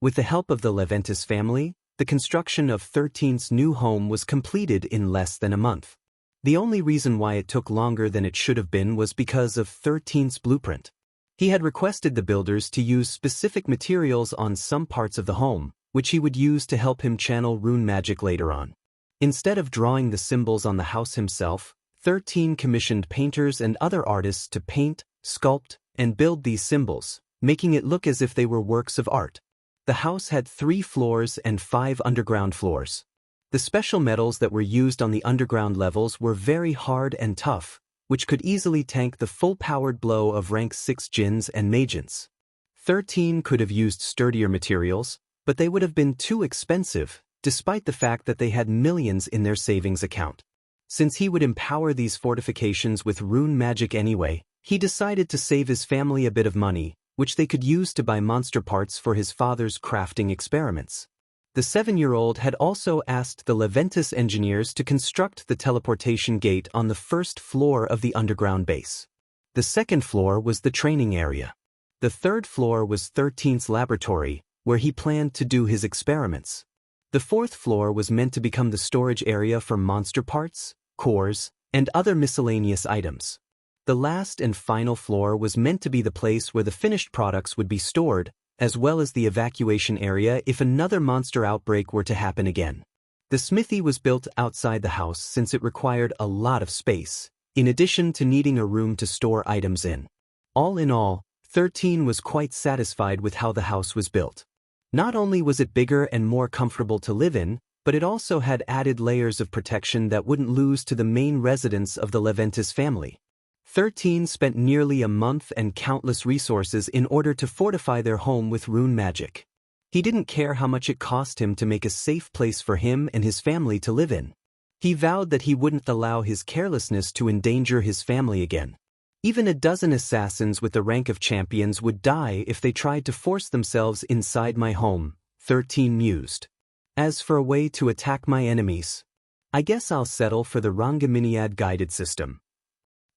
With the help of the Leventis family, the construction of 13's new home was completed in less than a month. The only reason why it took longer than it should have been was because of 13's blueprint. He had requested the builders to use specific materials on some parts of the home, which he would use to help him channel rune magic later on. Instead of drawing the symbols on the house himself, 13 commissioned painters and other artists to paint, sculpt, and build these symbols, making it look as if they were works of art. The house had 3 floors and 5 underground floors. The special metals that were used on the underground levels were very hard and tough, which could easily tank the full-powered blow of rank 6 djinns and magians. 13 could have used sturdier materials, but they would have been too expensive, despite the fact that they had millions in their savings account. Since he would empower these fortifications with rune magic anyway, he decided to save his family a bit of money, which they could use to buy monster parts for his father's crafting experiments. The 7-year-old had also asked the Leventis engineers to construct the teleportation gate on the first floor of the underground base. The second floor was the training area. The third floor was 13's laboratory, where he planned to do his experiments. The fourth floor was meant to become the storage area for monster parts, cores, and other miscellaneous items. The last and final floor was meant to be the place where the finished products would be stored, as well as the evacuation area if another monster outbreak were to happen again. The smithy was built outside the house since it required a lot of space, in addition to needing a room to store items in. All in all, 13 was quite satisfied with how the house was built. Not only was it bigger and more comfortable to live in, but it also had added layers of protection that wouldn't lose to the main residents of the Leventis family. 13 spent nearly a month and countless resources in order to fortify their home with rune magic. He didn't care how much it cost him to make a safe place for him and his family to live in. He vowed that he wouldn't allow his carelessness to endanger his family again. Even a dozen assassins with the rank of champions would die if they tried to force themselves inside my home, 13 mused. As for a way to attack my enemies, I guess I'll settle for the Rangaminiad guided system.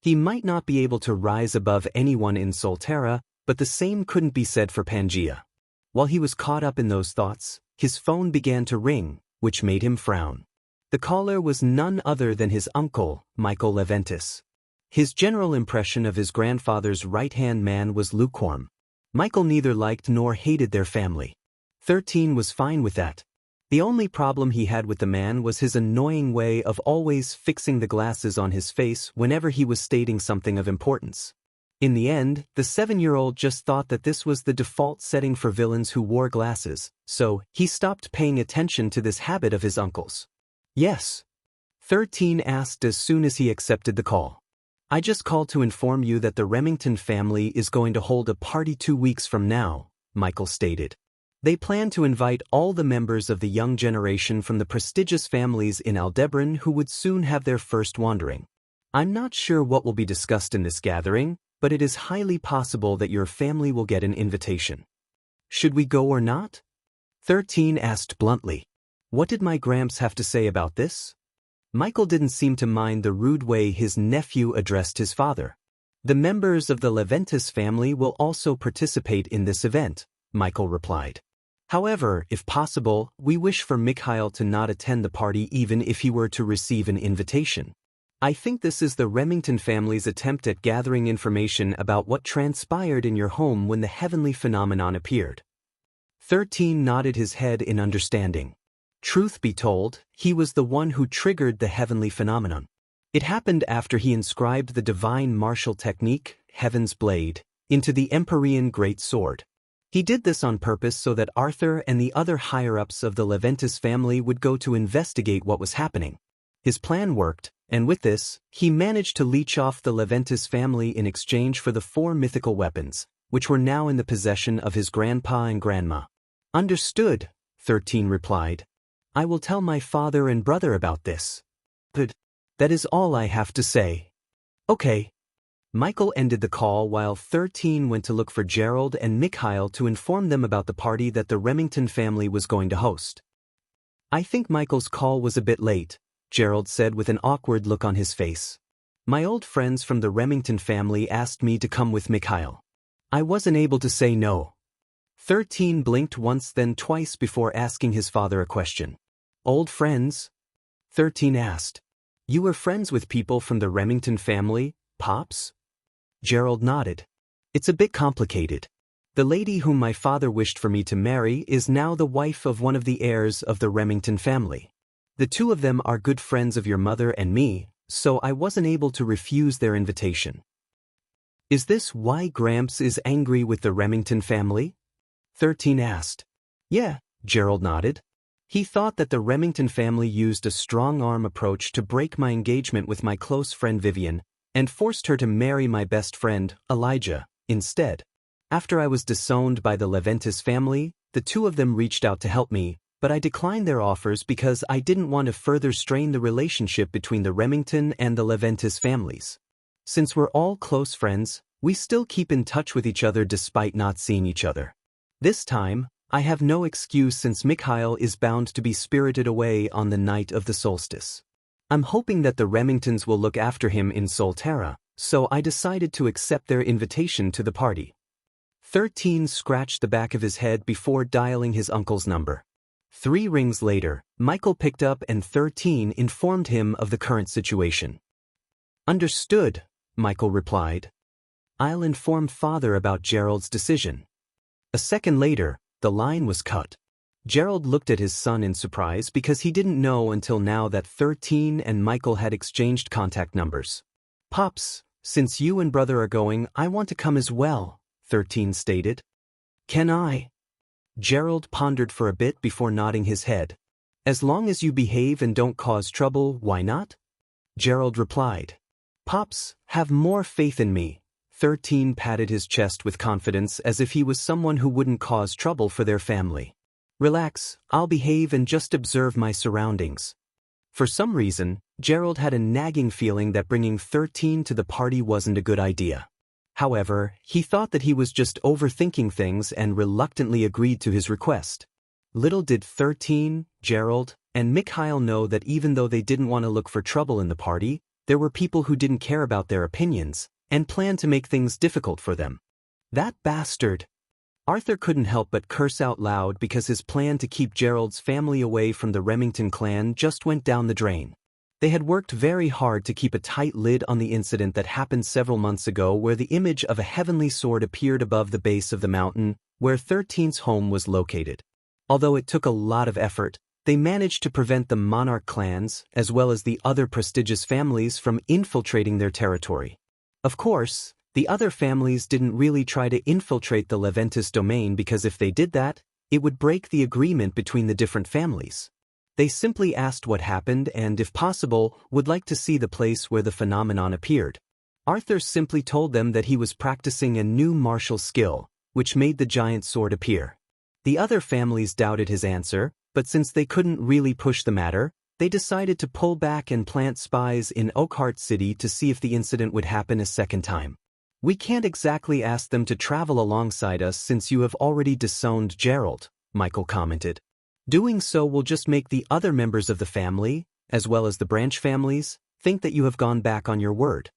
He might not be able to rise above anyone in Solterra, but the same couldn't be said for Pangea. While he was caught up in those thoughts, his phone began to ring, which made him frown. The caller was none other than his uncle, Mikhail Leventis. His general impression of his grandfather's right-hand man was lukewarm. Mikhail neither liked nor hated their family. 13 was fine with that. The only problem he had with the man was his annoying way of always fixing the glasses on his face whenever he was stating something of importance. In the end, the 7-year-old just thought that this was the default setting for villains who wore glasses, so he stopped paying attention to this habit of his uncle's. Yes. 13 asked as soon as he accepted the call. I just called to inform you that the Remington family is going to hold a party 2 weeks from now, Mikhail stated. They plan to invite all the members of the young generation from the prestigious families in Aldebaran who would soon have their first wandering. I'm not sure what will be discussed in this gathering, but it is highly possible that your family will get an invitation. Should we go or not? 13 asked bluntly. What did my gramps have to say about this? Mikhail didn't seem to mind the rude way his nephew addressed his father. The members of the Leventis family will also participate in this event, Mikhail replied. However, if possible, we wish for Mikhail to not attend the party even if he were to receive an invitation. I think this is the Remington family's attempt at gathering information about what transpired in your home when the heavenly phenomenon appeared. 13 nodded his head in understanding. Truth be told, he was the one who triggered the heavenly phenomenon. It happened after he inscribed the divine martial technique, Heaven's Blade, into the Empyrean Great Sword. He did this on purpose so that Arthur and the other higher-ups of the Leventis family would go to investigate what was happening. His plan worked, and with this, he managed to leech off the Leventis family in exchange for the 4 mythical weapons, which were now in the possession of his grandpa and grandma. Understood, 13 replied. I will tell my father and brother about this. Good. That is all I have to say. Okay. Mikhail ended the call while 13 went to look for Gerald and Mikhail to inform them about the party that the Remington family was going to host. I think Mikhail's call was a bit late, Gerald said with an awkward look on his face. My old friends from the Remington family asked me to come with Mikhail. I wasn't able to say no. 13 blinked once then twice before asking his father a question. Old friends? 13 asked. You were friends with people from the Remington family, Pops? Gerald nodded. It's a bit complicated. The lady whom my father wished for me to marry is now the wife of one of the heirs of the Remington family. The two of them are good friends of your mother and me, so I wasn't able to refuse their invitation. Is this why Gramps is angry with the Remington family? 13 asked. Yeah, Gerald nodded. He thought that the Remington family used a strong-arm approach to break my engagement with my close friend Vivian and forced her to marry my best friend, Elijah, instead. After I was disowned by the Leventis family, the two of them reached out to help me, but I declined their offers because I didn't want to further strain the relationship between the Remington and the Leventis families. Since we're all close friends, we still keep in touch with each other despite not seeing each other. This time, I have no excuse since Mikhail is bound to be spirited away on the night of the solstice. I'm hoping that the Remingtons will look after him in Solterra, so I decided to accept their invitation to the party. 13 scratched the back of his head before dialing his uncle's number. 3 rings later, Michael picked up and 13 informed him of the current situation. Understood, Michael replied. I'll inform Father about Gerald's decision. A second later, the line was cut. Gerald looked at his son in surprise because he didn't know until now that 13 and Michael had exchanged contact numbers. Pops, since you and brother are going, I want to come as well, 13 stated. Can I? Gerald pondered for a bit before nodding his head. As long as you behave and don't cause trouble, why not? Gerald replied. Pops, have more faith in me. 13 patted his chest with confidence as if he was someone who wouldn't cause trouble for their family. Relax, I'll behave and just observe my surroundings. For some reason, Gerald had a nagging feeling that bringing 13 to the party wasn't a good idea. However, he thought that he was just overthinking things and reluctantly agreed to his request. Little did 13, Gerald, and Mikhail know that even though they didn't want to look for trouble in the party, there were people who didn't care about their opinions and planned to make things difficult for them. That bastard! Arthur couldn't help but curse out loud because his plan to keep Gerald's family away from the Remington clan just went down the drain. They had worked very hard to keep a tight lid on the incident that happened several months ago where the image of a heavenly sword appeared above the base of the mountain where 13's home was located. Although it took a lot of effort, they managed to prevent the monarch clans, as well as the other prestigious families, from infiltrating their territory. Of course, the other families didn't really try to infiltrate the Leventis domain because if they did that, it would break the agreement between the different families. They simply asked what happened and, if possible, would like to see the place where the phenomenon appeared. Arthur simply told them that he was practicing a new martial skill, which made the giant sword appear. The other families doubted his answer, but since they couldn't really push the matter, they decided to pull back and plant spies in Oakheart City to see if the incident would happen a second time. We can't exactly ask them to travel alongside us since you have already disowned Gerald, Michael commented. Doing so will just make the other members of the family, as well as the branch families, think that you have gone back on your word.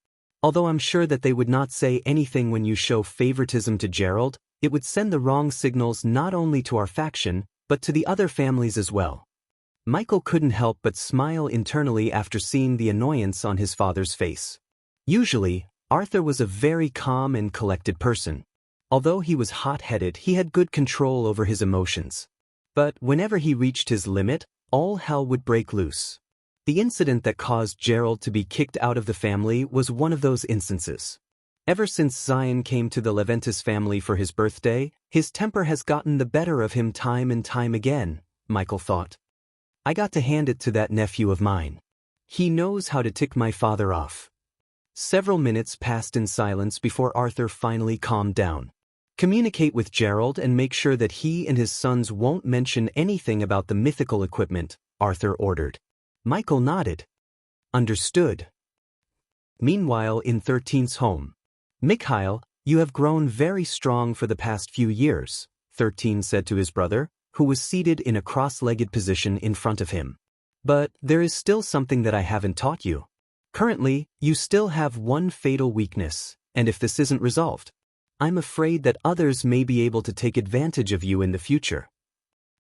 Although I'm sure that they would not say anything when you show favoritism to Gerald, it would send the wrong signals not only to our faction, but to the other families as well. Michael couldn't help but smile internally after seeing the annoyance on his father's face. Usually, Arthur was a very calm and collected person. Although he was hot-headed, he had good control over his emotions. But whenever he reached his limit, all hell would break loose. The incident that caused Gerald to be kicked out of the family was one of those instances. Ever since Zion came to the Leventis family for his birthday, his temper has gotten the better of him time and time again, Michael thought. I got to hand it to that nephew of mine. He knows how to tick my father off. Several minutes passed in silence before Arthur finally calmed down. Communicate with Gerald and make sure that he and his sons won't mention anything about the mythical equipment, Arthur ordered. Michael nodded. Understood. Meanwhile, in 13's home. Mikhail, you have grown very strong for the past few years, 13 said to his brother, who was seated in a cross-legged position in front of him. But there is still something that I haven't taught you. Currently, you still have one fatal weakness, and if this isn't resolved, I'm afraid that others may be able to take advantage of you in the future.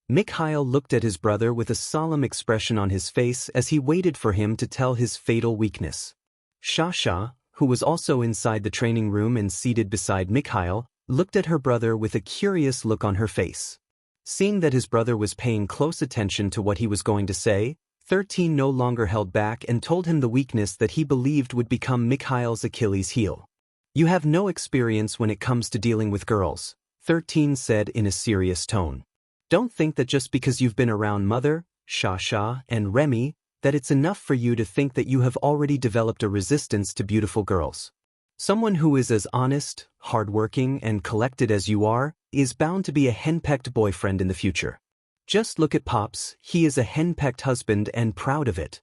Mikhail looked at his brother with a solemn expression on his face as he waited for him to tell his fatal weakness. Shasha, who was also inside the training room and seated beside Mikhail, looked at her brother with a curious look on her face. Seeing that his brother was paying close attention to what he was going to say, 13 no longer held back and told him the weakness that he believed would become Mikhail's Achilles heel. You have no experience when it comes to dealing with girls, 13 said in a serious tone. Don't think that just because you've been around Mother, Shasha, and Remy, that it's enough for you to think that you have already developed a resistance to beautiful girls. Someone who is as honest, hardworking, and collected as you are is bound to be a henpecked boyfriend in the future. Just look at Pops, he is a henpecked husband and proud of it.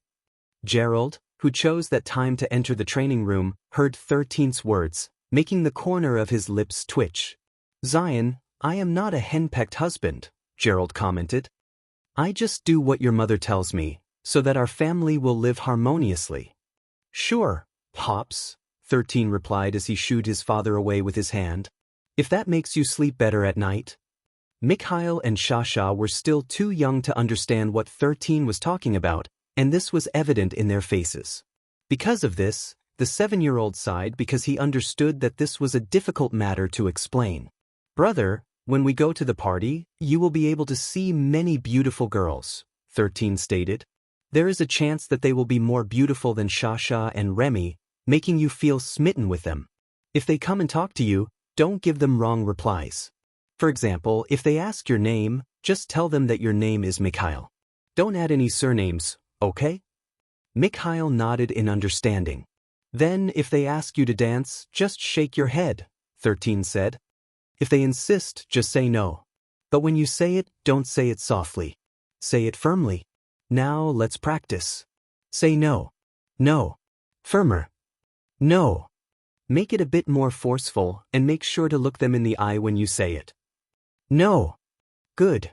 Gerald, who chose that time to enter the training room, heard 13's words, making the corner of his lips twitch. Zion, I am not a henpecked husband, Gerald commented. I just do what your mother tells me, so that our family will live harmoniously. Sure, Pops, 13 replied as he shooed his father away with his hand. If that makes you sleep better at night. Mikhail and Shasha were still too young to understand what 13 was talking about, and this was evident in their faces. Because of this, the 7-year-old sighed because he understood that this was a difficult matter to explain. Brother, when we go to the party, you will be able to see many beautiful girls, 13 stated. There is a chance that they will be more beautiful than Shasha and Remy, making you feel smitten with them. If they come and talk to you, don't give them wrong replies. For example, if they ask your name, just tell them that your name is Mikhail. Don't add any surnames, okay? Mikhail nodded in understanding. Then, if they ask you to dance, just shake your head, 13 said. If they insist, just say no. But when you say it, don't say it softly. Say it firmly. Now let's practice. Say no. No. Firmer. No. Make it a bit more forceful and make sure to look them in the eye when you say it. No. Good.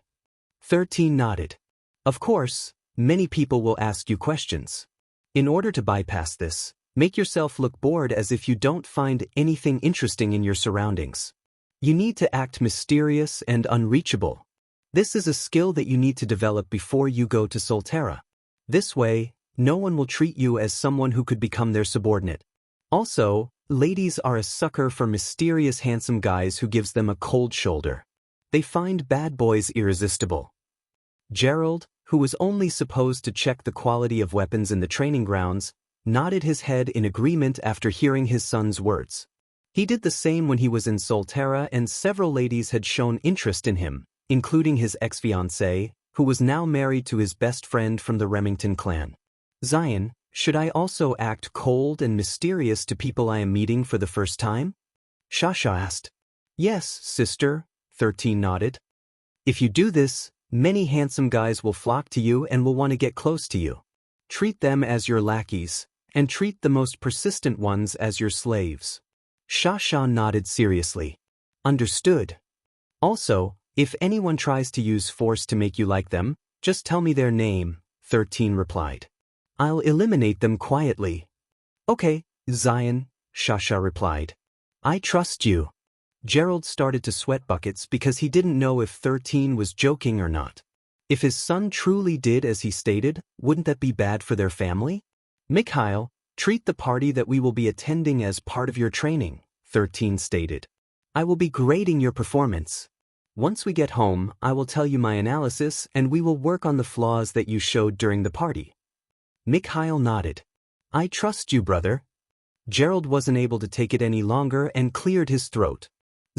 13 nodded. Of course, many people will ask you questions. In order to bypass this, make yourself look bored as if you don't find anything interesting in your surroundings. You need to act mysterious and unreachable. This is a skill that you need to develop before you go to Solterra. This way, no one will treat you as someone who could become their subordinate. Also, ladies are a sucker for mysterious handsome guys who gives them a cold shoulder. They find bad boys irresistible. Gerald, who was only supposed to check the quality of weapons in the training grounds, nodded his head in agreement after hearing his son's words. He did the same when he was in Solterra, and several ladies had shown interest in him, including his ex-fiancée, who was now married to his best friend from the Remington clan. Zion, should I also act cold and mysterious to people I am meeting for the first time? Shasha asked. Yes, sister, 13 nodded. If you do this, many handsome guys will flock to you and will want to get close to you. Treat them as your lackeys, and treat the most persistent ones as your slaves. Shasha nodded seriously. Understood. Also, if anyone tries to use force to make you like them, just tell me their name, 13 replied. I'll eliminate them quietly. Okay, Zion, Shasha replied. I trust you. Gerald started to sweat buckets because he didn't know if 13 was joking or not. If his son truly did as he stated, wouldn't that be bad for their family? Mikhail, treat the party that we will be attending as part of your training, 13 stated. I will be grading your performance. Once we get home, I will tell you my analysis and we will work on the flaws that you showed during the party. Mikhail nodded. I trust you, brother. Gerald wasn't able to take it any longer and cleared his throat.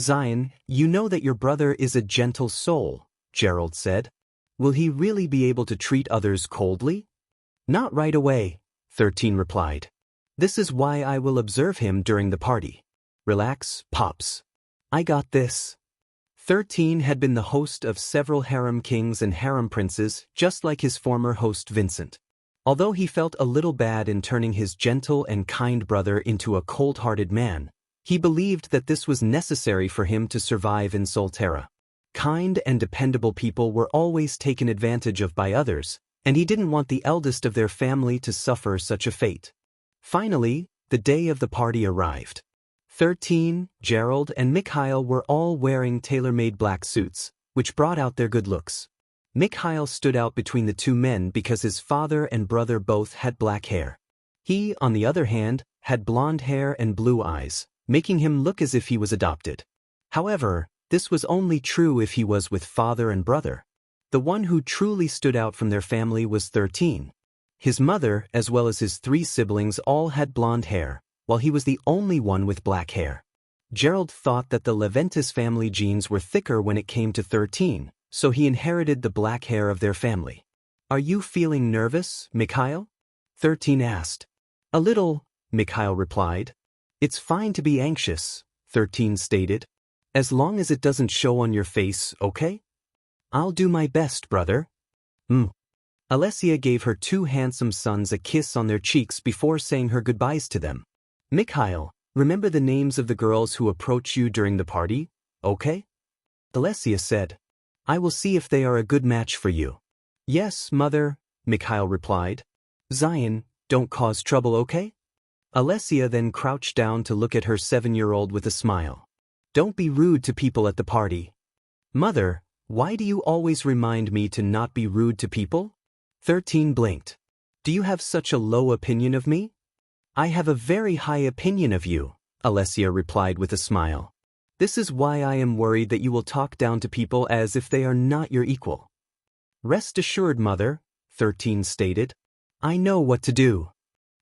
Zion, you know that your brother is a gentle soul, Gerald said. Will he really be able to treat others coldly? Not right away, 13 replied. This is why I will observe him during the party. Relax, Pops. I got this. 13 had been the host of several harem kings and harem princes, just like his former host Vincent. Although he felt a little bad in turning his gentle and kind brother into a cold-hearted man, he believed that this was necessary for him to survive in Solterra. Kind and dependable people were always taken advantage of by others, and he didn't want the eldest of their family to suffer such a fate. Finally, the day of the party arrived. 13, Gerald and Mikhail were all wearing tailor-made black suits, which brought out their good looks. Mikhail stood out between the two men because his father and brother both had black hair. He, on the other hand, had blonde hair and blue eyes, making him look as if he was adopted. However, this was only true if he was with father and brother. The one who truly stood out from their family was 13. His mother, as well as his 3 siblings, all had blonde hair, while he was the only one with black hair. Gerald thought that the Leventis family genes were thicker when it came to 13, so he inherited the black hair of their family. "Are you feeling nervous, Mikhail?" 13 asked. "A little," Mikhail replied. "It's fine to be anxious," 13 stated. "As long as it doesn't show on your face, okay?" "I'll do my best, brother." Alessia gave her 2 handsome sons a kiss on their cheeks before saying her goodbyes to them. "Mikhail, remember the names of the girls who approach you during the party, okay?" Alessia said. "I will see if they are a good match for you." "Yes, mother," Mikhail replied. "Zion, don't cause trouble, okay?" Alessia then crouched down to look at her 7-year-old with a smile. "Don't be rude to people at the party." "Mother, why do you always remind me to not be rude to people?" 13 blinked. "Do you have such a low opinion of me?" "I have a very high opinion of you," Alessia replied with a smile. "This is why I am worried that you will talk down to people as if they are not your equal." "Rest assured, mother," 13 stated. "I know what to do."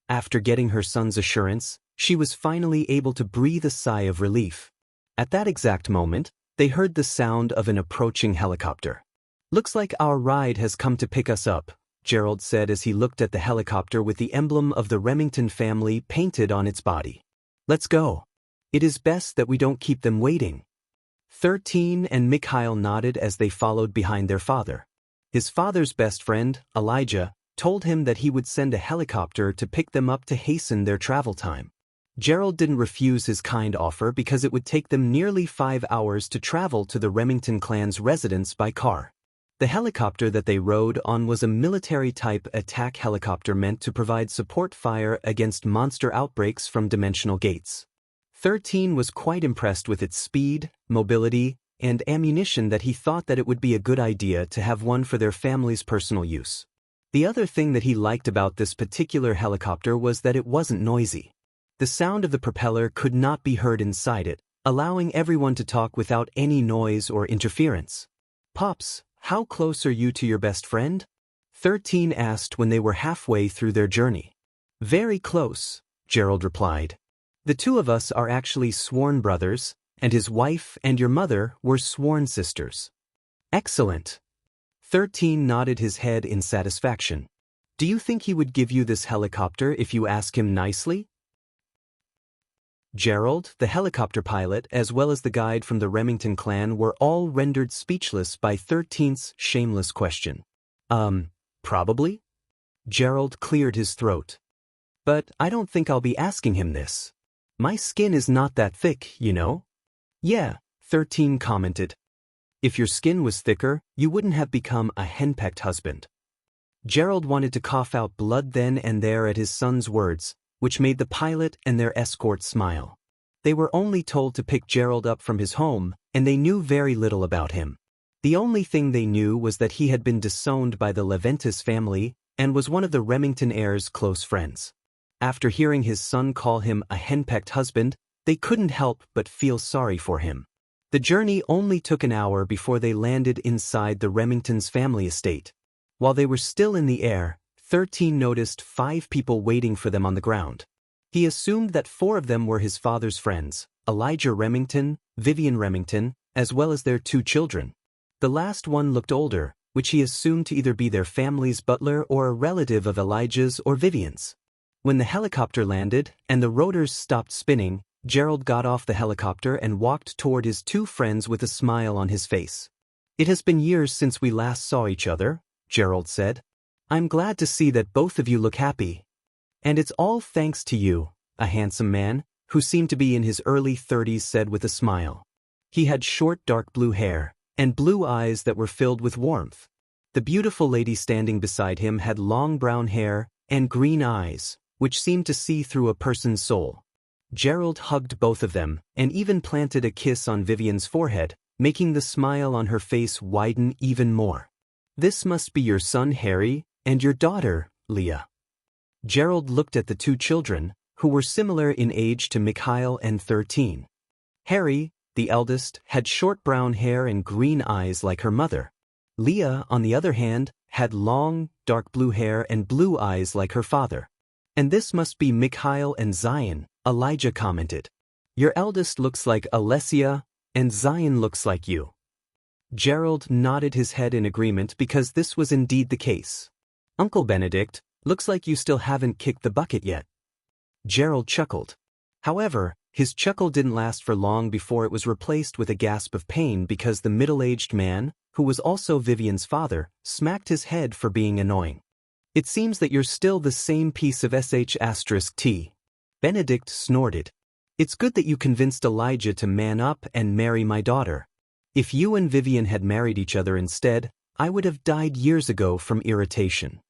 After getting her son's assurance, she was finally able to breathe a sigh of relief. At that exact moment, they heard the sound of an approaching helicopter. "Looks like our ride has come to pick us up," Gerald said as he looked at the helicopter with the emblem of the Remington family painted on its body. "Let's go. It is best that we don't keep them waiting." 13 and Mikhail nodded as they followed behind their father. His father's best friend, Elijah, told him that he would send a helicopter to pick them up to hasten their travel time. Gerald didn't refuse his kind offer because it would take them nearly 5 hours to travel to the Remington clan's residence by car. The helicopter that they rode on was a military-type attack helicopter meant to provide support fire against monster outbreaks from dimensional gates. 13 was quite impressed with its speed, mobility, and ammunition that he thought that it would be a good idea to have one for their family's personal use. The other thing that he liked about this particular helicopter was that it wasn't noisy. The sound of the propeller could not be heard inside it, allowing everyone to talk without any noise or interference. "Pops, how close are you to your best friend?" 13 asked when they were halfway through their journey. "Very close," Gerald replied. "The 2 of us are actually sworn brothers, and his wife and your mother were sworn sisters." "Excellent." 13 nodded his head in satisfaction. "Do you think he would give you this helicopter if you ask him nicely?" Gerald, the helicopter pilot, as well as the guide from the Remington clan were all rendered speechless by 13's shameless question. Probably?" Gerald cleared his throat. "But I don't think I'll be asking him this. My skin is not that thick, you know." "Yeah," 13 commented. "If your skin was thicker, you wouldn't have become a henpecked husband." Gerald wanted to cough out blood then and there at his son's words, which made the pilot and their escort smile. They were only told to pick Gerald up from his home, and they knew very little about him. The only thing they knew was that he had been disowned by the Leventis family and was one of the Remington heir's close friends. After hearing his son call him a henpecked husband, they couldn't help but feel sorry for him. The journey only took an hour before they landed inside the Remington's family estate. While they were still in the air, 13 noticed 5 people waiting for them on the ground. He assumed that 4 of them were his father's friends, Elijah Remington, Vivian Remington, as well as their 2 children. The last one looked older, which he assumed to either be their family's butler or a relative of Elijah's or Vivian's. When the helicopter landed and the rotors stopped spinning, Gerald got off the helicopter and walked toward his 2 friends with a smile on his face. "It has been years since we last saw each other," Gerald said. "I'm glad to see that both of you look happy. And it's all thanks to you," a handsome man, who seemed to be in his early 30s, said with a smile. He had short dark blue hair and blue eyes that were filled with warmth. The beautiful lady standing beside him had long brown hair and green eyes, which seemed to see through a person's soul. Gerald hugged both of them, and even planted a kiss on Vivian's forehead, making the smile on her face widen even more. "This must be your son Harry, and your daughter, Leah." Gerald looked at the two children, who were similar in age to Mikhail and 13. Harry, the eldest, had short brown hair and green eyes like her mother. Leah, on the other hand, had long, dark blue hair and blue eyes like her father. "And this must be Mikhail and Zion," Elijah commented. "Your eldest looks like Alessia, and Zion looks like you." Gerald nodded his head in agreement because this was indeed the case. "Uncle Benedict, looks like you still haven't kicked the bucket yet." Gerald chuckled. However, his chuckle didn't last for long before it was replaced with a gasp of pain because the middle-aged man, who was also Vivian's father, smacked his head for being annoying. "It seems that you're still the same piece of sh*t. Benedict snorted. "It's good that you convinced Elijah to man up and marry my daughter. If you and Vivian had married each other instead, I would have died years ago from irritation."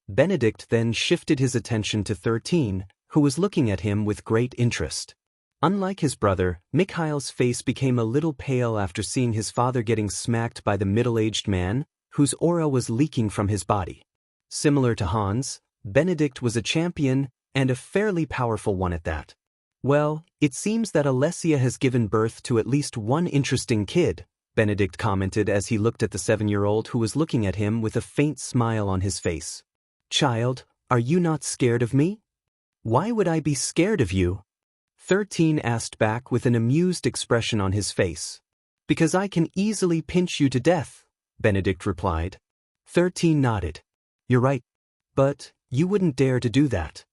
Benedict then shifted his attention to 13, who was looking at him with great interest. Unlike his brother, Mikhail's face became a little pale after seeing his father getting smacked by the middle-aged man, whose aura was leaking from his body. Similar to Hans, Benedict was a champion, and a fairly powerful one at that. "Well, it seems that Alessia has given birth to at least one interesting kid," Benedict commented as he looked at the 7-year-old who was looking at him with a faint smile on his face. "Child, are you not scared of me?" "Why would I be scared of you?" 13 asked back with an amused expression on his face. "Because I can easily pinch you to death," Benedict replied. 13 nodded. "You're right. But you wouldn't dare to do that."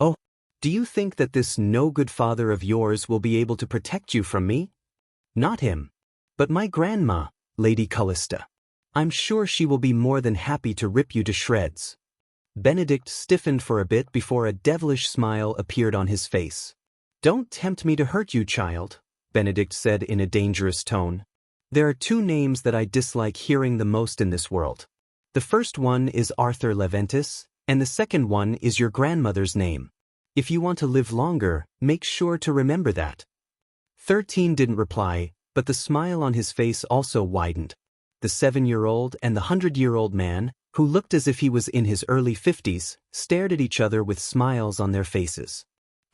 "Oh, do you think that this no-good father of yours will be able to protect you from me?" "Not him. But my grandma, Lady Callista. I'm sure she will be more than happy to rip you to shreds." Benedict stiffened for a bit before a devilish smile appeared on his face. "Don't tempt me to hurt you, child," Benedict said in a dangerous tone. "There are two names that I dislike hearing the most in this world. The first one is Arthur Leventis, and the second one is your grandmother's name. If you want to live longer, make sure to remember that." 13 didn't reply, but the smile on his face also widened. The 7-year-old and the 100-year-old man, who looked as if he was in his early 50s, stared at each other with smiles on their faces.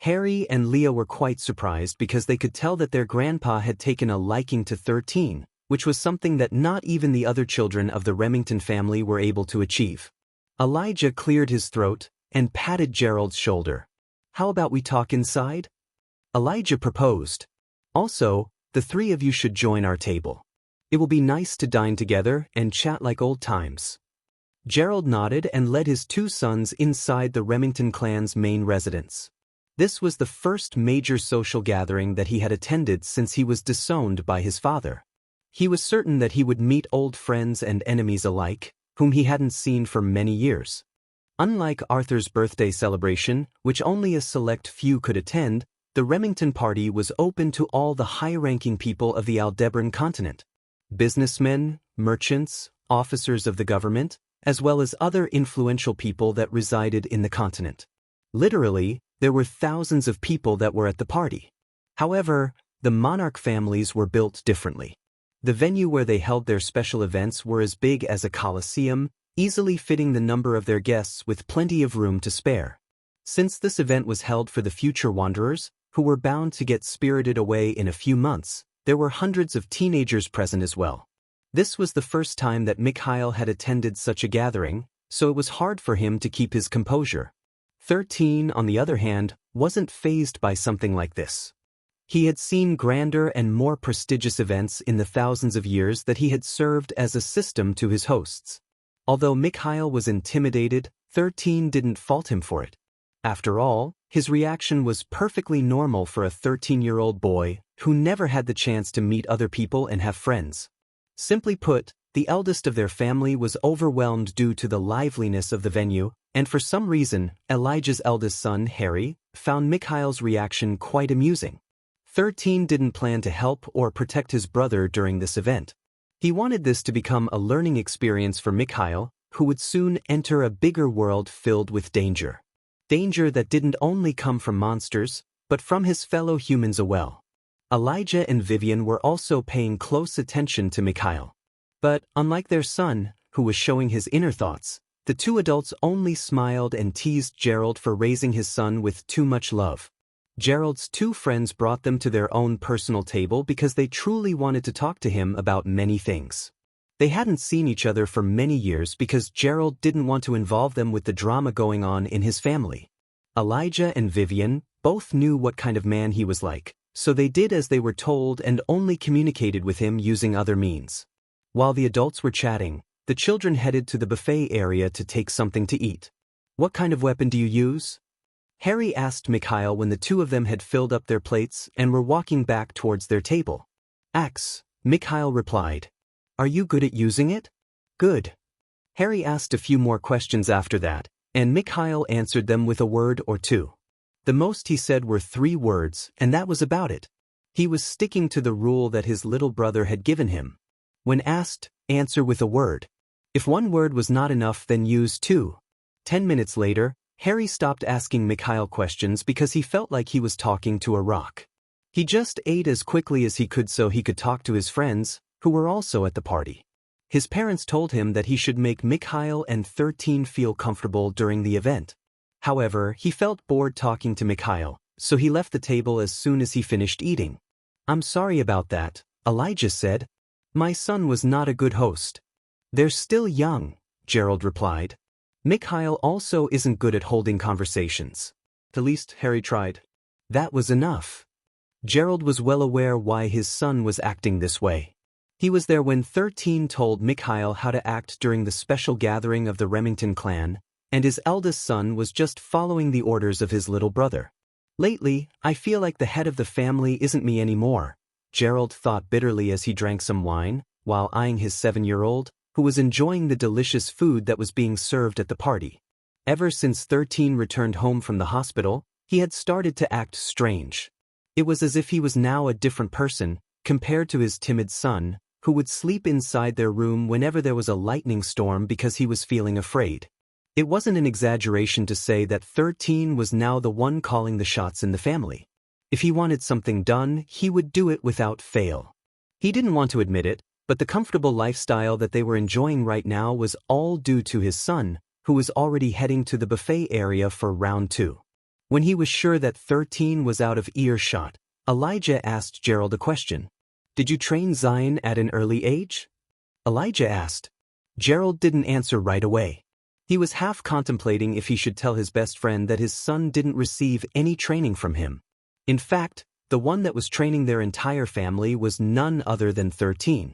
Harry and Leah were quite surprised because they could tell that their grandpa had taken a liking to 13, which was something that not even the other children of the Remington family were able to achieve. Elijah cleared his throat and patted Gerald's shoulder. "How about we talk inside?" Elijah proposed. "Also, the 3 of you should join our table. It will be nice to dine together and chat like old times." Gerald nodded and led his 2 sons inside the Remington clan's main residence. This was the first major social gathering that he had attended since he was disowned by his father. He was certain that he would meet old friends and enemies alike, whom he hadn't seen for many years. Unlike Arthur's birthday celebration, which only a select few could attend, the Remington party was open to all the high-ranking people of the Aldebaran continent. Businessmen, merchants, officers of the government, as well as other influential people that resided in the continent. Literally, there were thousands of people that were at the party. However, the monarch families were built differently. The venue where they held their special events were as big as a coliseum, easily fitting the number of their guests with plenty of room to spare. Since this event was held for the future wanderers, who were bound to get spirited away in a few months, there were hundreds of teenagers present as well. This was the first time that Mikhail had attended such a gathering, so it was hard for him to keep his composure. 13, on the other hand, wasn't fazed by something like this. He had seen grander and more prestigious events in the thousands of years that he had served as a system to his hosts. Although Mikhail was intimidated, 13 didn't fault him for it. After all, his reaction was perfectly normal for a 13-year-old boy who never had the chance to meet other people and have friends. Simply put, the eldest of their family was overwhelmed due to the liveliness of the venue, and for some reason, Elijah's eldest son, Harry, found Mikhail's reaction quite amusing. 13 didn't plan to help or protect his brother during this event. He wanted this to become a learning experience for Mikhail, who would soon enter a bigger world filled with danger. Danger that didn't only come from monsters, but from his fellow humans as well. Elijah and Vivian were also paying close attention to Mikhail. But, unlike their son, who was showing his inner thoughts, the two adults only smiled and teased Gerald for raising his son with too much love. Gerald's two friends brought them to their own personal table because they truly wanted to talk to him about many things. They hadn't seen each other for many years because Gerald didn't want to involve them with the drama going on in his family. Elijah and Vivian both knew what kind of man he was like, so they did as they were told and only communicated with him using other means. While the adults were chatting, the children headed to the buffet area to take something to eat. "What kind of weapon do you use?" Harry asked Mikhail when the two of them had filled up their plates and were walking back towards their table. "Axe," Mikhail replied. "Are you good at using it?" "Good." Harry asked a few more questions after that, and Mikhail answered them with a word or two. The most he said were 3 words, and that was about it. He was sticking to the rule that his little brother had given him. When asked, answer with a word. If one word was not enough, then use 2. 10 minutes later, Harry stopped asking Mikhail questions because he felt like he was talking to a rock. He just ate as quickly as he could so he could talk to his friends, who were also at the party. His parents told him that he should make Mikhail and 13 feel comfortable during the event. However, he felt bored talking to Mikhail, so he left the table as soon as he finished eating. "I'm sorry about that," Elijah said. "My son was not a good host." "They're still young," Gerald replied. "Mikhail also isn't good at holding conversations." At least Harry tried. That was enough. Gerald was well aware why his son was acting this way. He was there when 13 told Mikhail how to act during the special gathering of the Remington clan, and his eldest son was just following the orders of his little brother. "Lately, I feel like the head of the family isn't me anymore," Gerald thought bitterly as he drank some wine, while eyeing his 7-year-old, who was enjoying the delicious food that was being served at the party. Ever since 13 returned home from the hospital, he had started to act strange. It was as if he was now a different person, compared to his timid son, who would sleep inside their room whenever there was a lightning storm because he was feeling afraid. It wasn't an exaggeration to say that 13 was now the one calling the shots in the family. If he wanted something done, he would do it without fail. He didn't want to admit it, but the comfortable lifestyle that they were enjoying right now was all due to his son, who was already heading to the buffet area for round 2. When he was sure that 13 was out of earshot, Elijah asked Gerald a question. "Did you train Zion at an early age?" Elijah asked. Gerald didn't answer right away. He was half contemplating if he should tell his best friend that his son didn't receive any training from him. In fact, the one that was training their entire family was none other than 13.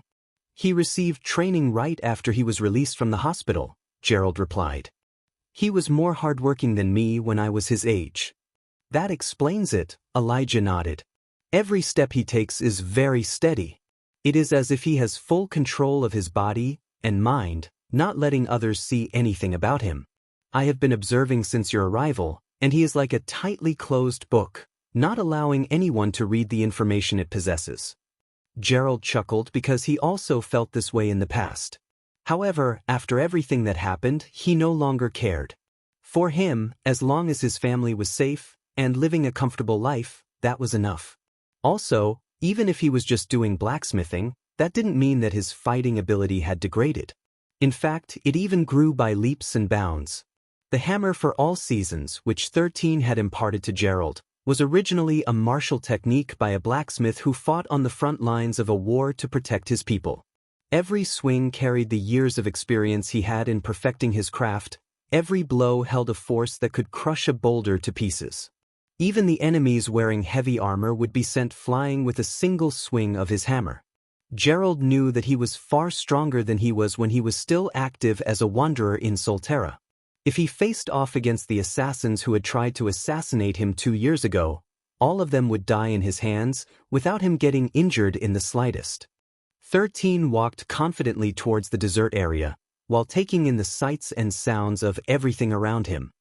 "He received training right after he was released from the hospital," Gerald replied. "He was more hardworking than me when I was his age." "That explains it," Elijah nodded. "Every step he takes is very steady. It is as if he has full control of his body and mind, not letting others see anything about him. I have been observing since your arrival, and he is like a tightly closed book, not allowing anyone to read the information it possesses." Gerald chuckled because he also felt this way in the past. However, after everything that happened, he no longer cared. For him, as long as his family was safe and living a comfortable life, that was enough. Also, even if he was just doing blacksmithing, that didn't mean that his fighting ability had degraded. In fact, it even grew by leaps and bounds. The hammer for all seasons, which 13 had imparted to Gerald, was originally a martial technique by a blacksmith who fought on the front lines of a war to protect his people. Every swing carried the years of experience he had in perfecting his craft. Every blow held a force that could crush a boulder to pieces. Even the enemies wearing heavy armor would be sent flying with a single swing of his hammer. Gerald knew that he was far stronger than he was when he was still active as a wanderer in Solterra. If he faced off against the assassins who had tried to assassinate him 2 years ago, all of them would die in his hands, without him getting injured in the slightest. 13 walked confidently towards the dessert area, while taking in the sights and sounds of everything around him.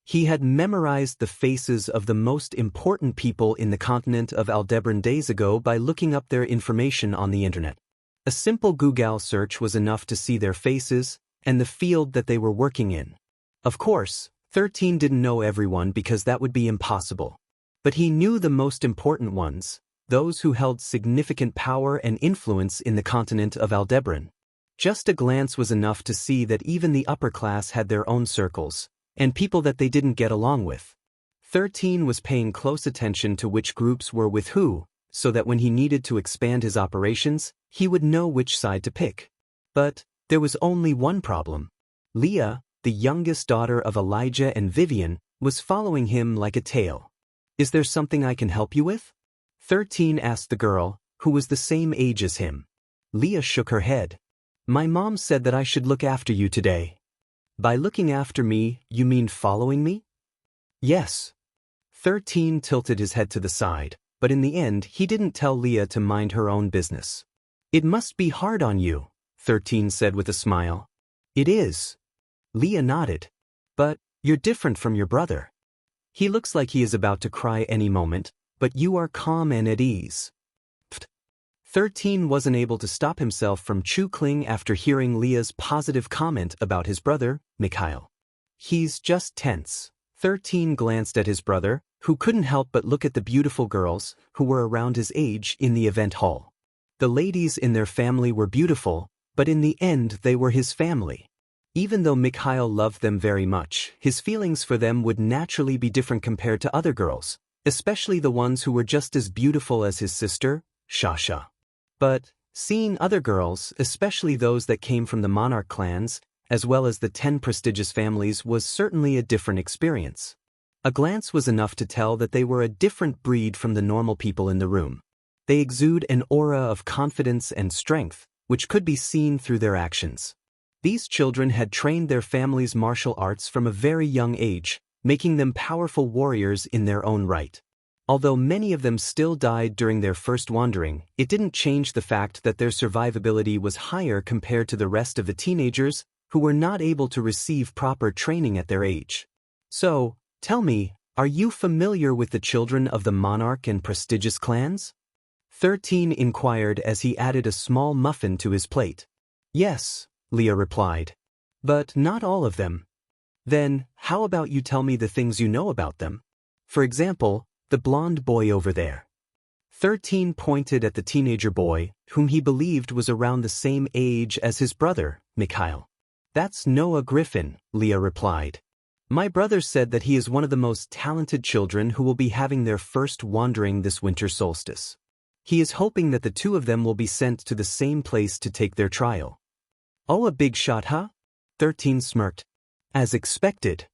He had memorized the faces of the most important people in the continent of Aldebaran days ago by looking up their information on the internet. A simple Google search was enough to see their faces and the field that they were working in. Of course, 13 didn't know everyone because that would be impossible. But he knew the most important ones, those who held significant power and influence in the continent of Aldebaran. Just a glance was enough to see that even the upper class had their own circles, and people that they didn't get along with. 13 was paying close attention to which groups were with who, so that when he needed to expand his operations, he would know which side to pick. But there was only one problem. Leah, the youngest daughter of Elijah and Vivian, was following him like a tail. "Is there something I can help you with?" 13 asked the girl, who was the same age as him. Leah shook her head. "My mom said that I should look after you today." "By looking after me, you mean following me?" "Yes." 13 tilted his head to the side, but in the end he didn't tell Leah to mind her own business. "It must be hard on you," 13 said with a smile. "It is." Leah nodded. "But you're different from your brother. He looks like he is about to cry any moment, but you are calm and at ease." 13 wasn't able to stop himself from chuckling after hearing Leah's positive comment about his brother, Mikhail. "He's just tense." 13 glanced at his brother, who couldn't help but look at the beautiful girls who were around his age in the event hall. The ladies in their family were beautiful, but in the end they were his family. Even though Mikhail loved them very much, his feelings for them would naturally be different compared to other girls, especially the ones who were just as beautiful as his sister, Shasha. But seeing other girls, especially those that came from the monarch clans, as well as the 10 prestigious families, was certainly a different experience. A glance was enough to tell that they were a different breed from the normal people in the room. They exude an aura of confidence and strength, which could be seen through their actions. These children had trained their families' martial arts from a very young age, making them powerful warriors in their own right. Although many of them still died during their first wandering, it didn't change the fact that their survivability was higher compared to the rest of the teenagers who were not able to receive proper training at their age. "So, tell me, are you familiar with the children of the monarch and prestigious clans?" 13 inquired as he added a small muffin to his plate. "Yes," Leah replied. "But not all of them." "Then, how about you tell me the things you know about them? For example, the blonde boy over there." 13 pointed at the teenager boy, whom he believed was around the same age as his brother, Mikhail. "That's Noah Griffin," Leah replied. "My brother said that he is one of the most talented children who will be having their first wandering this winter solstice. He is hoping that the two of them will be sent to the same place to take their trial." "Oh, a big shot, huh?" 13 smirked. "As expected."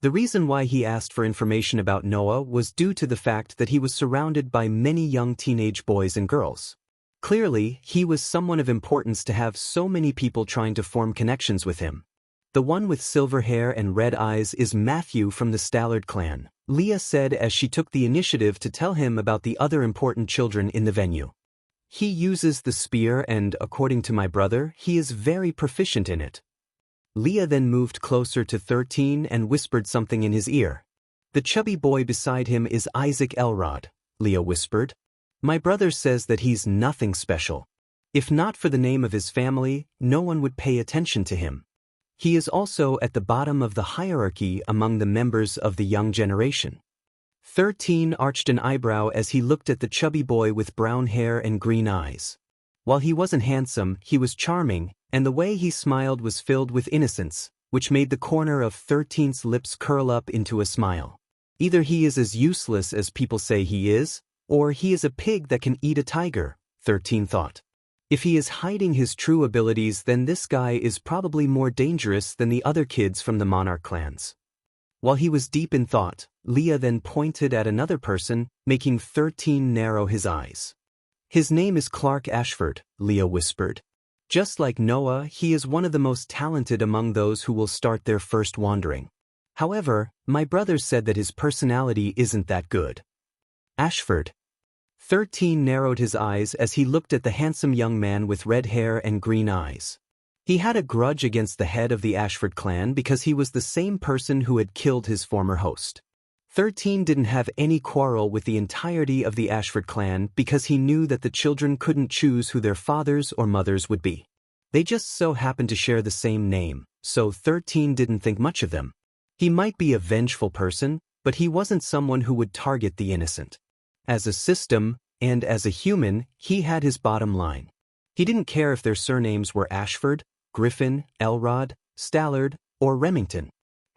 The reason why he asked for information about Noah was due to the fact that he was surrounded by many young teenage boys and girls. Clearly, he was someone of importance to have so many people trying to form connections with him. "The one with silver hair and red eyes is Matthew from the Stallard clan," Leah said as she took the initiative to tell him about the other important children in the venue. "He uses the spear and, according to my brother, he is very proficient in it." Leah then moved closer to 13 and whispered something in his ear. "The chubby boy beside him is Isaac Elrod," Leah whispered. "My brother says that he's nothing special. If not for the name of his family, no one would pay attention to him. He is also at the bottom of the hierarchy among the members of the young generation." 13 arched an eyebrow as he looked at the chubby boy with brown hair and green eyes. While he wasn't handsome, he was charming, and the way he smiled was filled with innocence, which made the corner of 13's lips curl up into a smile. Either he is as useless as people say he is, or he is a pig that can eat a tiger, 13 thought. If he is hiding his true abilities, then this guy is probably more dangerous than the other kids from the monarch clans. While he was deep in thought, Leah then pointed at another person, making 13 narrow his eyes. "His name is Clark Ashford," Leah whispered. "Just like Noah, he is one of the most talented among those who will start their first wandering. However, my brother said that his personality isn't that good." "Ashford." 13 narrowed his eyes as he looked at the handsome young man with red hair and green eyes. He had a grudge against the head of the Ashford clan because he was the same person who had killed his former host. 13 didn't have any quarrel with the entirety of the Ashford clan because he knew that the children couldn't choose who their fathers or mothers would be. They just so happened to share the same name, so 13 didn't think much of them. He might be a vengeful person, but he wasn't someone who would target the innocent. As a system, and as a human, he had his bottom line. He didn't care if their surnames were Ashford, Griffin, Elrod, Stallard, or Remington.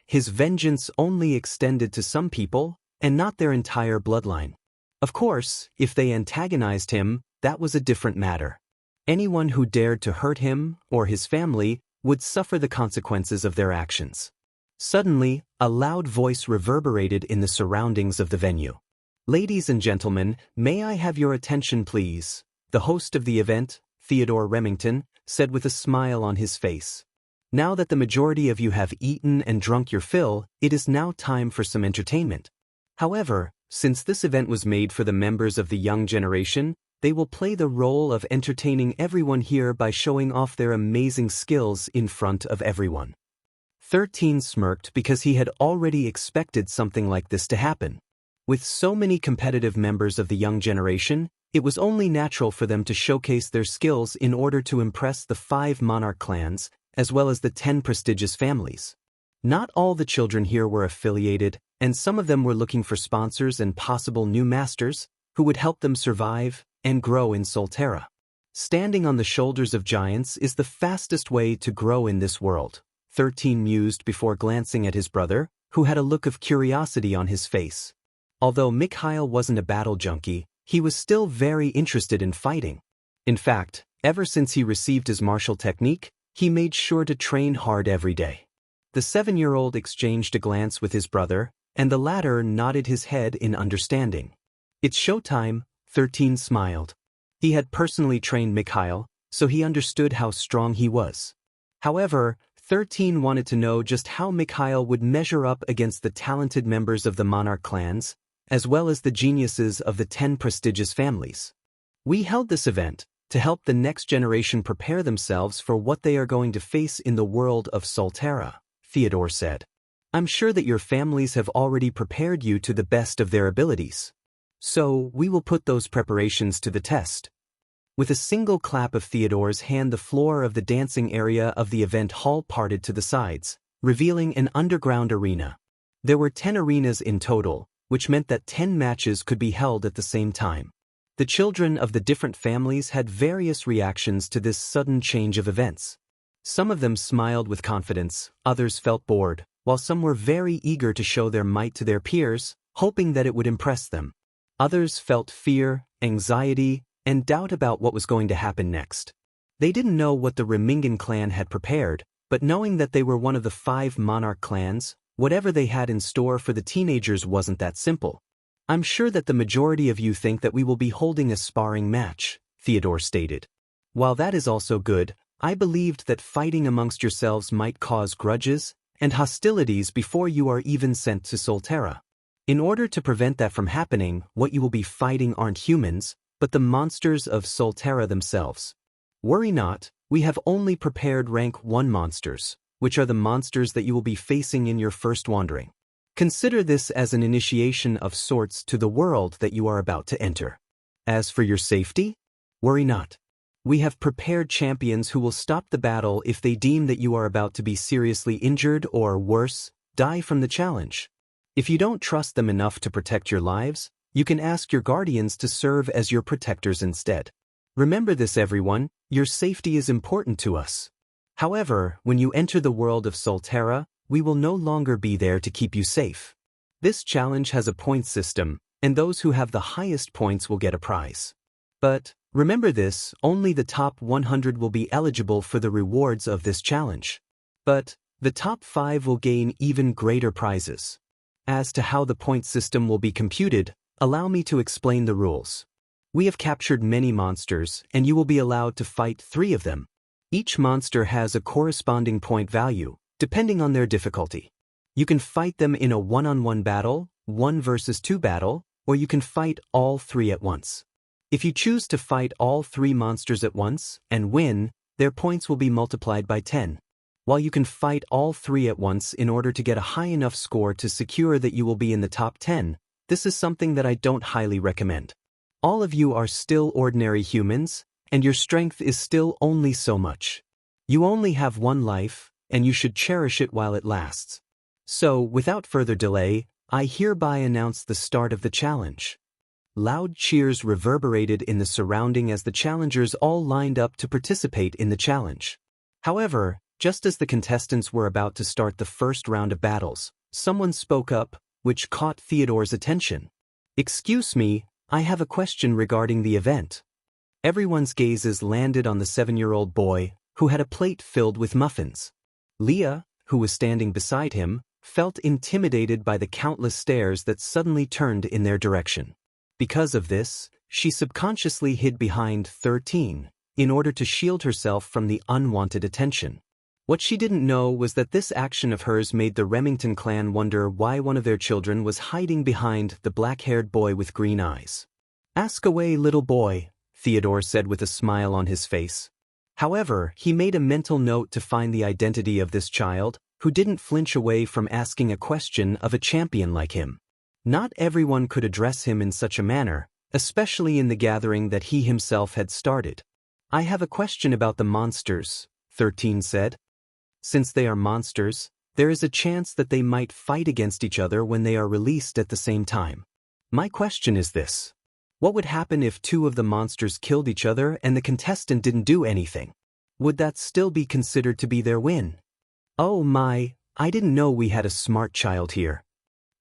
His vengeance only extended to some people, and not their entire bloodline. Of course, if they antagonized him, that was a different matter. Anyone who dared to hurt him, or his family, would suffer the consequences of their actions. Suddenly, a loud voice reverberated in the surroundings of the venue. "Ladies and gentlemen, may I have your attention please?" The host of the event, Theodore Remington, said with a smile on his face. "Now that the majority of you have eaten and drunk your fill, it is now time for some entertainment. However, since this event was made for the members of the young generation, they will play the role of entertaining everyone here by showing off their amazing skills in front of everyone." 13 smirked because he had already expected something like this to happen. With so many competitive members of the young generation, it was only natural for them to showcase their skills in order to impress the 5 monarch clans, as well as the 10 prestigious families. Not all the children here were affiliated, and some of them were looking for sponsors and possible new masters who would help them survive and grow in Solterra. Standing on the shoulders of giants is the fastest way to grow in this world, 13 mused before glancing at his brother, who had a look of curiosity on his face. Although Mikhail wasn't a battle junkie, he was still very interested in fighting. In fact, ever since he received his martial technique, he made sure to train hard every day. The 7-year-old exchanged a glance with his brother, and the latter nodded his head in understanding. "It's showtime," 13 smiled. He had personally trained Mikhail, so he understood how strong he was. However, 13 wanted to know just how Mikhail would measure up against the talented members of the monarch clans, as well as the geniuses of the 10 prestigious families. "We held this event to help the next generation prepare themselves for what they are going to face in the world of Solterra," Theodore said. "I'm sure that your families have already prepared you to the best of their abilities. So, we will put those preparations to the test." With a single clap of Theodore's hand, the floor of the dancing area of the event hall parted to the sides, revealing an underground arena. There were 10 arenas in total, which meant that 10 matches could be held at the same time. The children of the different families had various reactions to this sudden change of events. Some of them smiled with confidence, others felt bored, while some were very eager to show their might to their peers, hoping that it would impress them. Others felt fear, anxiety, and doubt about what was going to happen next. They didn't know what the Remington clan had prepared, but knowing that they were one of the 5 monarch clans, whatever they had in store for the teenagers wasn't that simple. "I'm sure that the majority of you think that we will be holding a sparring match," Theodore stated. "While that is also good, I believed that fighting amongst yourselves might cause grudges and hostilities before you are even sent to Solterra. In order to prevent that from happening, what you will be fighting aren't humans, but the monsters of Solterra themselves. Worry not, we have only prepared rank 1 monsters, which are the monsters that you will be facing in your first wandering. Consider this as an initiation of sorts to the world that you are about to enter. As for your safety, worry not. We have prepared champions who will stop the battle if they deem that you are about to be seriously injured or, worse, die from the challenge. If you don't trust them enough to protect your lives, you can ask your guardians to serve as your protectors instead. Remember this, everyone, your safety is important to us. However, when you enter the world of Solterra, we will no longer be there to keep you safe. This challenge has a point system, and those who have the highest points will get a prize. But, remember this, only the top 100 will be eligible for the rewards of this challenge. But, the top 5 will gain even greater prizes. As to how the point system will be computed, allow me to explain the rules. We have captured many monsters, and you will be allowed to fight 3 of them. Each monster has a corresponding point value, depending on their difficulty. You can fight them in a 1-on-1 battle, 1 versus 2 battle, or you can fight all 3 at once. If you choose to fight all 3 monsters at once and win, their points will be multiplied by 10. While you can fight all 3 at once in order to get a high enough score to secure that you will be in the top 10, this is something that I don't highly recommend. All of you are still ordinary humans, and your strength is still only so much. You only have 1 life, and you should cherish it while it lasts. So, without further delay, I hereby announce the start of the challenge. Loud cheers reverberated in the surrounding as the challengers all lined up to participate in the challenge. However, just as the contestants were about to start the first round of battles, someone spoke up, which caught Theodore's attention. "Excuse me, I have a question regarding the event." Everyone's gazes landed on the 7-year-old boy, who had a plate filled with muffins. Leah, who was standing beside him, felt intimidated by the countless stares that suddenly turned in their direction. Because of this, she subconsciously hid behind 13, in order to shield herself from the unwanted attention. What she didn't know was that this action of hers made the Remington clan wonder why one of their children was hiding behind the black-haired boy with green eyes. "Ask away, little boy," Theodore said with a smile on his face. However, he made a mental note to find the identity of this child, who didn't flinch away from asking a question of a champion like him. Not everyone could address him in such a manner, especially in the gathering that he himself had started. "I have a question about the monsters," 13 said. "Since they are monsters, there is a chance that they might fight against each other when they are released at the same time. My question is this. What would happen if 2 of the monsters killed each other and the contestant didn't do anything? Would that still be considered to be their win?" "Oh my, I didn't know we had a smart child here."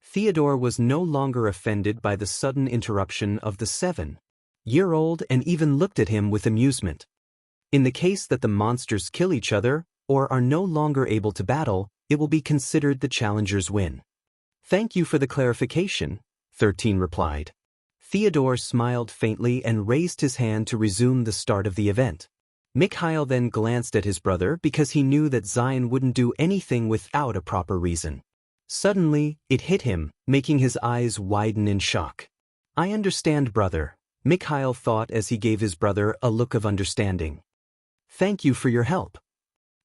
Theodore was no longer offended by the sudden interruption of the 7-year-old and even looked at him with amusement. "In the case that the monsters kill each other, or are no longer able to battle, it will be considered the challenger's win." "Thank you for the clarification," 13 replied. Theodore smiled faintly and raised his hand to resume the start of the event. Mikhail then glanced at his brother because he knew that Zion wouldn't do anything without a proper reason. Suddenly, it hit him, making his eyes widen in shock. "I understand, brother," Mikhail thought as he gave his brother a look of understanding. "Thank you for your help."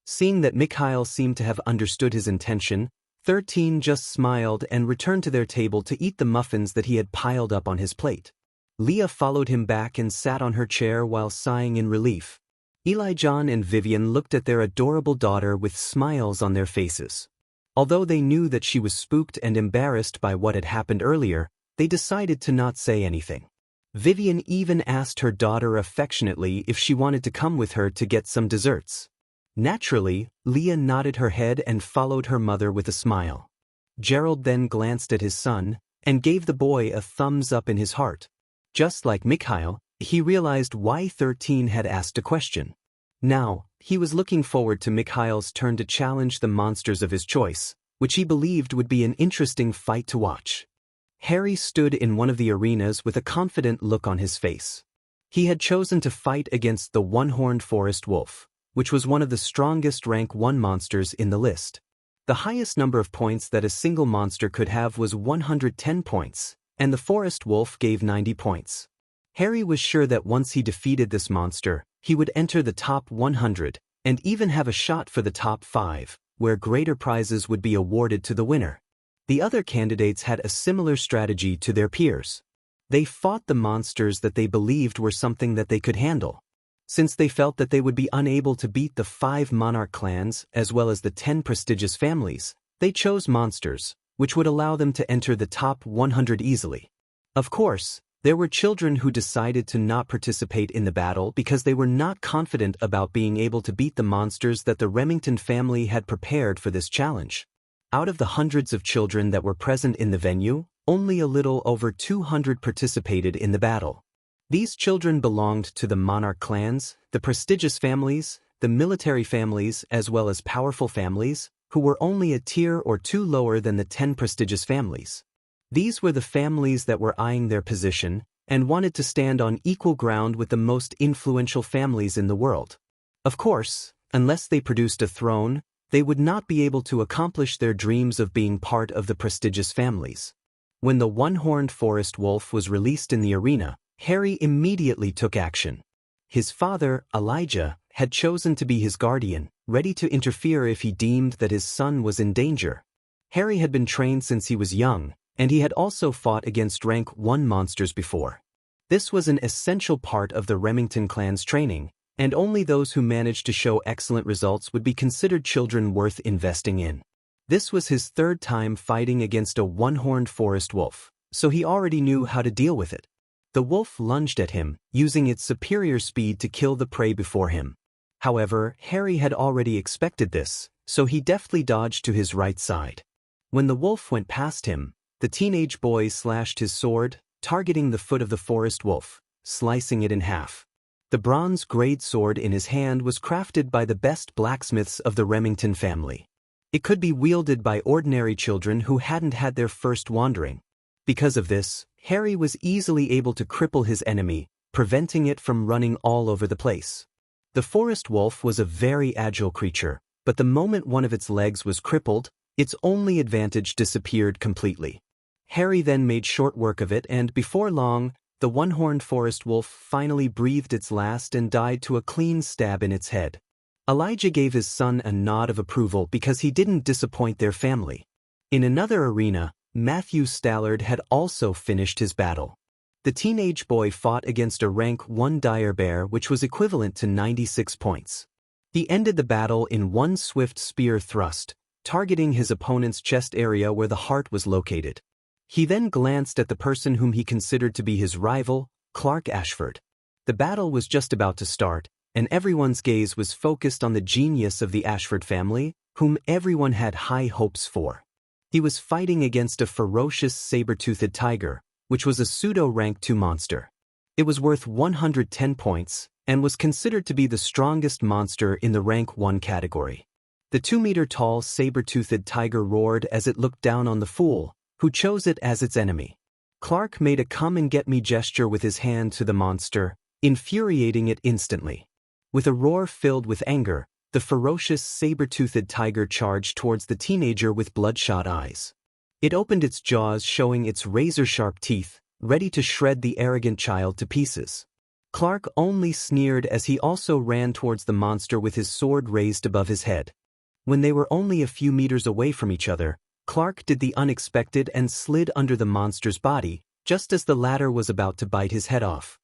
Seeing that Mikhail seemed to have understood his intention, 13 just smiled and returned to their table to eat the muffins that he had piled up on his plate. Leah followed him back and sat on her chair while sighing in relief. Elyon and Vivian looked at their adorable daughter with smiles on their faces. Although they knew that she was spooked and embarrassed by what had happened earlier, they decided to not say anything. Vivian even asked her daughter affectionately if she wanted to come with her to get some desserts. Naturally, Leah nodded her head and followed her mother with a smile. Gerald then glanced at his son and gave the boy a thumbs up in his heart. Just like Mikhail, he realized why 13 had asked a question. Now, he was looking forward to Mikhail's turn to challenge the monsters of his choice, which he believed would be an interesting fight to watch. Harry stood in one of the arenas with a confident look on his face. He had chosen to fight against the one-horned forest wolf, which was one of the strongest rank 1 monsters in the list. The highest number of points that a single monster could have was 110 points, and the forest wolf gave 90 points. Harry was sure that once he defeated this monster, he would enter the top 100, and even have a shot for the top 5, where greater prizes would be awarded to the winner. The other candidates had a similar strategy to their peers. They fought the monsters that they believed were something that they could handle. Since they felt that they would be unable to beat the 5 monarch clans as well as the 10 prestigious families, they chose monsters, which would allow them to enter the top 100 easily. Of course, there were children who decided to not participate in the battle because they were not confident about being able to beat the monsters that the Remington family had prepared for this challenge. Out of the hundreds of children that were present in the venue, only a little over 200 participated in the battle. These children belonged to the monarch clans, the prestigious families, the military families as well as powerful families, who were only a tier or 2 lower than the 10 prestigious families. These were the families that were eyeing their position and wanted to stand on equal ground with the most influential families in the world. Of course, unless they produced a throne, they would not be able to accomplish their dreams of being part of the prestigious families. When the one-horned forest wolf was released in the arena, Harry immediately took action. His father, Elijah, had chosen to be his guardian, ready to interfere if he deemed that his son was in danger. Harry had been trained since he was young, and he had also fought against rank 1 monsters before. This was an essential part of the Remington clan's training, and only those who managed to show excellent results would be considered children worth investing in. This was his third time fighting against a one-horned forest wolf, so he already knew how to deal with it. The wolf lunged at him, using its superior speed to kill the prey before him. However, Harry had already expected this, so he deftly dodged to his right side. When the wolf went past him, the teenage boy slashed his sword, targeting the foot of the forest wolf, slicing it in half. The bronze grade sword in his hand was crafted by the best blacksmiths of the Remington family. It could be wielded by ordinary children who hadn't had their first wandering. Because of this, Harry was easily able to cripple his enemy, preventing it from running all over the place. The forest wolf was a very agile creature, but the moment one of its legs was crippled, its only advantage disappeared completely. Harry then made short work of it, and before long, the one-horned forest wolf finally breathed its last and died to a clean stab in its head. Elijah gave his son a nod of approval because he didn't disappoint their family. In another arena, Matthew Stallard had also finished his battle. The teenage boy fought against a rank 1 dire bear, which was equivalent to 96 points. He ended the battle in one swift spear thrust, targeting his opponent's chest area where the heart was located. He then glanced at the person whom he considered to be his rival, Clark Ashford. The battle was just about to start, and everyone's gaze was focused on the genius of the Ashford family, whom everyone had high hopes for. He was fighting against a ferocious saber-toothed tiger, which was a pseudo-rank 2 monster. It was worth 110 points, and was considered to be the strongest monster in the rank 1 category. The 2-meter-tall saber-toothed tiger roared as it looked down on the fool, who chose it as its enemy. Clark made a come-and-get-me gesture with his hand to the monster, infuriating it instantly. With a roar filled with anger, the ferocious saber-toothed tiger charged towards the teenager with bloodshot eyes. It opened its jaws, showing its razor-sharp teeth, ready to shred the arrogant child to pieces. Clark only sneered as he also ran towards the monster with his sword raised above his head. When they were only a few meters away from each other, Clark did the unexpected and slid under the monster's body, just as the latter was about to bite his head off.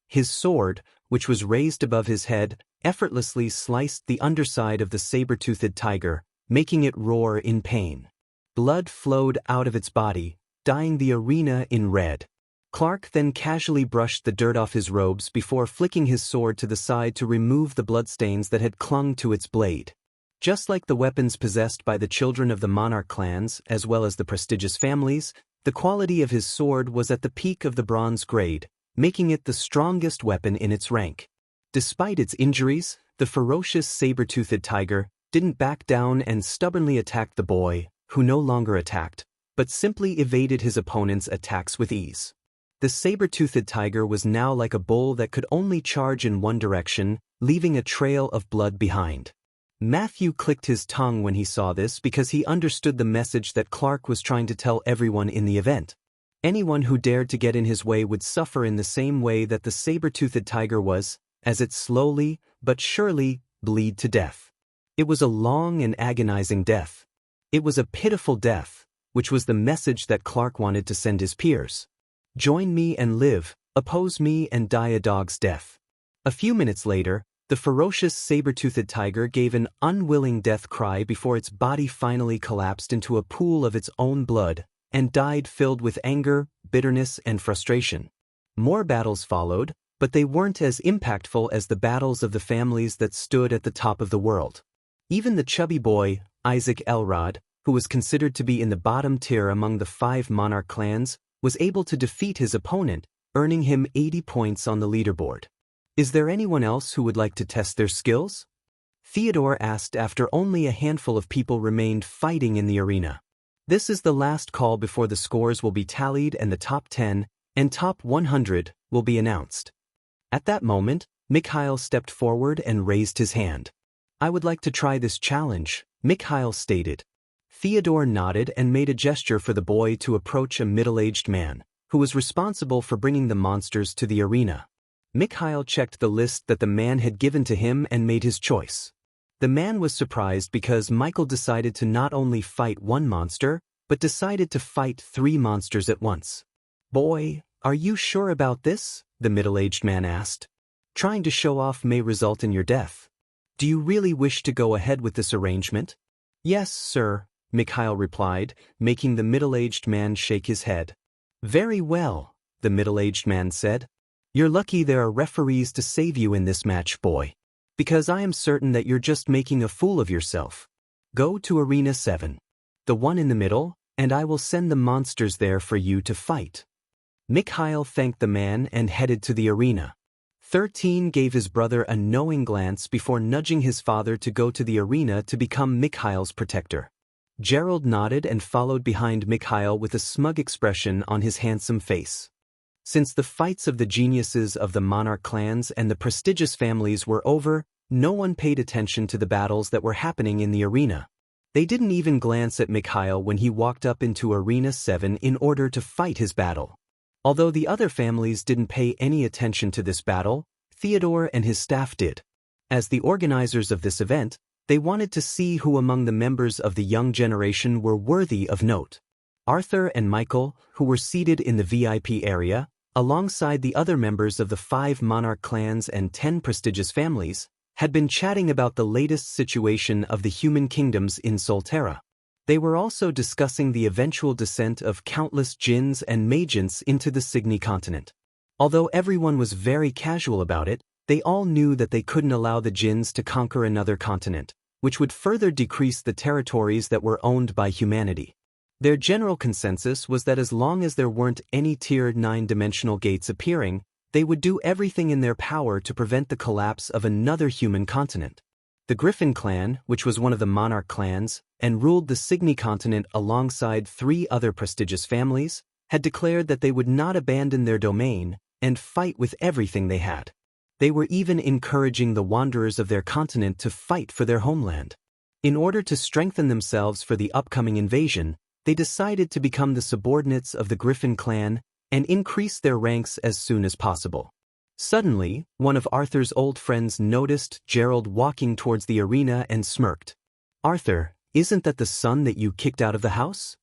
His sword, which was raised above his head, effortlessly sliced the underside of the saber-toothed tiger, making it roar in pain. Blood flowed out of its body, dyeing the arena in red. Clark then casually brushed the dirt off his robes before flicking his sword to the side to remove the bloodstains that had clung to its blade. Just like the weapons possessed by the children of the monarch clans, as well as the prestigious families, the quality of his sword was at the peak of the bronze grade, making it the strongest weapon in its rank. Despite its injuries, the ferocious saber-toothed tiger didn't back down and stubbornly attacked the boy, who no longer attacked, but simply evaded his opponent's attacks with ease. The saber-toothed tiger was now like a bull that could only charge in one direction, leaving a trail of blood behind. Matthew clicked his tongue when he saw this because he understood the message that Clark was trying to tell everyone in the event. Anyone who dared to get in his way would suffer in the same way that the saber-toothed tiger was, as it slowly, but surely, bleed to death. It was a long and agonizing death. It was a pitiful death, which was the message that Clark wanted to send his peers. Join me and live, oppose me and die a dog's death. A few minutes later, the ferocious saber-toothed tiger gave an unwilling death cry before its body finally collapsed into a pool of its own blood, and died filled with anger, bitterness, and frustration. More battles followed, but they weren't as impactful as the battles of the families that stood at the top of the world. Even the chubby boy, Isaac Elrod, who was considered to be in the bottom tier among the 5 monarch clans, was able to defeat his opponent, earning him 80 points on the leaderboard. Is there anyone else who would like to test their skills? Theodore asked after only a handful of people remained fighting in the arena. This is the last call before the scores will be tallied and the top 10 and top 100 will be announced. At that moment, Mikhail stepped forward and raised his hand. I would like to try this challenge, Mikhail stated. Theodore nodded and made a gesture for the boy to approach a middle-aged man, who was responsible for bringing the monsters to the arena. Mikhail checked the list that the man had given to him and made his choice. The man was surprised because Michael decided to not only fight one monster, but decided to fight 3 monsters at once. Boy, are you sure about this? The middle-aged man asked. Trying to show off may result in your death. Do you really wish to go ahead with this arrangement? Yes, sir, Mikhail replied, making the middle-aged man shake his head. Very well, the middle-aged man said. You're lucky there are referees to save you in this match, boy. Because I am certain that you're just making a fool of yourself. Go to Arena 7. The one in the middle, and I will send the monsters there for you to fight. Mikhail thanked the man and headed to the arena. 13 gave his brother a knowing glance before nudging his father to go to the arena to become Mikhail's protector. Gerald nodded and followed behind Mikhail with a smug expression on his handsome face. Since the fights of the geniuses of the monarch clans and the prestigious families were over, no one paid attention to the battles that were happening in the arena. They didn't even glance at Mikhail when he walked up into Arena 7 in order to fight his battle. Although the other families didn't pay any attention to this battle, Theodore and his staff did. As the organizers of this event, they wanted to see who among the members of the young generation were worthy of note. Arthur and Michael, who were seated in the VIP area, alongside the other members of the 5 monarch clans and 10 prestigious families, had been chatting about the latest situation of the human kingdoms in Solterra. They were also discussing the eventual descent of countless jinns and magients into the Signy continent. Although everyone was very casual about it, they all knew that they couldn't allow the jinns to conquer another continent, which would further decrease the territories that were owned by humanity. Their general consensus was that as long as there weren't any Tier 9-dimensional gates appearing, they would do everything in their power to prevent the collapse of another human continent. The Griffin clan, which was one of the monarch clans, and ruled the Signy continent alongside 3 other prestigious families, had declared that they would not abandon their domain and fight with everything they had. They were even encouraging the wanderers of their continent to fight for their homeland. In order to strengthen themselves for the upcoming invasion, they decided to become the subordinates of the Griffin clan and increase their ranks as soon as possible. Suddenly, one of Arthur's old friends noticed Gerald walking towards the arena and smirked. Arthur, isn't that the son that you kicked out of the house?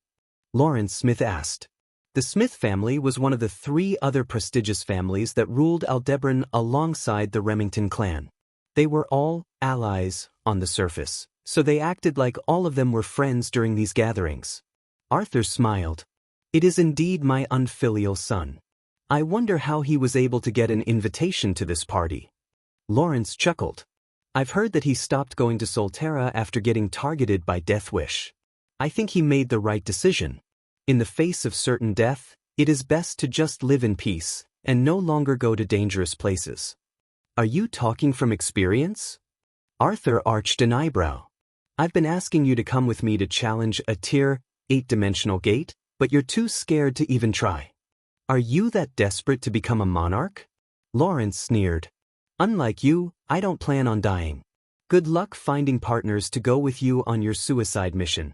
Lawrence Smith asked. The Smith family was one of the 3 other prestigious families that ruled Aldebaran alongside the Remington clan. They were all allies on the surface, so they acted like all of them were friends during these gatherings. Arthur smiled. It is indeed my unfilial son. I wonder how he was able to get an invitation to this party. Lawrence chuckled. I've heard that he stopped going to Solterra after getting targeted by Death Wish. I think he made the right decision. In the face of certain death, it is best to just live in peace and no longer go to dangerous places. Are you talking from experience? Arthur arched an eyebrow. I've been asking you to come with me to challenge a Tier 8-dimensional gate, but you're too scared to even try. Are you that desperate to become a monarch? Lawrence sneered. Unlike you, I don't plan on dying. Good luck finding partners to go with you on your suicide mission.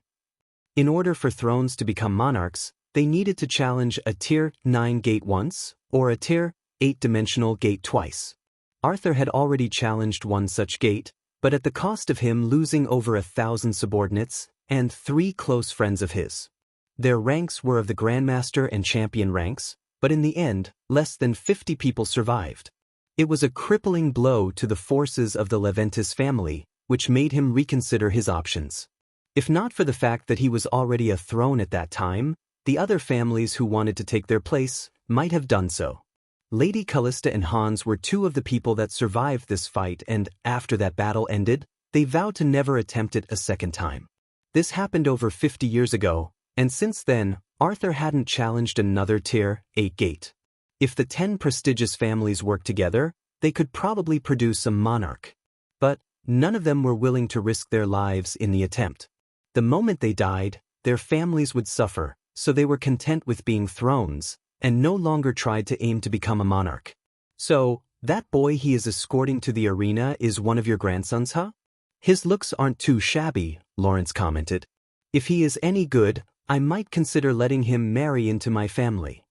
In order for thrones to become monarchs, they needed to challenge a Tier 9 gate once, or a Tier 8-dimensional gate twice. Arthur had already challenged one such gate, but at the cost of him losing over 1,000 subordinates and 3 close friends of his. Their ranks were of the Grandmaster and Champion ranks, but in the end, less than 50 people survived. It was a crippling blow to the forces of the Leventis family, which made him reconsider his options. If not for the fact that he was already a throne at that time, the other families who wanted to take their place might have done so. Lady Callista and Hans were 2 of the people that survived this fight, and after that battle ended, they vowed to never attempt it a second time. This happened over 50 years ago, and since then, Arthur hadn't challenged another Tier 8 gate. If the 10 prestigious families worked together, they could probably produce a monarch. But none of them were willing to risk their lives in the attempt. The moment they died, their families would suffer, so they were content with being thrones, and no longer tried to aim to become a monarch. So, that boy he is escorting to the arena is one of your grandsons, huh? His looks aren't too shabby, Lawrence commented. If he is any good, I might consider letting him marry into my family.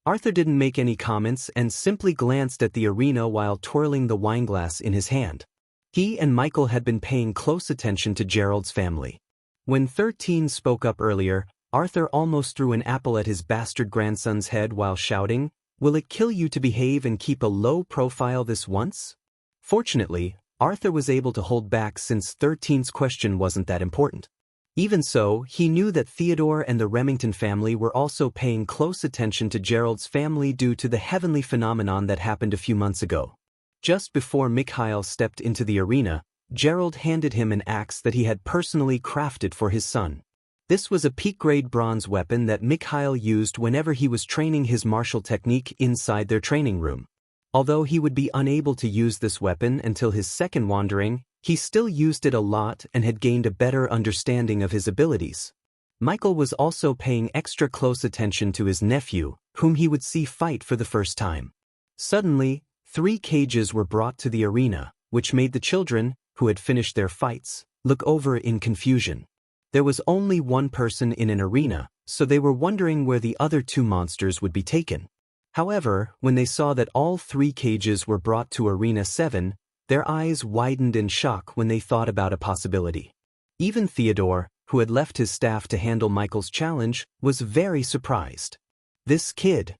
Arthur didn't make any comments and simply glanced at the arena while twirling the wineglass in his hand. He and Michael had been paying close attention to Gerald's family. When 13 spoke up earlier, Arthur almost threw an apple at his bastard grandson's head while shouting, "Will it kill you to behave and keep a low profile this once?" Fortunately, Arthur was able to hold back since 13's question wasn't that important. Even so, he knew that Theodore and the Remington family were also paying close attention to Gerald's family due to the heavenly phenomenon that happened a few months ago. Just before Mikhail stepped into the arena, Gerald handed him an axe that he had personally crafted for his son. This was a peak-grade bronze weapon that Mikhail used whenever he was training his martial technique inside their training room. Although he would be unable to use this weapon until his second wandering, he still used it a lot and had gained a better understanding of his abilities. Mikhail was also paying extra close attention to his nephew, whom he would see fight for the first time. Suddenly, 3 cages were brought to the arena, which made the children, who had finished their fights, look over in confusion. There was only one person in an arena, so they were wondering where the other 2 monsters would be taken. However, when they saw that all 3 cages were brought to Arena 7, their eyes widened in shock when they thought about a possibility. Even Theodore, who had left his staff to handle Michael's challenge, was very surprised. This kid.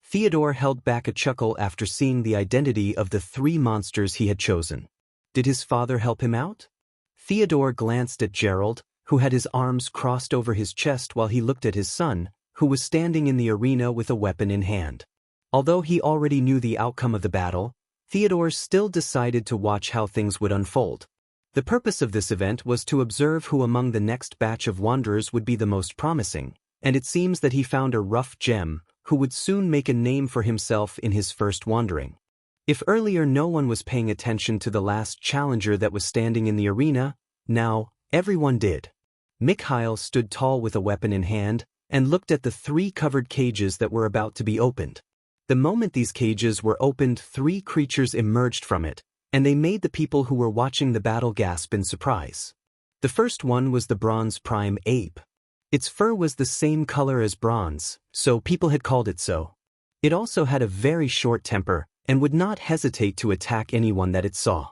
Theodore held back a chuckle after seeing the identity of the 3 monsters he had chosen. Did his father help him out? Theodore glanced at Gerald, who had his arms crossed over his chest while he looked at his son, who was standing in the arena with a weapon in hand. Although he already knew the outcome of the battle, Theodore still decided to watch how things would unfold. The purpose of this event was to observe who among the next batch of wanderers would be the most promising, and it seems that he found a rough gem who would soon make a name for himself in his first wandering. If earlier no one was paying attention to the last challenger that was standing in the arena, now everyone did. Mikhail stood tall with a weapon in hand and looked at the 3 covered cages that were about to be opened. The moment these cages were opened, 3 creatures emerged from it, and they made the people who were watching the battle gasp in surprise. The first one was the bronze prime ape. Its fur was the same color as bronze, so people had called it so. It also had a very short temper and would not hesitate to attack anyone that it saw.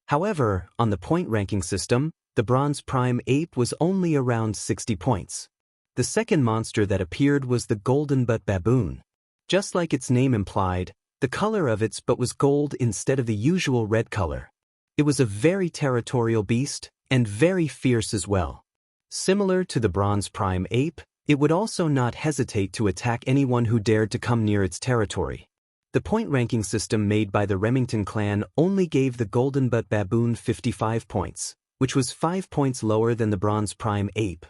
However, on the point ranking system, the bronze prime ape was only around 60 points. The second monster that appeared was the golden butt baboon. Just like its name implied, the color of its butt was gold instead of the usual red color. It was a very territorial beast, and very fierce as well. Similar to the bronze prime ape, it would also not hesitate to attack anyone who dared to come near its territory. The point ranking system made by the Remington clan only gave the golden butt baboon 55 points, which was 5 points lower than the bronze prime ape.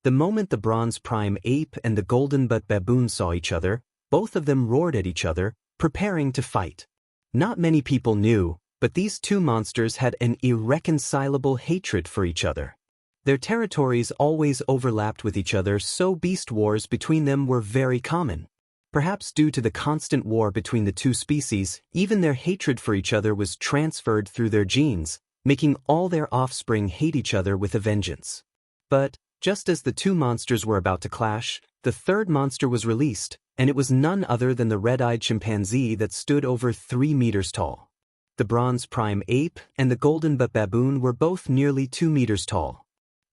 The moment the bronze prime ape and the golden butt baboon saw each other, both of them roared at each other, preparing to fight. Not many people knew, but these 2 monsters had an irreconcilable hatred for each other. Their territories always overlapped with each other, so beast wars between them were very common. Perhaps due to the constant war between the 2 species, even their hatred for each other was transferred through their genes, making all their offspring hate each other with a vengeance. But, just as the 2 monsters were about to clash, the third monster was released, and it was none other than the red-eyed chimpanzee that stood over 3 meters tall. The bronze prime ape and the golden butt baboon were both nearly 2 meters tall.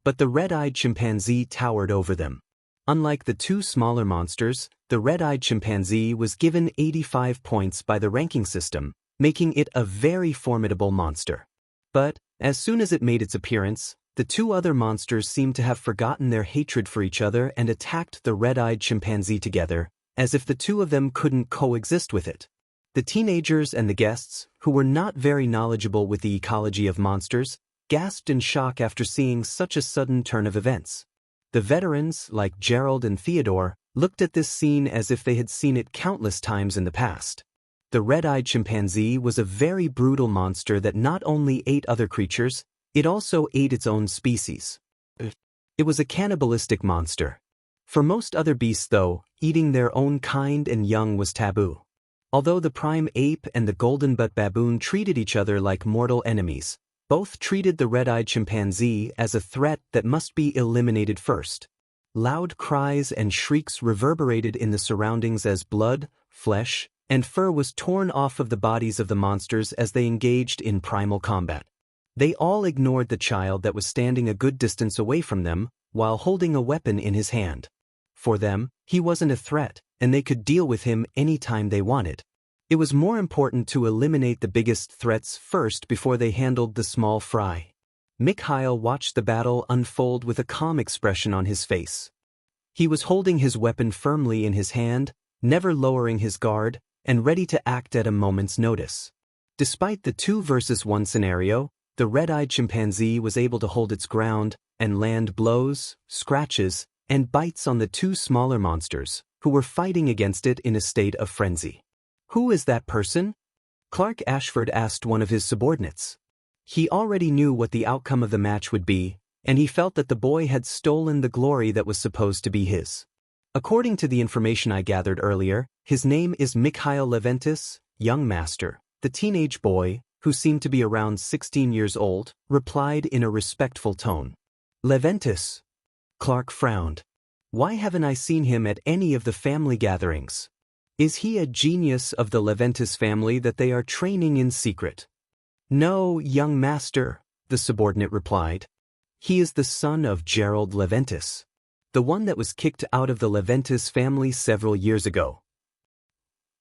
But the red-eyed chimpanzee towered over them. Unlike the 2 smaller monsters, the red-eyed chimpanzee was given 85 points by the ranking system, making it a very formidable monster. But, as soon as it made its appearance, the 2 other monsters seemed to have forgotten their hatred for each other and attacked the red-eyed chimpanzee together, as if the 2 of them couldn't coexist with it. The teenagers and the guests, who were not very knowledgeable with the ecology of monsters, gasped in shock after seeing such a sudden turn of events. The veterans, like Gerald and Theodore, looked at this scene as if they had seen it countless times in the past. The red-eyed chimpanzee was a very brutal monster that not only ate other creatures, it also ate its own species. It was a cannibalistic monster. For most other beasts, though, eating their own kind and young was taboo. Although the prime ape and the golden butt baboon treated each other like mortal enemies, both treated the red-eyed chimpanzee as a threat that must be eliminated first. Loud cries and shrieks reverberated in the surroundings as blood, flesh, and fur was torn off of the bodies of the monsters as they engaged in primal combat. They all ignored the child that was standing a good distance away from them, while holding a weapon in his hand. For them, he wasn't a threat, and they could deal with him anytime they wanted. It was more important to eliminate the biggest threats first before they handled the small fry. Mikhail watched the battle unfold with a calm expression on his face. He was holding his weapon firmly in his hand, never lowering his guard, and ready to act at a moment's notice. Despite the 2-versus-1 scenario, the red-eyed chimpanzee was able to hold its ground and land blows, scratches, and bites on the 2 smaller monsters, who were fighting against it in a state of frenzy. "Who is that person?" Clark Ashford asked one of his subordinates. He already knew what the outcome of the match would be, and he felt that the boy had stolen the glory that was supposed to be his. "According to the information I gathered earlier, his name is Mikhail Leventis, young master," the teenage boy, who seemed to be around 16 years old, replied in a respectful tone. "Leventis?" Clark frowned. "Why haven't I seen him at any of the family gatherings? Is he a genius of the Leventis family that they are training in secret?" "No, young master," the subordinate replied. "He is the son of Gerald Leventis, the one that was kicked out of the Leventis family several years ago."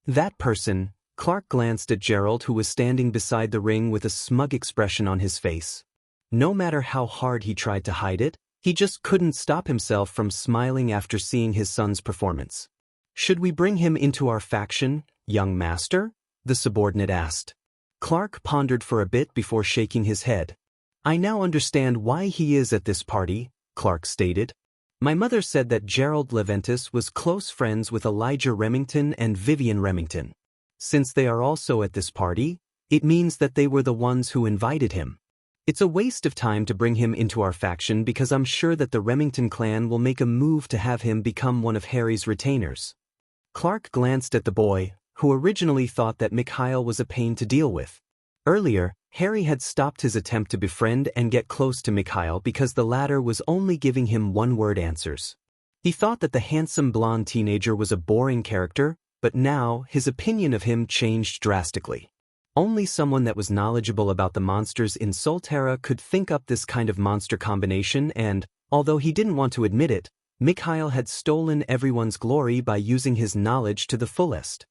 "That person," Clark glanced at Gerald, who was standing beside the ring with a smug expression on his face. No matter how hard he tried to hide it, he just couldn't stop himself from smiling after seeing his son's performance. "Should we bring him into our faction, young master?" the subordinate asked. Clark pondered for a bit before shaking his head. "I now understand why he is at this party," Clark stated. "My mother said that Gerald Leventis was close friends with Elijah Remington and Vivian Remington. Since they are also at this party, it means that they were the ones who invited him. It's a waste of time to bring him into our faction because I'm sure that the Remington clan will make a move to have him become one of Harry's retainers." Clark glanced at the boy, who originally thought that Mikhail was a pain to deal with. Earlier, Harry had stopped his attempt to befriend and get close to Mikhail because the latter was only giving him one-word answers. He thought that the handsome blonde teenager was a boring character, but now his opinion of him changed drastically. Only someone that was knowledgeable about the monsters in Solterra could think up this kind of monster combination, and, although he didn't want to admit it, Mikhail had stolen everyone's glory by using his knowledge to the fullest.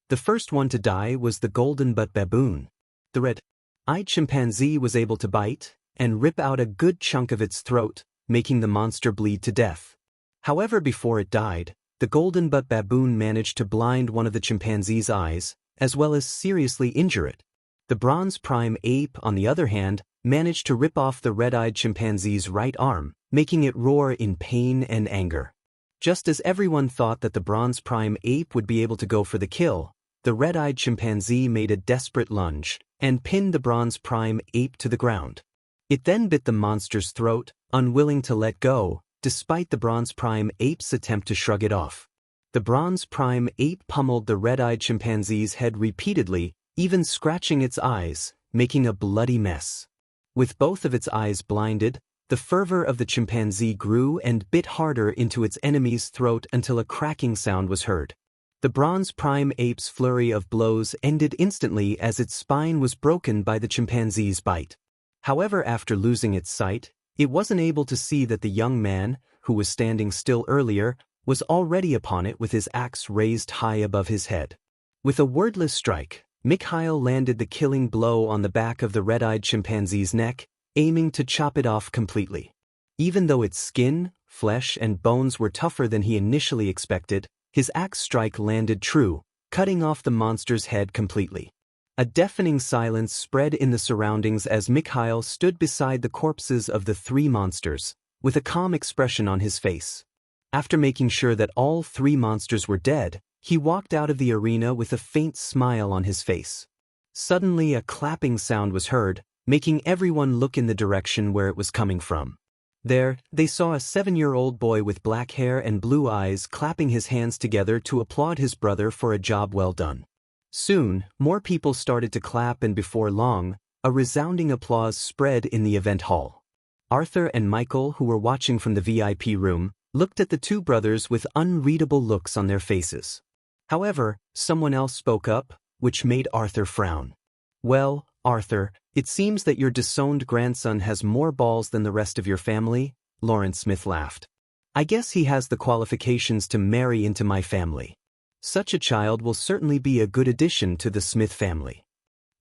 The first one to die was the golden butt baboon. The red-eyed chimpanzee was able to bite and rip out a good chunk of its throat, making the monster bleed to death. However, before it died, the golden butt baboon managed to blind one of the chimpanzee's eyes, as well as seriously injure it. The bronze prime ape, on the other hand, managed to rip off the red-eyed chimpanzee's right arm, making it roar in pain and anger. Just as everyone thought that the bronze prime ape would be able to go for the kill, the red-eyed chimpanzee made a desperate lunge and pinned the bronze prime ape to the ground. It then bit the monster's throat, unwilling to let go, despite the bronze prime ape's attempt to shrug it off. The bronze prime ape pummeled the red-eyed chimpanzee's head repeatedly, even scratching its eyes, making a bloody mess. With both of its eyes blinded, the fervor of the chimpanzee grew and bit harder into its enemy's throat until a cracking sound was heard. The bronze prime ape's flurry of blows ended instantly as its spine was broken by the chimpanzee's bite. However, after losing its sight, it wasn't able to see that the young man, who was standing still earlier, was already upon it with his axe raised high above his head. With a wordless strike, Mikhail landed the killing blow on the back of the red-eyed chimpanzee's neck, aiming to chop it off completely. Even though its skin, flesh, and bones were tougher than he initially expected, his axe strike landed true, cutting off the monster's head completely. A deafening silence spread in the surroundings as Mikhail stood beside the corpses of the 3 monsters, with a calm expression on his face. After making sure that all 3 monsters were dead, he walked out of the arena with a faint smile on his face. Suddenly a clapping sound was heard, making everyone look in the direction where it was coming from. There, they saw a 7-year-old boy with black hair and blue eyes clapping his hands together to applaud his brother for a job well done. Soon, more people started to clap, and before long, a resounding applause spread in the event hall. Arthur and Michael, who were watching from the VIP room, looked at the 2 brothers with unreadable looks on their faces. However, someone else spoke up, which made Arthur frown. "Well, Arthur, it seems that your disowned grandson has more balls than the rest of your family," Lawrence Smith laughed. "I guess he has the qualifications to marry into my family. Such a child will certainly be a good addition to the Smith family."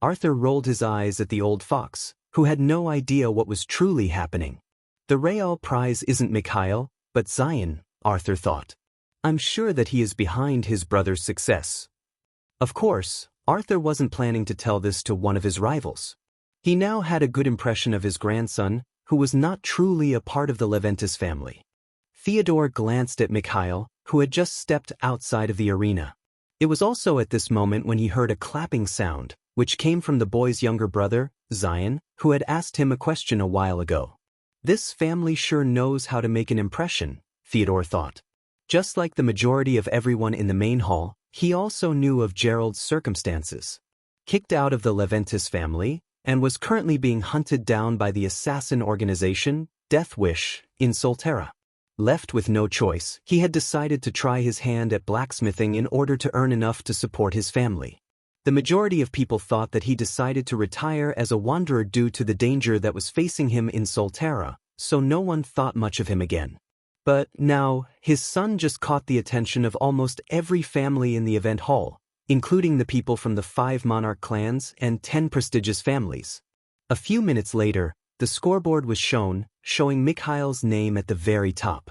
Arthur rolled his eyes at the old fox, who had no idea what was truly happening. The real prize isn't Mikhail, but Zion, Arthur thought. I'm sure that he is behind his brother's success. Of course, Arthur wasn't planning to tell this to one of his rivals. He now had a good impression of his grandson, who was not truly a part of the Leventis family. Theodore glanced at Mikhail, who had just stepped outside of the arena. It was also at this moment when he heard a clapping sound, which came from the boy's younger brother, Zion, who had asked him a question a while ago. This family sure knows how to make an impression, Theodore thought. Just like the majority of everyone in the main hall, he also knew of Gerald's circumstances. Kicked out of the Leventis family, and was currently being hunted down by the assassin organization, Death Wish, in Solterra. Left with no choice, he had decided to try his hand at blacksmithing in order to earn enough to support his family. The majority of people thought that he decided to retire as a wanderer due to the danger that was facing him in Solterra, so no one thought much of him again. But now, his son just caught the attention of almost every family in the event hall, including the people from the 5 monarch clans and 10 prestigious families. A few minutes later, the scoreboard was shown, showing Mikhail's name at the very top.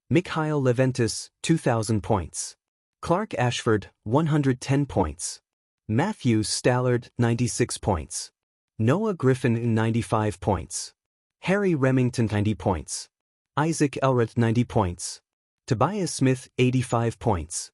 Mikhail Leventis, 2,000 points. Clark Ashford, 110 points. Matthew Stallard, 96 points. Noah Griffin, 95 points. Harry Remington, 90 points. Isaac Elrod, 90 points. Tobias Smith, 85 points.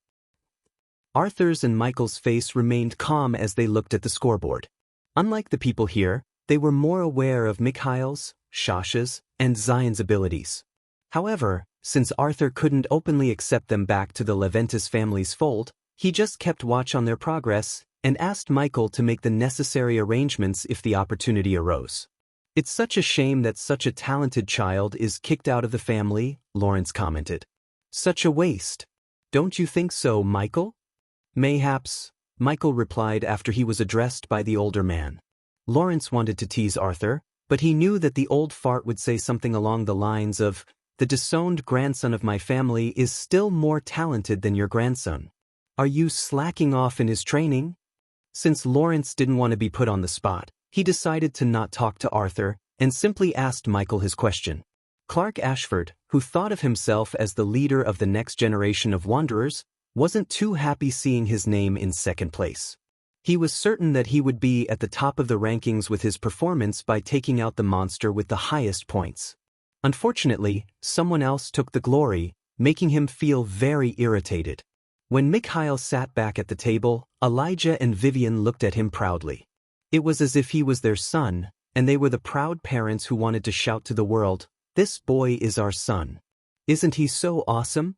Arthur's and Michael's face remained calm as they looked at the scoreboard. Unlike the people here, they were more aware of Mikhail's, Shasha's, and Zion's abilities. However, since Arthur couldn't openly accept them back to the Leventis family's fold, he just kept watch on their progress and asked Michael to make the necessary arrangements if the opportunity arose. It's such a shame that such a talented child is kicked out of the family, Lawrence commented. Such a waste. Don't you think so, Michael? Mayhaps, Michael replied after he was addressed by the older man. Lawrence wanted to tease Arthur, but he knew that the old fart would say something along the lines of, "The disowned grandson of my family is still more talented than your grandson. Are you slacking off in his training?" Since Lawrence didn't want to be put on the spot, he decided to not talk to Arthur and simply asked Michael his question. Clark Ashford, who thought of himself as the leader of the next generation of wanderers, wasn't too happy seeing his name in second place. He was certain that he would be at the top of the rankings with his performance by taking out the monster with the highest points. Unfortunately, someone else took the glory, making him feel very irritated. When Mikhail sat back at the table, Elijah and Vivian looked at him proudly. It was as if he was their son, and they were the proud parents who wanted to shout to the world, "This boy is our son. Isn't he so awesome?"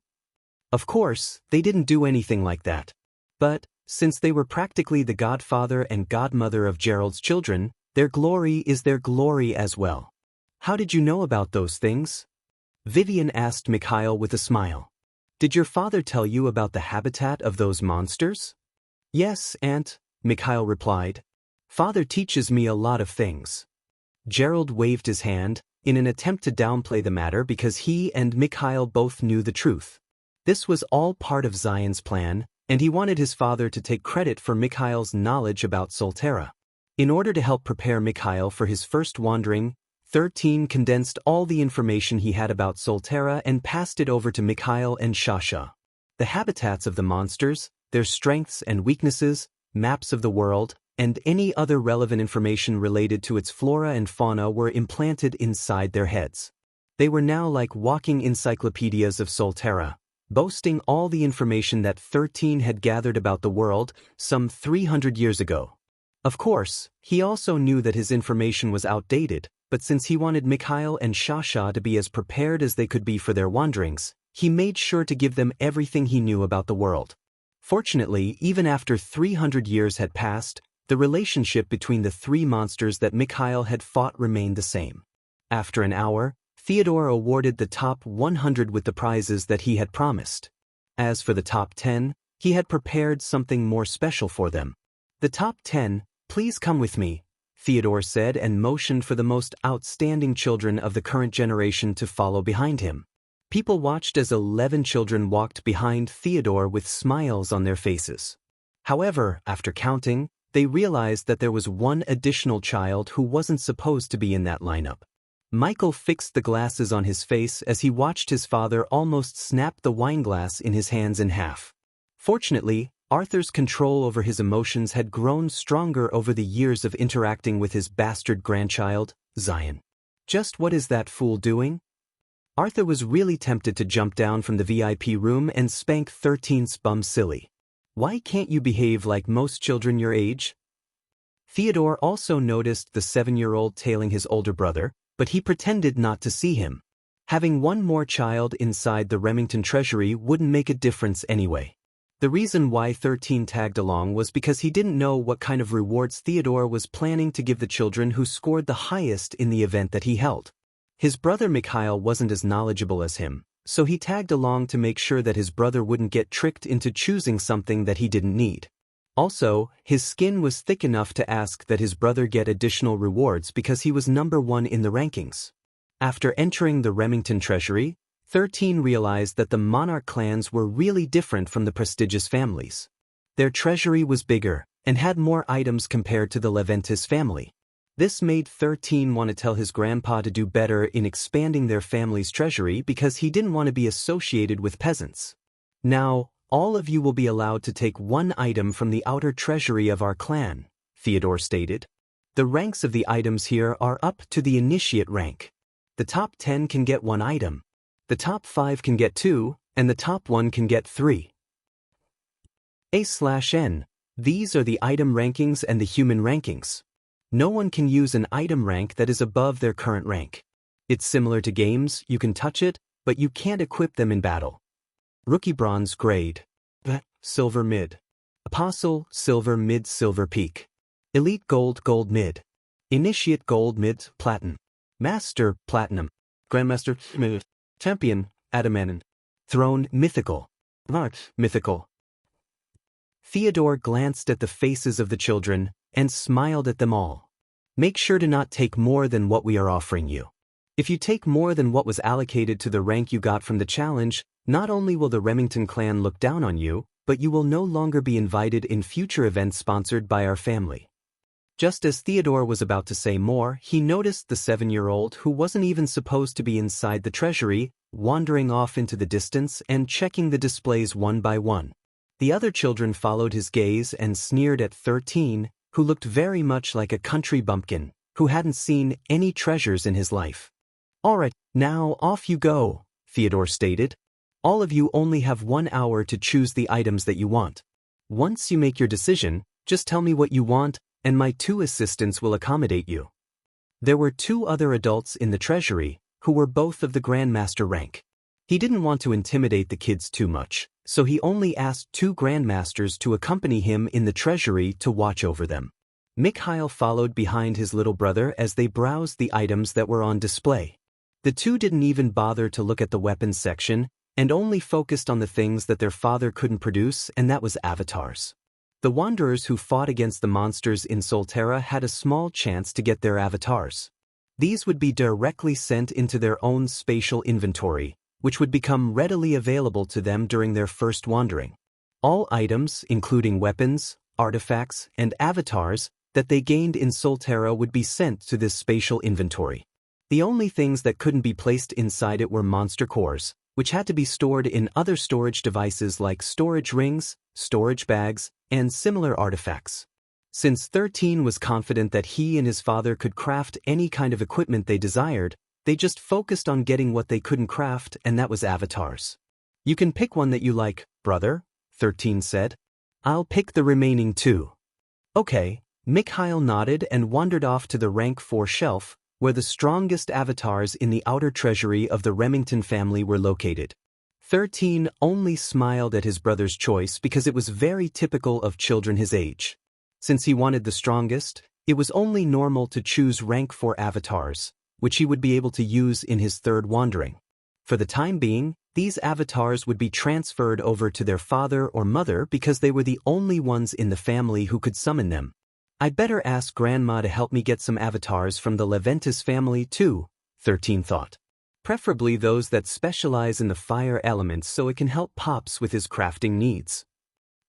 Of course, they didn't do anything like that. But, since they were practically the godfather and godmother of Gerald's children, their glory is their glory as well. How did you know about those things? Vivian asked Mikhail with a smile. Did your father tell you about the habitat of those monsters? Yes, Aunt, Mikhail replied. Father teaches me a lot of things. Gerald waved his hand, in an attempt to downplay the matter because he and Mikhail both knew the truth. This was all part of Zion's plan, and he wanted his father to take credit for Mikhail's knowledge about Solterra. In order to help prepare Mikhail for his first wandering, 13 condensed all the information he had about Solterra and passed it over to Mikhail and Shasha. The habitats of the monsters, their strengths and weaknesses, maps of the world, and any other relevant information related to its flora and fauna were implanted inside their heads. They were now like walking encyclopedias of Solterra, boasting all the information that 13 had gathered about the world some 300 years ago. Of course, he also knew that his information was outdated, but since he wanted Mikhail and Shasha to be as prepared as they could be for their wanderings, he made sure to give them everything he knew about the world. Fortunately, even after 300 years had passed, the relationship between the three monsters that Mikhail had fought remained the same. After an hour, Theodore awarded the top 100 with the prizes that he had promised. As for the top 10, he had prepared something more special for them. The top 10, please come with me, Theodore said and motioned for the most outstanding children of the current generation to follow behind him. People watched as 11 children walked behind Theodore with smiles on their faces. However, after counting, they realized that there was one additional child who wasn't supposed to be in that lineup. Michael fixed the glasses on his face as he watched his father almost snap the wineglass in his hands in half. Fortunately, Arthur's control over his emotions had grown stronger over the years of interacting with his bastard grandchild, Zion. Just what is that fool doing? Arthur was really tempted to jump down from the VIP room and spank 13's bum silly. Why can't you behave like most children your age? Theodore also noticed the 7-year-old tailing his older brother, but he pretended not to see him. Having one more child inside the Remington treasury wouldn't make a difference anyway. The reason why 13 tagged along was because he didn't know what kind of rewards Theodore was planning to give the children who scored the highest in the event that he held. His brother Mikhail wasn't as knowledgeable as him, so he tagged along to make sure that his brother wouldn't get tricked into choosing something that he didn't need. Also, his skin was thick enough to ask that his brother get additional rewards because he was number 1 in the rankings. After entering the Remington treasury, 13 realized that the monarch clans were really different from the prestigious families. Their treasury was bigger and had more items compared to the Leventis family. This made 13 want to tell his grandpa to do better in expanding their family's treasury because he didn't want to be associated with peasants. Now, all of you will be allowed to take one item from the outer treasury of our clan, Theodore stated. The ranks of the items here are up to the initiate rank. The top 10 can get 1 item. The top 5 can get 2, and the top 1 can get 3. A/N. These are the item rankings and the human rankings. No one can use an item rank that is above their current rank. It's similar to games, you can touch it, but you can't equip them in battle. Rookie bronze grade. Silver mid. Apostle silver mid silver peak. Elite gold gold mid. Initiate gold mid platinum. Master platinum. Grandmaster mid. Champion, adamant. Throne, mythical. Art, mythical. Theodore glanced at the faces of the children and smiled at them all. Make sure to not take more than what we are offering you. If you take more than what was allocated to the rank you got from the challenge, not only will the Remington clan look down on you, but you will no longer be invited in future events sponsored by our family. Just as Theodore was about to say more, he noticed the 7-year-old who wasn't even supposed to be inside the treasury, wandering off into the distance and checking the displays one by one. The other children followed his gaze and sneered at 13, who looked very much like a country bumpkin, who hadn't seen any treasures in his life. Alright, now off you go, Theodore stated. All of you only have 1 hour to choose the items that you want. Once you make your decision, just tell me what you want, and my 2 assistants will accommodate you. There were 2 other adults in the treasury, who were both of the Grandmaster rank. He didn't want to intimidate the kids too much, so he only asked 2 Grandmasters to accompany him in the treasury to watch over them. Mikhail followed behind his little brother as they browsed the items that were on display. The 2 didn't even bother to look at the weapons section, and only focused on the things that their father couldn't produce, and that was avatars. The wanderers who fought against the monsters in Solterra had a small chance to get their avatars. These would be directly sent into their own spatial inventory, which would become readily available to them during their first wandering. All items, including weapons, artifacts, and avatars, that they gained in Solterra would be sent to this spatial inventory. The only things that couldn't be placed inside it were monster cores, which had to be stored in other storage devices like storage rings, storage bags, and similar artifacts. Since 13 was confident that he and his father could craft any kind of equipment they desired, they just focused on getting what they couldn't craft, and that was avatars. You can pick one that you like, brother, 13 said. I'll pick the remaining 2. Okay, Mikhail nodded and wandered off to the rank 4 shelf, where the strongest avatars in the outer treasury of the Remington family were located. 13 only smiled at his brother's choice because it was very typical of children his age. Since he wanted the strongest, it was only normal to choose rank 4 avatars, which he would be able to use in his 3rd wandering. For the time being, these avatars would be transferred over to their father or mother because they were the only ones in the family who could summon them. I'd better ask Grandma to help me get some avatars from the Leventis family too, 13 thought. Preferably those that specialize in the fire elements so it can help Pops with his crafting needs.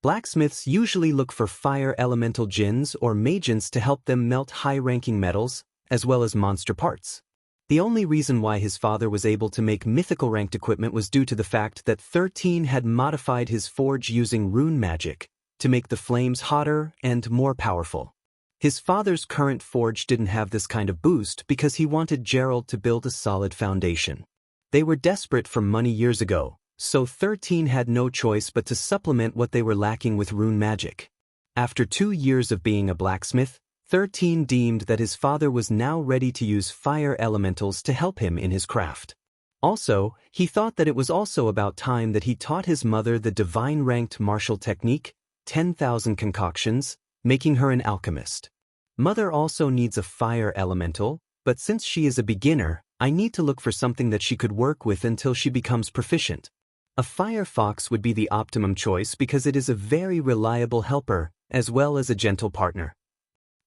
Blacksmiths usually look for fire elemental djinns or magens to help them melt high-ranking metals, as well as monster parts. The only reason why his father was able to make mythical ranked equipment was due to the fact that 13 had modified his forge using rune magic to make the flames hotter and more powerful. His father's current forge didn't have this kind of boost because he wanted Gerald to build a solid foundation. They were desperate for money years ago, so 13 had no choice but to supplement what they were lacking with rune magic. After 2 years of being a blacksmith, 13 deemed that his father was now ready to use fire elementals to help him in his craft. Also, he thought that it was also about time that he taught his mother the divine-ranked martial technique, 10,000 concoctions, making her an alchemist. Mother also needs a fire elemental, but since she is a beginner, I need to look for something that she could work with until she becomes proficient. A fire fox would be the optimum choice because it is a very reliable helper, as well as a gentle partner.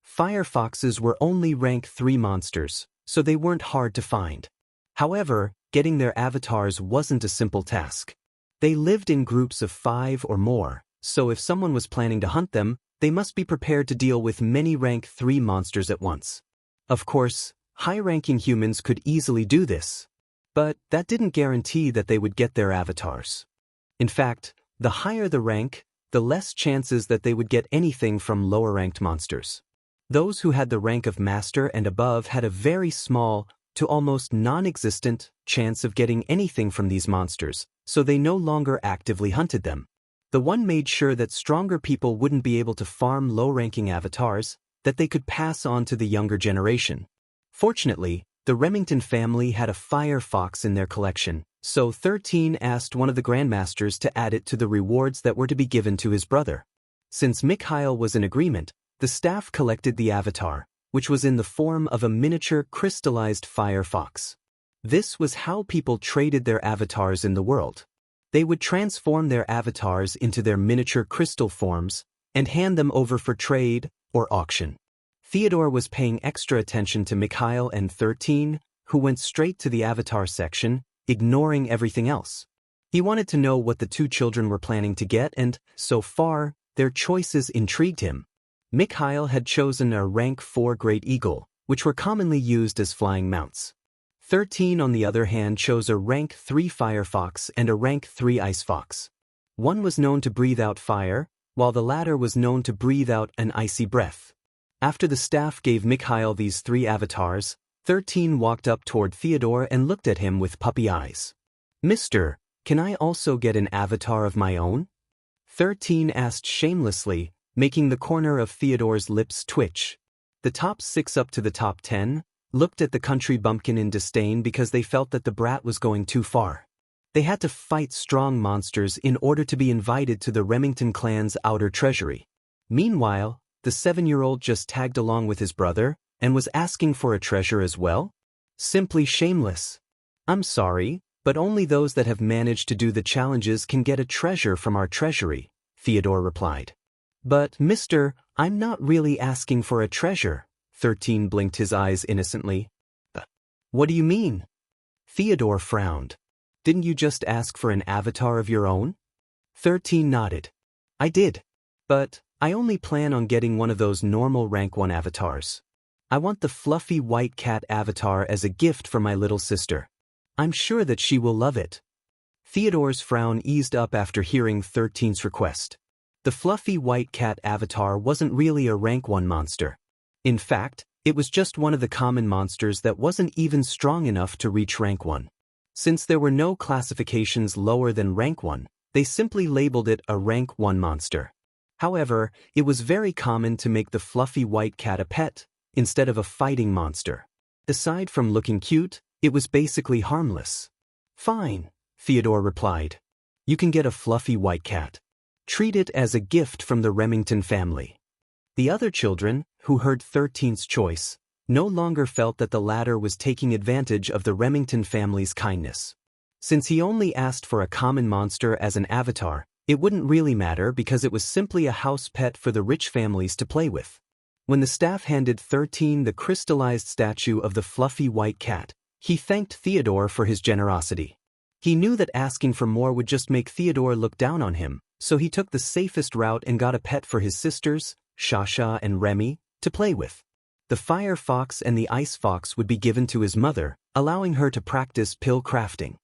Fire foxes were only rank 3 monsters, so they weren't hard to find. However, getting their avatars wasn't a simple task. They lived in groups of 5 or more, so if someone was planning to hunt them, they must be prepared to deal with many rank 3 monsters at once. Of course, high-ranking humans could easily do this, but that didn't guarantee that they would get their avatars. In fact, the higher the rank, the less chances that they would get anything from lower-ranked monsters. Those who had the rank of master and above had a very small, to almost non-existent, chance of getting anything from these monsters, so they no longer actively hunted them. The one made sure that stronger people wouldn't be able to farm low-ranking avatars, that they could pass on to the younger generation. Fortunately, the Remington family had a fire fox in their collection, so 13 asked one of the grandmasters to add it to the rewards that were to be given to his brother. Since Mikhail was in agreement, the staff collected the avatar, which was in the form of a miniature crystallized fire fox. This was how people traded their avatars in the world. They would transform their avatars into their miniature crystal forms and hand them over for trade or auction. Theodore was paying extra attention to Mikhail and 13, who went straight to the avatar section, ignoring everything else. He wanted to know what the 2 children were planning to get, and, so far, their choices intrigued him. Mikhail had chosen a rank 4 Great Eagle, which were commonly used as flying mounts. 13, on the other hand, chose a rank 3 Fire Fox and a rank 3 Ice Fox. One was known to breathe out fire, while the latter was known to breathe out an icy breath. After the staff gave Mikhail these 3 avatars, 13 walked up toward Theodore and looked at him with puppy eyes. "Mister, can I also get an avatar of my own?" 13 asked shamelessly, making the corner of Theodore's lips twitch. The top 6 up to the top 10 looked at the country bumpkin in disdain because they felt that the brat was going too far. They had to fight strong monsters in order to be invited to the Remington clan's outer treasury. Meanwhile, the 7-year-old just tagged along with his brother and was asking for a treasure as well? Simply shameless. "I'm sorry, but only those that have managed to do the challenges can get a treasure from our treasury," Theodore replied. "But, mister, I'm not really asking for a treasure." 13 blinked his eyes innocently. "What do you mean?" Theodore frowned. "Didn't you just ask for an avatar of your own?" 13 nodded. "I did. But I only plan on getting one of those normal rank 1 avatars. I want the fluffy white cat avatar as a gift for my little sister. I'm sure that she will love it." Theodore's frown eased up after hearing 13's request. The fluffy white cat avatar wasn't really a rank 1 monster. In fact, it was just one of the common monsters that wasn't even strong enough to reach rank 1. Since there were no classifications lower than rank 1, they simply labeled it a rank 1 monster. However, it was very common to make the fluffy white cat a pet, instead of a fighting monster. Aside from looking cute, it was basically harmless. "Fine," Theodore replied. "You can get a fluffy white cat. Treat it as a gift from the Remington family." The other children, who heard 13's choice, no longer felt that the latter was taking advantage of the Remington family's kindness. Since he only asked for a common monster as an avatar, it wouldn't really matter because it was simply a house pet for the rich families to play with. When the staff handed 13 the crystallized statue of the fluffy white cat, he thanked Theodore for his generosity. He knew that asking for more would just make Theodore look down on him, so he took the safest route and got a pet for his sisters, Shasha and Remy, to play with. The fire fox and the ice fox would be given to his mother, allowing her to practice pill crafting.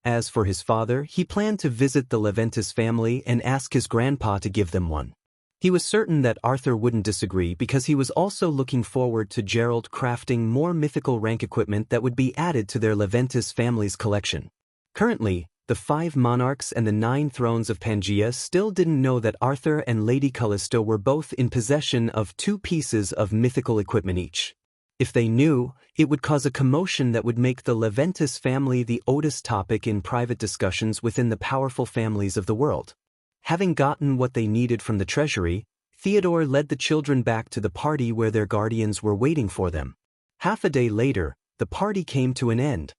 As for his father, he planned to visit the Leventis family and ask his grandpa to give them one. He was certain that Arthur wouldn't disagree because he was also looking forward to Gerald crafting more mythical rank equipment that would be added to their Leventis family's collection. Currently, the 5 monarchs and the 9 thrones of Pangea still didn't know that Arthur and Lady Callisto were both in possession of 2 pieces of mythical equipment each. If they knew, it would cause a commotion that would make the Leventis family the oldest topic in private discussions within the powerful families of the world. Having gotten what they needed from the treasury, Theodore led the children back to the party where their guardians were waiting for them. Half a day later, the party came to an end.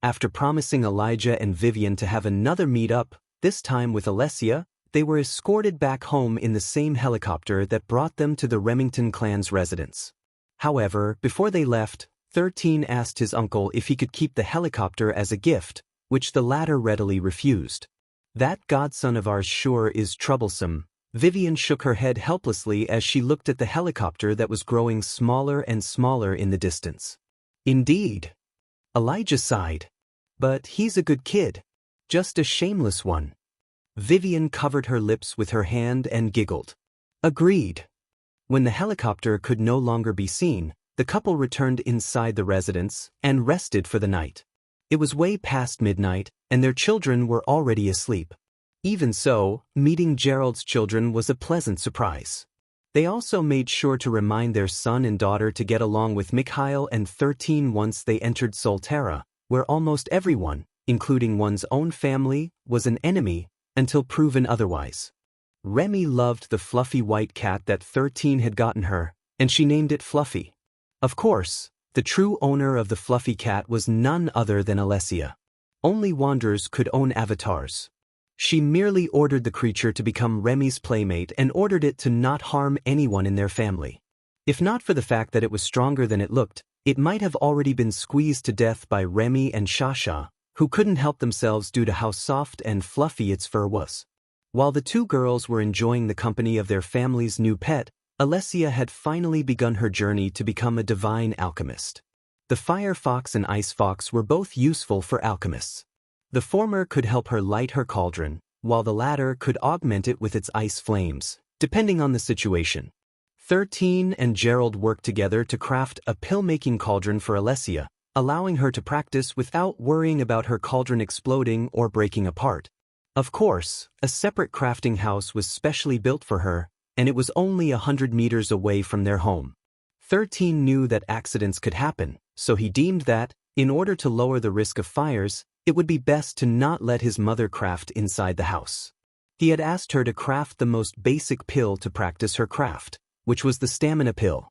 After promising Elijah and Vivian to have another meet-up, this time with Alessia, they were escorted back home in the same helicopter that brought them to the Remington clan's residence. However, before they left, 13 asked his uncle if he could keep the helicopter as a gift, which the latter readily refused. "That godson of ours sure is troublesome." Vivian shook her head helplessly as she looked at the helicopter that was growing smaller and smaller in the distance. "Indeed." Elijah sighed. "But he's a good kid. Just a shameless one." Vivian covered her lips with her hand and giggled. "Agreed." When the helicopter could no longer be seen, the couple returned inside the residence and rested for the night. It was way past midnight, and their children were already asleep. Even so, meeting Gerald's children was a pleasant surprise. They also made sure to remind their son and daughter to get along with Mikhail and 13 once they entered Solterra, where almost everyone, including one's own family, was an enemy, until proven otherwise. Remy loved the fluffy white cat that 13 had gotten her, and she named it Fluffy. Of course, the true owner of the fluffy cat was none other than Alessia. Only wanderers could own avatars. She merely ordered the creature to become Remy's playmate and ordered it to not harm anyone in their family. If not for the fact that it was stronger than it looked, it might have already been squeezed to death by Remy and Shasha, who couldn't help themselves due to how soft and fluffy its fur was. While the 2 girls were enjoying the company of their family's new pet, Alessia had finally begun her journey to become a divine alchemist. The fire fox and ice fox were both useful for alchemists. The former could help her light her cauldron, while the latter could augment it with its ice flames, depending on the situation. 13 and Gerald worked together to craft a pill-making cauldron for Alessia, allowing her to practice without worrying about her cauldron exploding or breaking apart. Of course, a separate crafting house was specially built for her, and it was only 100 meters away from their home. 13 knew that accidents could happen, so he deemed that, in order to lower the risk of fires, it would be best to not let his mother craft inside the house. He had asked her to craft the most basic pill to practice her craft, which was the stamina pill.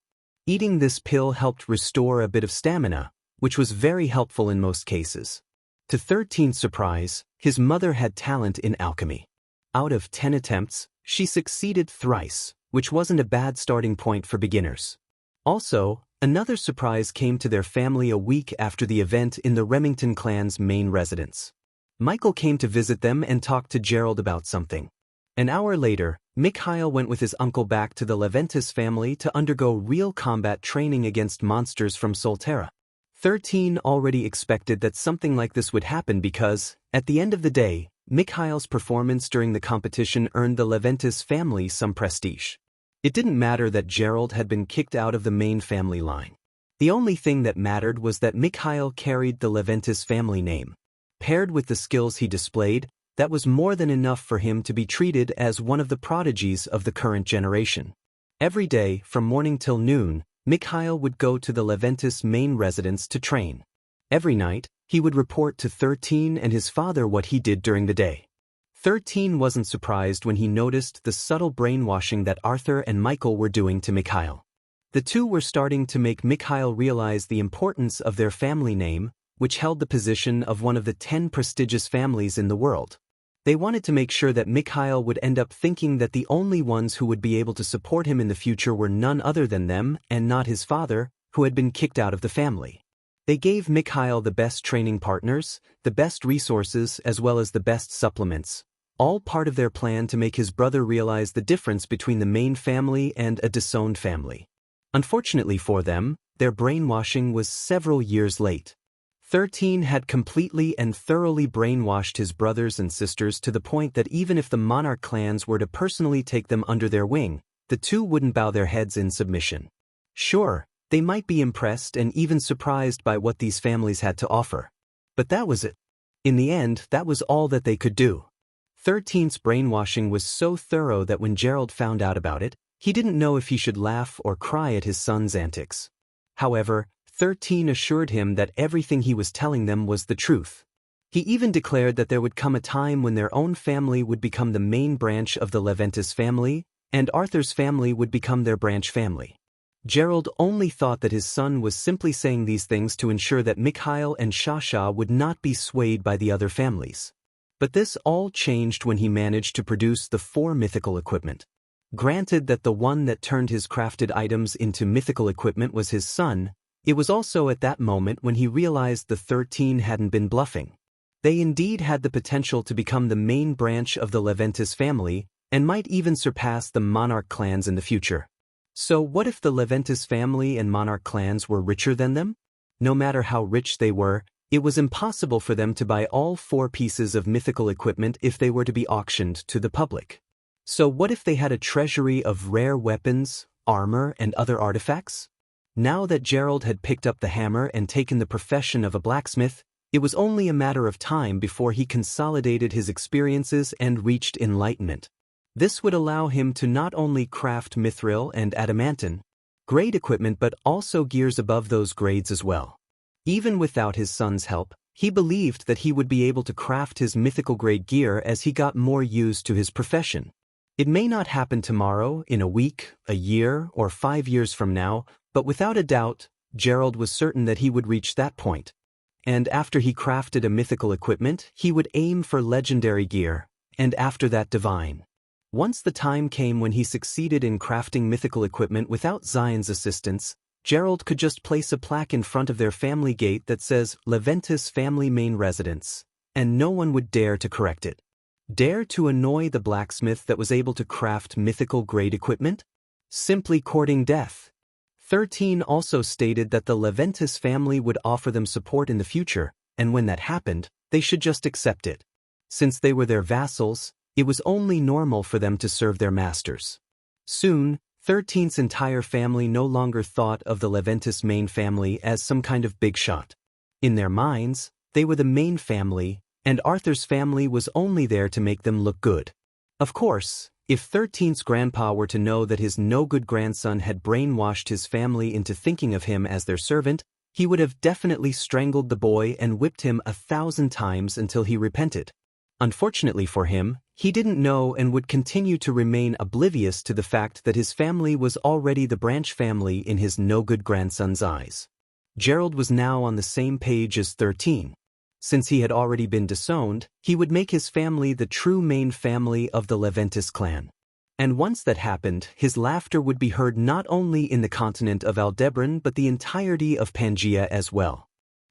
Eating this pill helped restore a bit of stamina, which was very helpful in most cases. To 13's surprise, his mother had talent in alchemy. Out of 10 attempts, she succeeded thrice, which wasn't a bad starting point for beginners. Also, another surprise came to their family a week after the event in the Remington clan's main residence. Michael came to visit them and talked to Gerald about something. An hour later, Mikhail went with his uncle back to the Leventis family to undergo real combat training against monsters from Solterra. 13 already expected that something like this would happen because, at the end of the day, Mikhail's performance during the competition earned the Leventis family some prestige. It didn't matter that Gerald had been kicked out of the main family line. The only thing that mattered was that Mikhail carried the Leventis family name. Paired with the skills he displayed, that was more than enough for him to be treated as one of the prodigies of the current generation. Every day, from morning till noon, Mikhail would go to the Leventis main residence to train. Every night, he would report to 13 and his father what he did during the day. 13 wasn't surprised when he noticed the subtle brainwashing that Arthur and Michael were doing to Mikhail. The two were starting to make Mikhail realize the importance of their family name, which held the position of one of the 10 prestigious families in the world. They wanted to make sure that Mikhail would end up thinking that the only ones who would be able to support him in the future were none other than them and not his father, who had been kicked out of the family. They gave Mikhail the best training partners, the best resources as well as the best supplements, all part of their plan to make his brother realize the difference between the main family and a disowned family. Unfortunately for them, their brainwashing was several years late. 13 had completely and thoroughly brainwashed his brothers and sisters to the point that even if the monarch clans were to personally take them under their wing, the two wouldn't bow their heads in submission. Sure, they might be impressed and even surprised by what these families had to offer. But that was it. In the end, that was all that they could do. 13's brainwashing was so thorough that when Gerald found out about it, he didn't know if he should laugh or cry at his son's antics. However, 13 assured him that everything he was telling them was the truth. He even declared that there would come a time when their own family would become the main branch of the Leventis family, and Arthur's family would become their branch family. Gerald only thought that his son was simply saying these things to ensure that Mikhail and Shasha would not be swayed by the other families. But this all changed when he managed to produce the 4 mythical equipment. Granted that the one that turned his crafted items into mythical equipment was his son, it was also at that moment when he realized the 13 hadn't been bluffing. They indeed had the potential to become the main branch of the Leventis family, and might even surpass the monarch clans in the future. So what if the Leventis family and monarch clans were richer than them? No matter how rich they were, it was impossible for them to buy all 4 pieces of mythical equipment if they were to be auctioned to the public. So what if they had a treasury of rare weapons, armor, and other artifacts? Now that Gerald had picked up the hammer and taken the profession of a blacksmith, it was only a matter of time before he consolidated his experiences and reached enlightenment. This would allow him to not only craft mithril and adamantine grade equipment but also gears above those grades as well. Even without his son's help, he believed that he would be able to craft his mythical grade gear as he got more used to his profession. It may not happen tomorrow, in a week, a year, or 5 years from now, but without a doubt, Gerald was certain that he would reach that point. And after he crafted a mythical equipment, he would aim for legendary gear, and after that divine. Once the time came when he succeeded in crafting mythical equipment without Zion's assistance, Gerald could just place a plaque in front of their family gate that says Leventis Family Main Residence, and no one would dare to correct it. Dare to annoy the blacksmith that was able to craft mythical grade equipment? Simply courting death. 13 also stated that the Leventis family would offer them support in the future, and when that happened, they should just accept it. Since they were their vassals, it was only normal for them to serve their masters. Soon, 13's entire family no longer thought of the Leventis main family as some kind of big shot. In their minds, they were the main family, and Arthur's family was only there to make them look good. Of course, if 13's grandpa were to know that his no-good grandson had brainwashed his family into thinking of him as their servant, he would have definitely strangled the boy and whipped him 1,000 times until he repented. Unfortunately for him, he didn't know and would continue to remain oblivious to the fact that his family was already the branch family in his no-good grandson's eyes. Gerald was now on the same page as 13. Since he had already been disowned, he would make his family the true main family of the Leventis clan. And once that happened, his laughter would be heard not only in the continent of Aldebaran but the entirety of Pangea as well.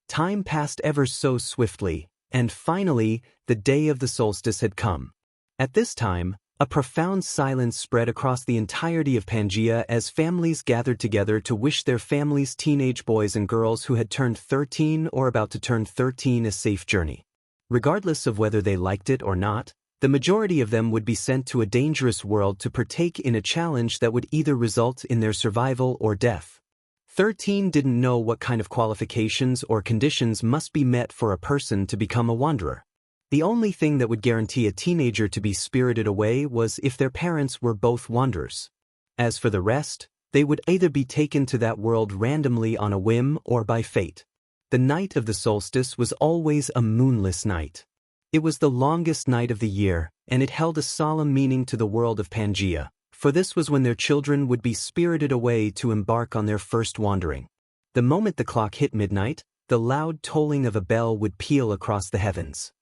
Time passed ever so swiftly, and finally, the day of the solstice had come. At this time, a profound silence spread across the entirety of Pangea as families gathered together to wish their families' teenage boys and girls who had turned 13 or about to turn 13 a safe journey. Regardless of whether they liked it or not, the majority of them would be sent to a dangerous world to partake in a challenge that would either result in their survival or death. 13 didn't know what kind of qualifications or conditions must be met for a person to become a wanderer. The only thing that would guarantee a teenager to be spirited away was if their parents were both wanderers. As for the rest, they would either be taken to that world randomly on a whim or by fate. The night of the solstice was always a moonless night. It was the longest night of the year, and it held a solemn meaning to the world of Pangea, for this was when their children would be spirited away to embark on their first wandering. The moment the clock hit midnight, the loud tolling of a bell would peal across the heavens.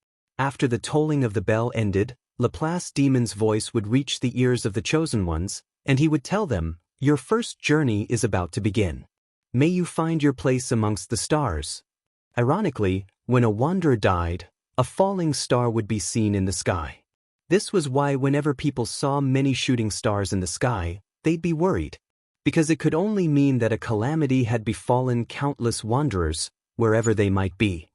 After the tolling of the bell ended, Laplace Demon's voice would reach the ears of the chosen ones, and he would tell them, "Your first journey is about to begin. May you find your place amongst the stars." Ironically, when a wanderer died, a falling star would be seen in the sky. This was why whenever people saw many shooting stars in the sky, they'd be worried, because it could only mean that a calamity had befallen countless wanderers, wherever they might be.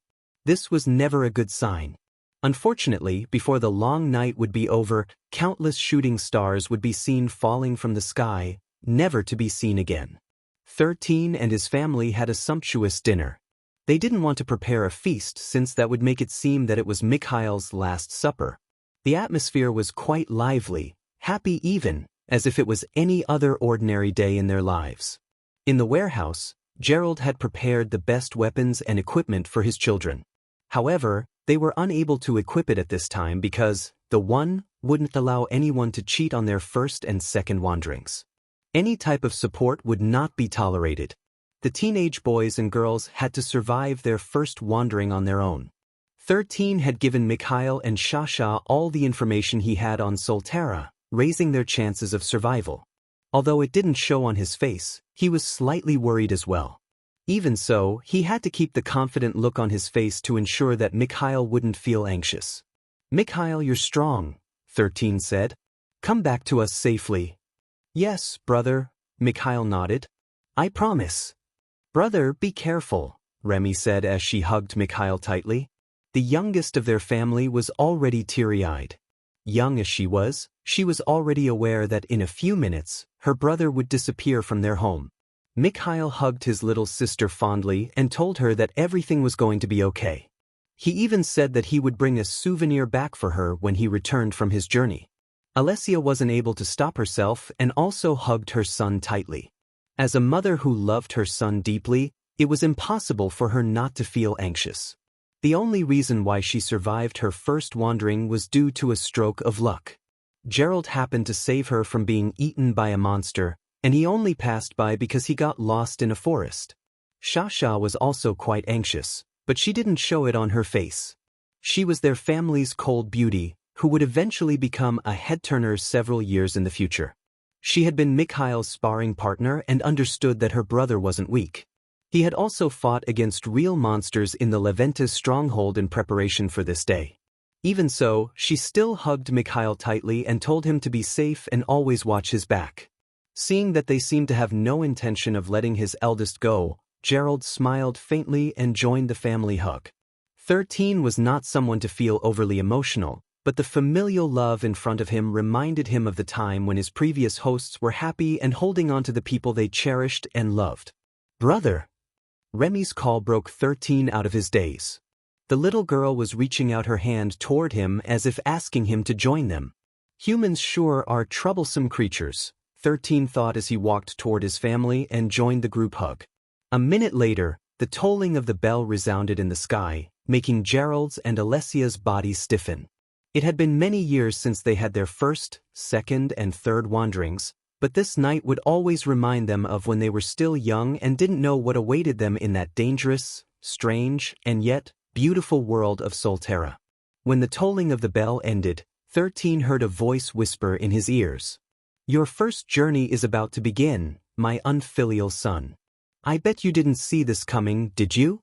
This was never a good sign. Unfortunately, before the long night would be over, countless shooting stars would be seen falling from the sky, never to be seen again. 13 and his family had a sumptuous dinner. They didn't want to prepare a feast since that would make it seem that it was Mikhail's last supper. The atmosphere was quite lively, happy even, as if it was any other ordinary day in their lives. In the warehouse, Gerald had prepared the best weapons and equipment for his children. However, they were unable to equip it at this time because the one wouldn't allow anyone to cheat on their first and second wanderings. Any type of support would not be tolerated. The teenage boys and girls had to survive their first wandering on their own. 13 had given Mikhail and Shasha all the information he had on Solterra, raising their chances of survival. Although it didn't show on his face, he was slightly worried as well. Even so, he had to keep the confident look on his face to ensure that Mikhail wouldn't feel anxious. "Mikhail, you're strong," 13 said. "Come back to us safely." "Yes, brother," Mikhail nodded. "I promise." "Brother, be careful," Remy said as she hugged Mikhail tightly. The youngest of their family was already teary-eyed. Young as she was already aware that in a few minutes, her brother would disappear from their home. Mikhail hugged his little sister fondly and told her that everything was going to be okay. He even said that he would bring a souvenir back for her when he returned from his journey. Alessia wasn't able to stop herself and also hugged her son tightly. As a mother who loved her son deeply, it was impossible for her not to feel anxious. The only reason why she survived her first wandering was due to a stroke of luck. Gerald happened to save her from being eaten by a monster, and he only passed by because he got lost in a forest. Shasha was also quite anxious, but she didn't show it on her face. She was their family's cold beauty, who would eventually become a head-turner several years in the future. She had been Mikhail's sparring partner and understood that her brother wasn't weak. He had also fought against real monsters in the Leventis stronghold in preparation for this day. Even so, she still hugged Mikhail tightly and told him to be safe and always watch his back. Seeing that they seemed to have no intention of letting his eldest go, Gerald smiled faintly and joined the family hug. 13 was not someone to feel overly emotional, but the familial love in front of him reminded him of the time when his previous hosts were happy and holding on to the people they cherished and loved. "Brother!" Remy's call broke 13 out of his daze. The little girl was reaching out her hand toward him as if asking him to join them. Humans sure are troublesome creatures, 13 thought as he walked toward his family and joined the group hug. A minute later, the tolling of the bell resounded in the sky, making Gerald's and Alessia's bodies stiffen. It had been many years since they had their first, second, and third wanderings, but this night would always remind them of when they were still young and didn't know what awaited them in that dangerous, strange, and yet beautiful world of Solterra. When the tolling of the bell ended, 13 heard a voice whisper in his ears. "Your first journey is about to begin, my unfilial son. I bet you didn't see this coming, did you?"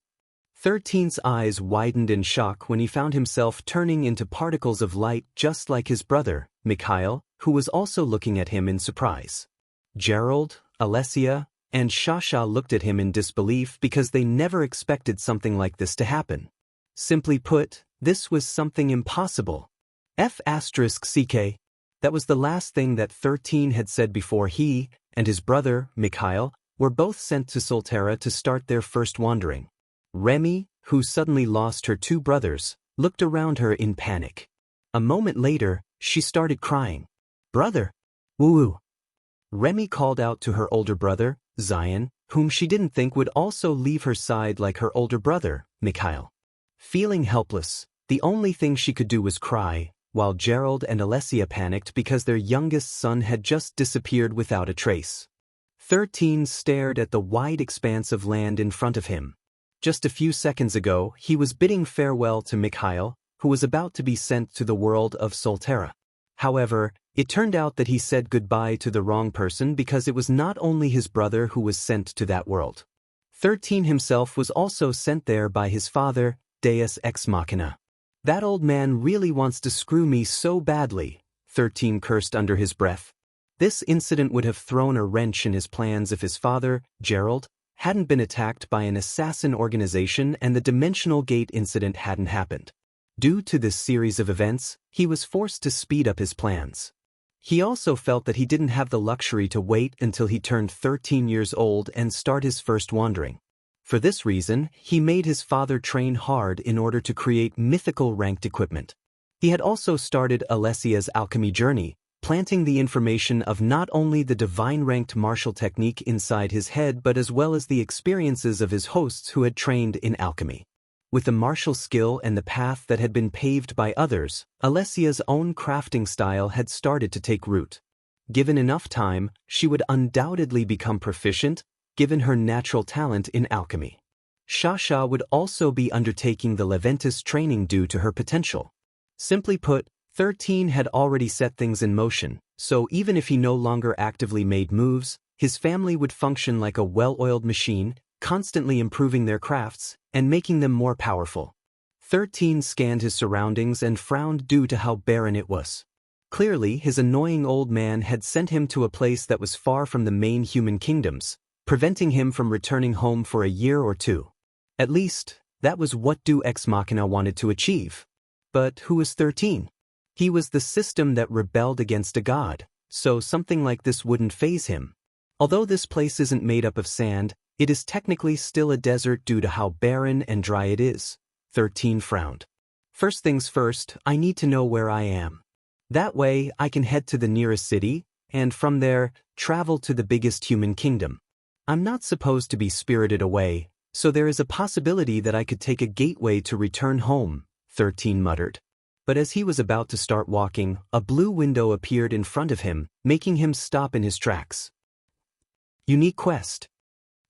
13's eyes widened in shock when he found himself turning into particles of light just like his brother, Mikhail, who was also looking at him in surprise. Gerald, Alessia, and Shasha looked at him in disbelief because they never expected something like this to happen. Simply put, this was something impossible. F***ck. That was the last thing that 13 had said before he and his brother, Mikhail, were both sent to Solterra to start their first wandering. Remy, who suddenly lost her two brothers, looked around her in panic. A moment later, she started crying. "Brother! Woo-woo!" Remy called out to her older brother, Zion, whom she didn't think would also leave her side like her older brother, Mikhail. Feeling helpless, the only thing she could do was cry, while Gerald and Alessia panicked because their youngest son had just disappeared without a trace. 13 stared at the wide expanse of land in front of him. Just a few seconds ago, he was bidding farewell to Mikhail, who was about to be sent to the world of Solterra. However, it turned out that he said goodbye to the wrong person because it was not only his brother who was sent to that world. 13 himself was also sent there by his father, Deus Ex Machina. That old man really wants to screw me so badly, 13 cursed under his breath. This incident would have thrown a wrench in his plans if his father, Gerald, hadn't been attacked by an assassin organization and the dimensional gate incident hadn't happened. Due to this series of events, he was forced to speed up his plans. He also felt that he didn't have the luxury to wait until he turned 13 years old and start his first wandering. For this reason, he made his father train hard in order to create mythical ranked equipment. He had also started Alessia's alchemy journey, planting the information of not only the divine ranked martial technique inside his head but as well as the experiences of his hosts who had trained in alchemy. With the martial skill and the path that had been paved by others, Alessia's own crafting style had started to take root. Given enough time, she would undoubtedly become proficient, given her natural talent in alchemy. Shasha would also be undertaking the Leventis training due to her potential. Simply put, 13 had already set things in motion, so even if he no longer actively made moves, his family would function like a well-oiled machine, constantly improving their crafts and making them more powerful. 13 scanned his surroundings and frowned due to how barren it was. Clearly, his annoying old man had sent him to a place that was far from the main human kingdoms, preventing him from returning home for a year or two. At least, that was what Deus Ex Machina wanted to achieve. But who was 13? He was the system that rebelled against a god, so something like this wouldn't faze him. Although this place isn't made up of sand, it is technically still a desert due to how barren and dry it is. 13 frowned. First things first, I need to know where I am. That way, I can head to the nearest city, and from there, travel to the biggest human kingdom. I'm not supposed to be spirited away, so there is a possibility that I could take a gateway to return home, 13 muttered. But as he was about to start walking, a blue window appeared in front of him, making him stop in his tracks. Unique quest.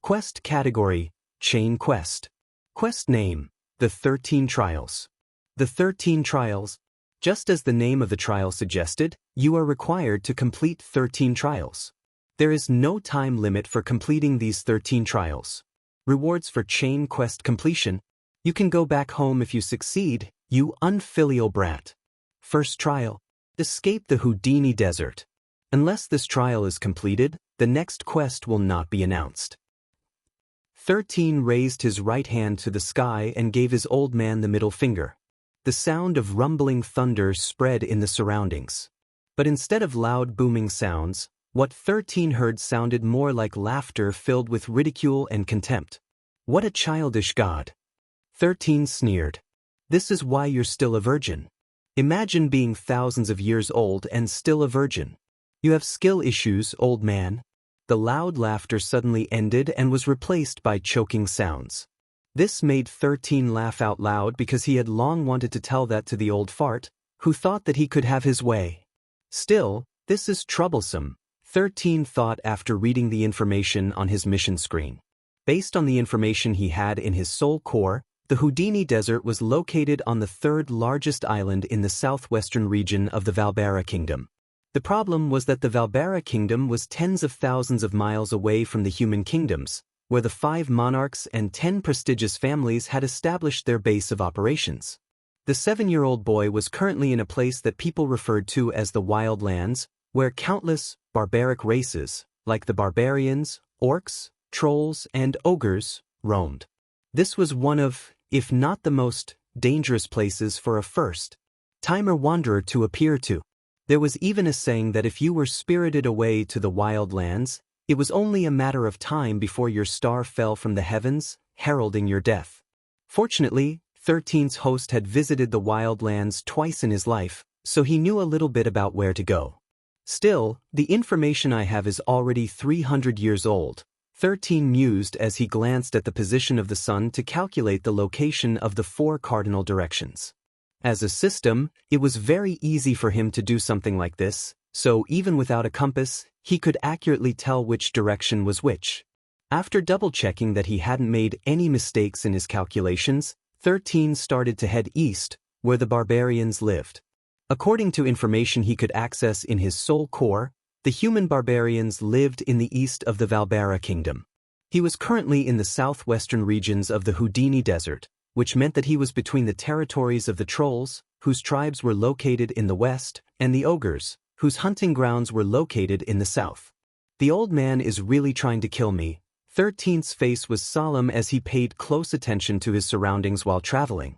Quest category, Chain Quest. Quest name, The 13 Trials. The 13 Trials. Just as the name of the trial suggested, you are required to complete 13 trials. There is no time limit for completing these 13 trials. Rewards for Chain Quest completion. You can go back home if you succeed, you unfilial brat. First trial. Escape the Houdini Desert. Unless this trial is completed, the next quest will not be announced. 13 raised his right hand to the sky and gave his old man the middle finger. The sound of rumbling thunder spread in the surroundings. But instead of loud booming sounds, what 13 heard sounded more like laughter filled with ridicule and contempt. What a childish god. 13 sneered. This is why you're still a virgin. Imagine being thousands of years old and still a virgin. You have skill issues, old man. The loud laughter suddenly ended and was replaced by choking sounds. This made 13 laugh out loud because he had long wanted to tell that to the old fart, who thought that he could have his way. Still, this is troublesome, 13 thought after reading the information on his mission screen. Based on the information he had in his soul core, the Houdini Desert was located on the third largest island in the southwestern region of the Valbera Kingdom. The problem was that the Valbera Kingdom was tens of thousands of miles away from the human kingdoms, where the 5 monarchs and 10 prestigious families had established their base of operations. The 7-year-old boy was currently in a place that people referred to as the Wild Lands, where countless barbaric races, like the barbarians, orcs, trolls, and ogres, roamed. This was one of, if not the most, dangerous places for a first-timer wanderer to appear to. There was even a saying that if you were spirited away to the Wild Lands, it was only a matter of time before your star fell from the heavens, heralding your death. Fortunately, 13's host had visited the Wild Lands twice in his life, so he knew a little bit about where to go. Still, the information I have is already 300 years old, 13 mused as he glanced at the position of the sun to calculate the location of the 4 cardinal directions. As a system, it was very easy for him to do something like this, so even without a compass, he could accurately tell which direction was which. After double-checking that he hadn't made any mistakes in his calculations, 13 started to head east, where the barbarians lived. According to information he could access in his soul core, the human barbarians lived in the east of the Valbera Kingdom. He was currently in the southwestern regions of the Houdini Desert, which meant that he was between the territories of the trolls, whose tribes were located in the west, and the ogres, whose hunting grounds were located in the south. The old man is really trying to kill me. 13th's face was solemn as he paid close attention to his surroundings while traveling.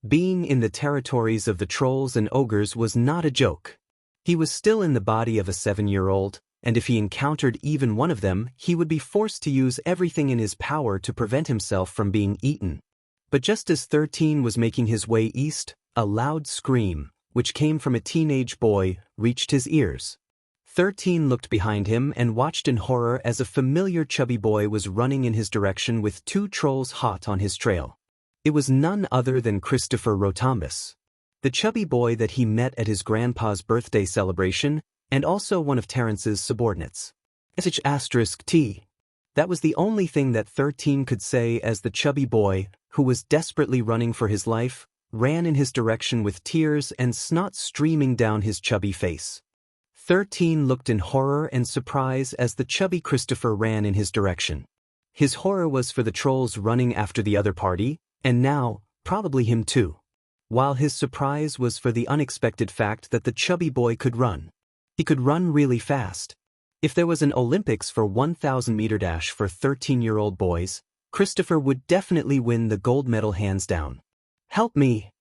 Being in the territories of the trolls and ogres was not a joke. He was still in the body of a 7-year-old, and if he encountered even one of them, he would be forced to use everything in his power to prevent himself from being eaten. But just as 13 was making his way east, a loud scream, which came from a teenage boy, reached his ears. 13 looked behind him and watched in horror as a familiar chubby boy was running in his direction with 2 trolls hot on his trail. It was none other than Christopher Rotambus, the chubby boy that he met at his grandpa's birthday celebration, and also one of Terrence's subordinates. *T. That was the only thing that 13 could say as the chubby boy, who was desperately running for his life, ran in his direction with tears and snot streaming down his chubby face. 13 looked in horror and surprise as the chubby Christopher ran in his direction. His horror was for the trolls running after the other party, and now, probably him too. While his surprise was for the unexpected fact that the chubby boy could run. He could run really fast. If there was an Olympics for 1,000-meter dash for 13-year-old boys, Christopher would definitely win the gold medal hands down. "Help me!"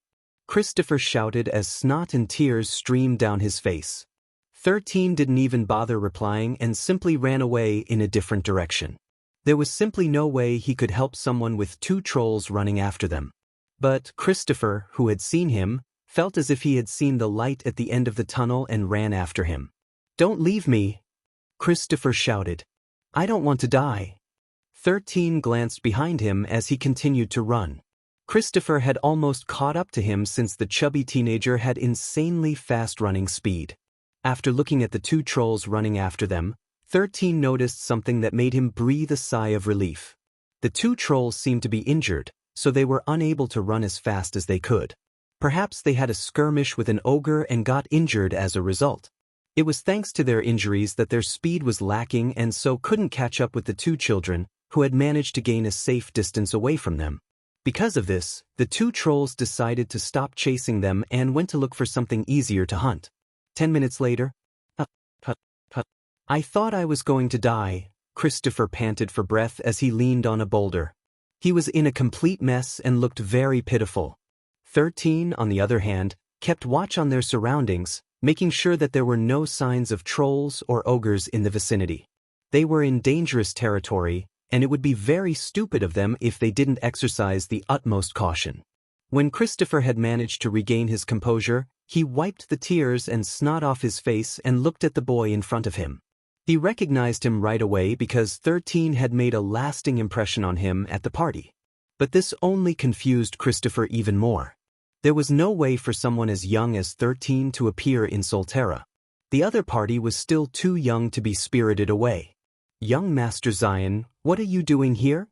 Christopher shouted as snot and tears streamed down his face. 13 didn't even bother replying and simply ran away in a different direction. There was simply no way he could help someone with 2 trolls running after them. But Christopher, who had seen him, felt as if he had seen the light at the end of the tunnel and ran after him. "Don't leave me!" Christopher shouted. "I don't want to die." 13 glanced behind him as he continued to run. Christopher had almost caught up to him since the chubby teenager had insanely fast running speed. After looking at the 2 trolls running after them, 13 noticed something that made him breathe a sigh of relief. The 2 trolls seemed to be injured, so they were unable to run as fast as they could. Perhaps they had a skirmish with an ogre and got injured as a result. It was thanks to their injuries that their speed was lacking and so couldn't catch up with the 2 children, who had managed to gain a safe distance away from them. Because of this, the 2 trolls decided to stop chasing them and went to look for something easier to hunt. 10 minutes later, "I thought I was going to die," Christopher panted for breath as he leaned on a boulder. He was in a complete mess and looked very pitiful. 13, on the other hand, kept watch on their surroundings, making sure that there were no signs of trolls or ogres in the vicinity. They were in dangerous territory, and it would be very stupid of them if they didn't exercise the utmost caution. When Christopher had managed to regain his composure, he wiped the tears and snot off his face and looked at the boy in front of him. He recognized him right away because 13 had made a lasting impression on him at the party. But this only confused Christopher even more. There was no way for someone as young as 13 to appear in Solterra. The other party was still too young to be spirited away. "Young Master Zion, what are you doing here?"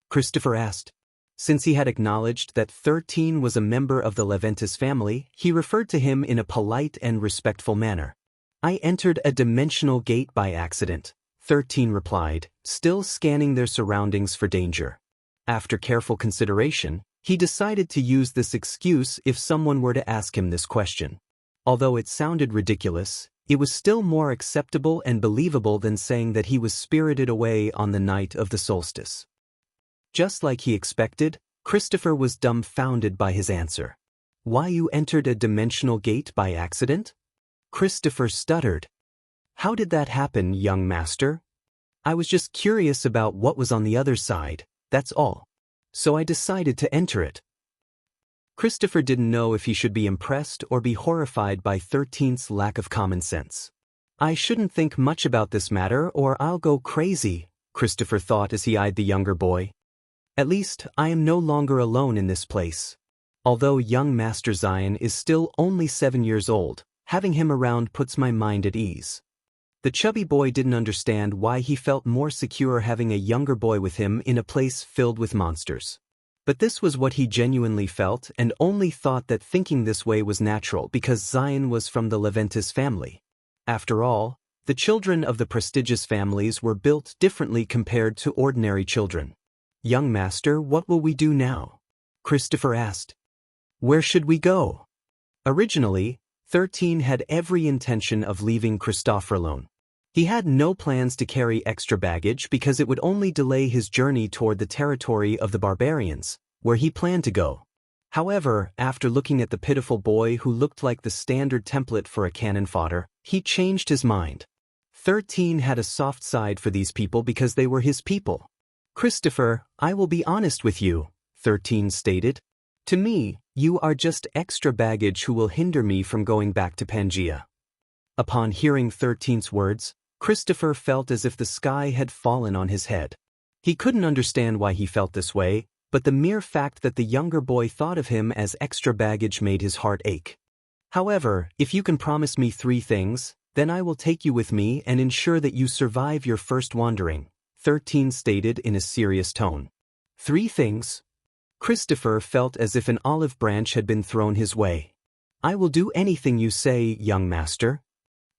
Christopher asked. Since he had acknowledged that 13 was a member of the Leventis family, he referred to him in a polite and respectful manner. "I entered a dimensional gate by accident," 13 replied, still scanning their surroundings for danger. After careful consideration, he decided to use this excuse if someone were to ask him this question. Although it sounded ridiculous, it was still more acceptable and believable than saying that he was spirited away on the night of the solstice. Just like he expected, Christopher was dumbfounded by his answer. "Why you entered a dimensional gate by accident?" Christopher stuttered. "How did that happen, young master? I was just curious about what was on the other side, that's all. So I decided to enter it." Christopher didn't know if he should be impressed or be horrified by 13's lack of common sense. "I shouldn't think much about this matter or I'll go crazy," Christopher thought as he eyed the younger boy. "At least, I am no longer alone in this place. Although young Master Zion is still only 7 years old, having him around puts my mind at ease." The chubby boy didn't understand why he felt more secure having a younger boy with him in a place filled with monsters. But this was what he genuinely felt and only thought that thinking this way was natural because Zion was from the Leventis family. After all, the children of the prestigious families were built differently compared to ordinary children. "Young master, what will we do now?" Christopher asked. Where should we go? Originally, 13 had every intention of leaving Christopher alone. He had no plans to carry extra baggage because it would only delay his journey toward the territory of the barbarians, where he planned to go. However, after looking at the pitiful boy who looked like the standard template for a cannon fodder, he changed his mind. 13 had a soft side for these people because they were his people. Christopher, I will be honest with you, 13 stated. To me, you are just extra baggage who will hinder me from going back to Pangea. Upon hearing 13's words, Christopher felt as if the sky had fallen on his head. He couldn't understand why he felt this way, but the mere fact that the younger boy thought of him as extra baggage made his heart ache. However, if you can promise me 3 things, then I will take you with me and ensure that you survive your first wandering, 13 stated in a serious tone. 3 things? Christopher felt as if an olive branch had been thrown his way. I will do anything you say, young master.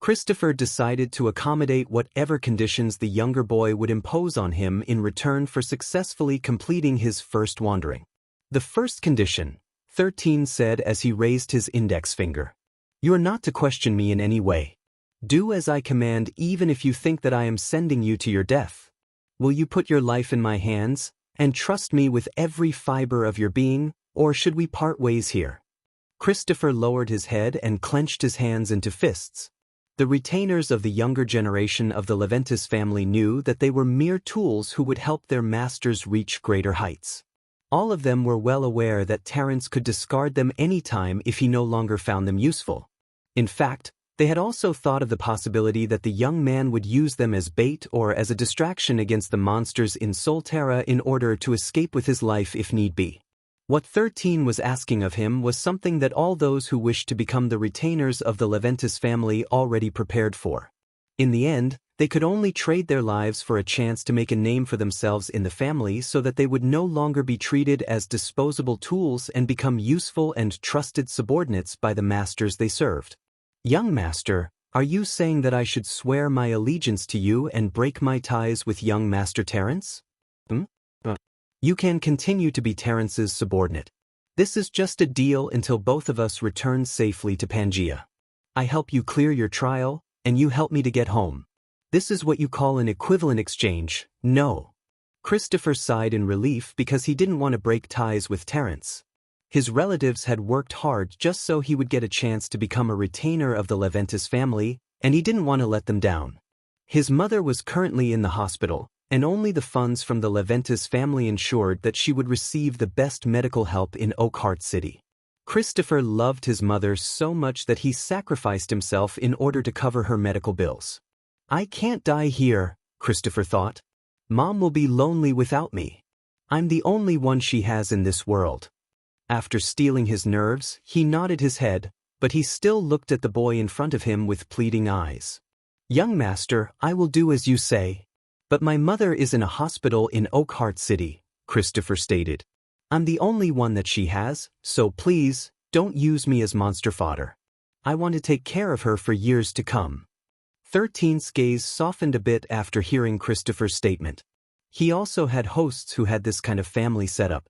Christopher decided to accommodate whatever conditions the younger boy would impose on him in return for successfully completing his first wandering. The first condition, 13 said as he raised his index finger. You are not to question me in any way. Do as I command even if you think that I am sending you to your death. Will you put your life in my hands, and trust me with every fiber of your being, or should we part ways here? Christopher lowered his head and clenched his hands into fists. The retainers of the younger generation of the Leventis family knew that they were mere tools who would help their masters reach greater heights. All of them were well aware that Terence could discard them anytime if he no longer found them useful. In fact, they had also thought of the possibility that the young man would use them as bait or as a distraction against the monsters in Solterra in order to escape with his life if need be. What 13 was asking of him was something that all those who wished to become the retainers of the Leventis family already prepared for. In the end, they could only trade their lives for a chance to make a name for themselves in the family so that they would no longer be treated as disposable tools and become useful and trusted subordinates by the masters they served. Young master, are you saying that I should swear my allegiance to you and break my ties with young master Terence? You can continue to be Terence's subordinate. This is just a deal until both of us return safely to Pangea. I help you clear your trial, and you help me to get home. This is what you call an equivalent exchange, no? Christopher sighed in relief because he didn't want to break ties with Terence. His relatives had worked hard just so he would get a chance to become a retainer of the Leventis family, and he didn't want to let them down. His mother was currently in the hospital, and only the funds from the Leventis family ensured that she would receive the best medical help in Oakheart City. Christopher loved his mother so much that he sacrificed himself in order to cover her medical bills. I can't die here, Christopher thought. Mom will be lonely without me. I'm the only one she has in this world. After steeling his nerves, he nodded his head, but he still looked at the boy in front of him with pleading eyes. Young master, I will do as you say. But my mother is in a hospital in Oakheart City, Christopher stated. I'm the only one that she has, so please, don't use me as monster fodder. I want to take care of her for years to come. 13's gaze softened a bit after hearing Christopher's statement. He also had hosts who had this kind of family setup.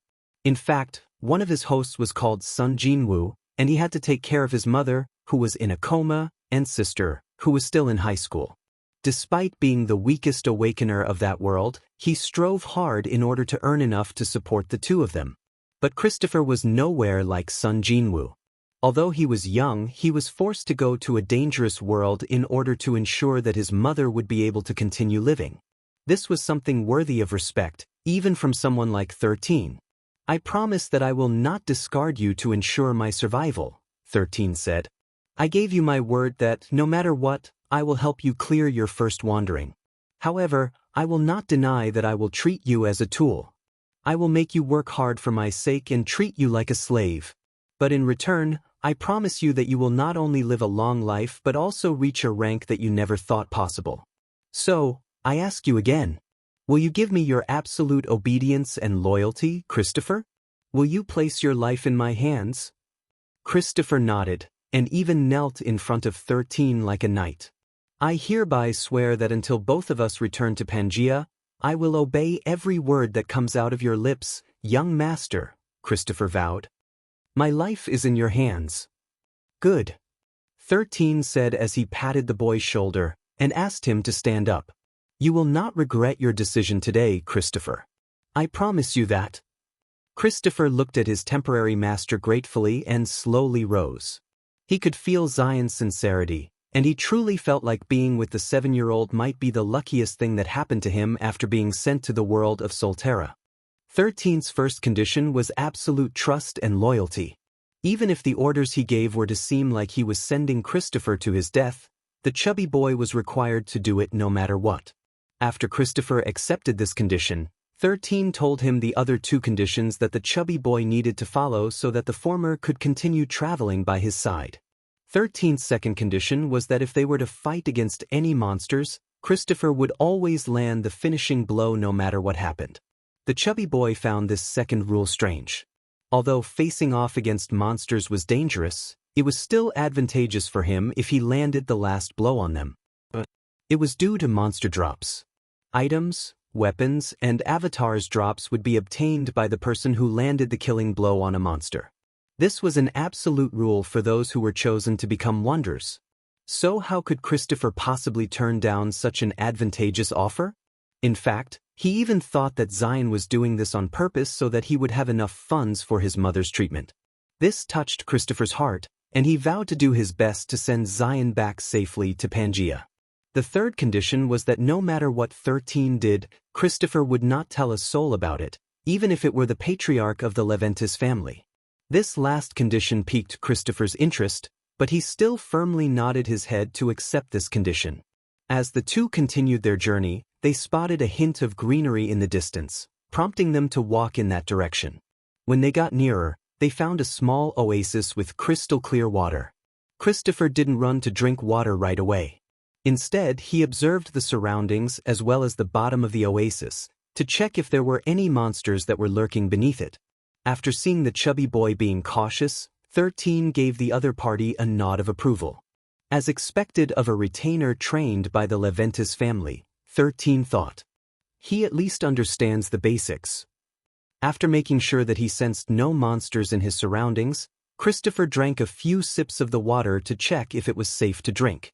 In fact, one of his hosts was called Sun Jinwoo, and he had to take care of his mother, who was in a coma, and sister, who was still in high school. Despite being the weakest awakener of that world, he strove hard in order to earn enough to support the two of them. But Christopher was nowhere like Sun Jinwoo. Although he was young, he was forced to go to a dangerous world in order to ensure that his mother would be able to continue living. This was something worthy of respect, even from someone like 13. I promise that I will not discard you to ensure my survival, 13 said. I gave you my word that, no matter what, I will help you clear your first wandering. However, I will not deny that I will treat you as a tool. I will make you work hard for my sake and treat you like a slave. But in return, I promise you that you will not only live a long life but also reach a rank that you never thought possible. So, I ask you again, will you give me your absolute obedience and loyalty, Christopher? Will you place your life in my hands? Christopher nodded, and even knelt in front of 13 like a knight. I hereby swear that until both of us return to Pangea, I will obey every word that comes out of your lips, young master, Christopher vowed. My life is in your hands. Good. 13 said as he patted the boy's shoulder and asked him to stand up. You will not regret your decision today, Christopher. I promise you that. Christopher looked at his temporary master gratefully and slowly rose. He could feel Zion's sincerity, and he truly felt like being with the 7-year-old might be the luckiest thing that happened to him after being sent to the world of Solterra. 13's first condition was absolute trust and loyalty. Even if the orders he gave were to seem like he was sending Christopher to his death, the chubby boy was required to do it no matter what. After Christopher accepted this condition, 13 told him the other 2 conditions that the chubby boy needed to follow so that the former could continue traveling by his side. 13's second condition was that if they were to fight against any monsters, Christopher would always land the finishing blow no matter what happened. The chubby boy found this second rule strange. Although facing off against monsters was dangerous, it was still advantageous for him if he landed the last blow on them. It was due to monster drops. Items, weapons, and avatars drops would be obtained by the person who landed the killing blow on a monster. This was an absolute rule for those who were chosen to become wonders. So how could Christopher possibly turn down such an advantageous offer? In fact, he even thought that Zion was doing this on purpose so that he would have enough funds for his mother's treatment. This touched Christopher's heart, and he vowed to do his best to send Zion back safely to Pangea. The third condition was that no matter what 13 did, Christopher would not tell a soul about it, even if it were the patriarch of the Leventis family. This last condition piqued Christopher's interest, but he still firmly nodded his head to accept this condition. As the 2 continued their journey, they spotted a hint of greenery in the distance, prompting them to walk in that direction. When they got nearer, they found a small oasis with crystal-clear water. Christopher didn't run to drink water right away. Instead, he observed the surroundings as well as the bottom of the oasis, to check if there were any monsters that were lurking beneath it. After seeing the chubby boy being cautious, 13 gave the other party a nod of approval. As expected of a retainer trained by the Leventis family, 13 thought. He at least understands the basics. After making sure that he sensed no monsters in his surroundings, Christopher drank a few sips of the water to check if it was safe to drink.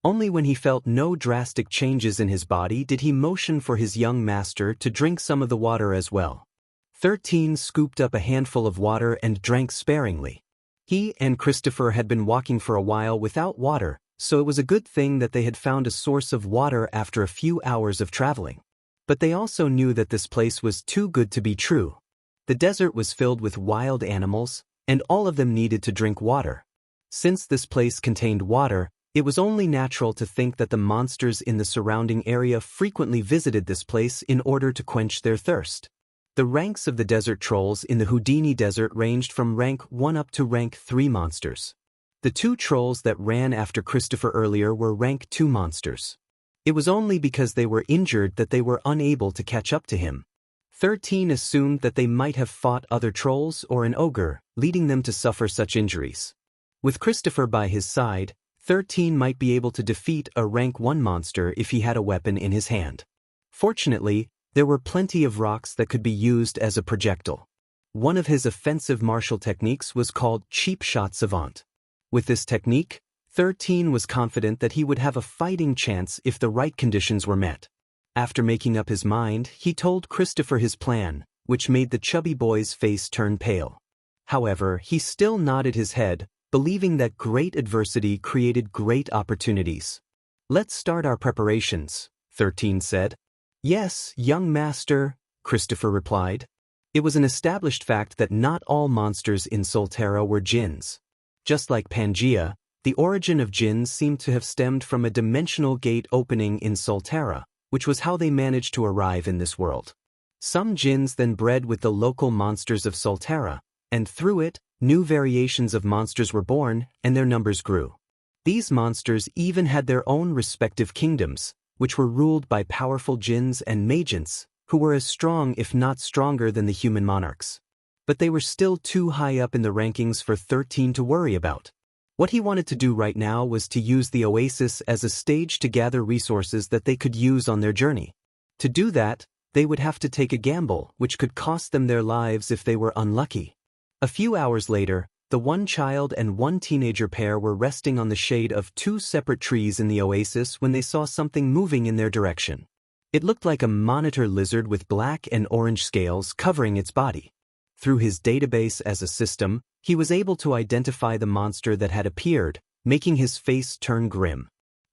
Only when he felt no drastic changes in his body did he motion for his young master to drink some of the water as well. 13 scooped up a handful of water and drank sparingly. He and Christopher had been walking for a while without water, so it was a good thing that they had found a source of water after a few hours of traveling. But they also knew that this place was too good to be true. The desert was filled with wild animals, and all of them needed to drink water. Since this place contained water, it was only natural to think that the monsters in the surrounding area frequently visited this place in order to quench their thirst. The ranks of the desert trolls in the Houdini Desert ranged from rank 1 up to rank 3 monsters. The 2 trolls that ran after Christopher earlier were rank 2 monsters. It was only because they were injured that they were unable to catch up to him. 13 assumed that they might have fought other trolls or an ogre, leading them to suffer such injuries. With Christopher by his side, 13 might be able to defeat a rank 1 monster if he had a weapon in his hand. Fortunately, there were plenty of rocks that could be used as a projectile. One of his offensive martial techniques was called Cheap Shot Savant. With this technique, 13 was confident that he would have a fighting chance if the right conditions were met. After making up his mind, he told Christopher his plan, which made the chubby boy's face turn pale. However, he still nodded his head, believing that great adversity created great opportunities. Let's start our preparations, 13 said. Yes, young master, Christopher replied. It was an established fact that not all monsters in Solterra were jinns. Just like Pangea, the origin of jinns seemed to have stemmed from a dimensional gate opening in Solterra, which was how they managed to arrive in this world. Some jinns then bred with the local monsters of Solterra, and through it, new variations of monsters were born, and their numbers grew. These monsters even had their own respective kingdoms, which were ruled by powerful jinns and magents, who were as strong if not stronger than the human monarchs. But they were still too high up in the rankings for 13 to worry about. What he wanted to do right now was to use the oasis as a stage to gather resources that they could use on their journey. To do that, they would have to take a gamble, which could cost them their lives if they were unlucky. A few hours later, the one child and one teenager pair were resting on the shade of two separate trees in the oasis when they saw something moving in their direction. It looked like a monitor lizard with black and orange scales covering its body. Through his database as a system, he was able to identify the monster that had appeared, making his face turn grim.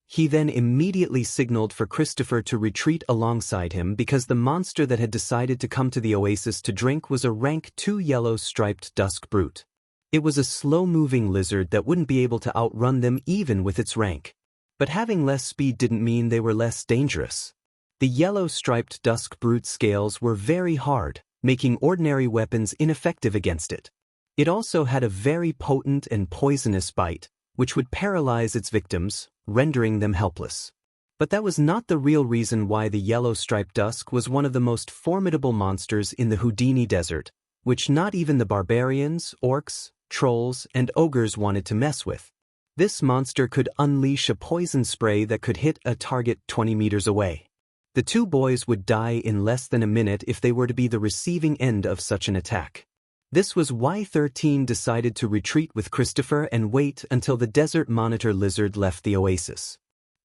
He then immediately signaled for Christopher to retreat alongside him because the monster that had decided to come to the oasis to drink was a rank 2 yellow-striped dusk brute. It was a slow-moving lizard that wouldn't be able to outrun them even with its rank. But having less speed didn't mean they were less dangerous. The yellow-striped dusk brute's scales were very hard, making ordinary weapons ineffective against it. It also had a very potent and poisonous bite, which would paralyze its victims, rendering them helpless. But that was not the real reason why the yellow-striped dusk was one of the most formidable monsters in the Houdini Desert, which not even the barbarians, orcs, trolls, and ogres wanted to mess with. This monster could unleash a poison spray that could hit a target 20 meters away. The two boys would die in less than a minute if they were to be the receiving end of such an attack. This was why 13 decided to retreat with Christopher and wait until the desert monitor lizard left the oasis.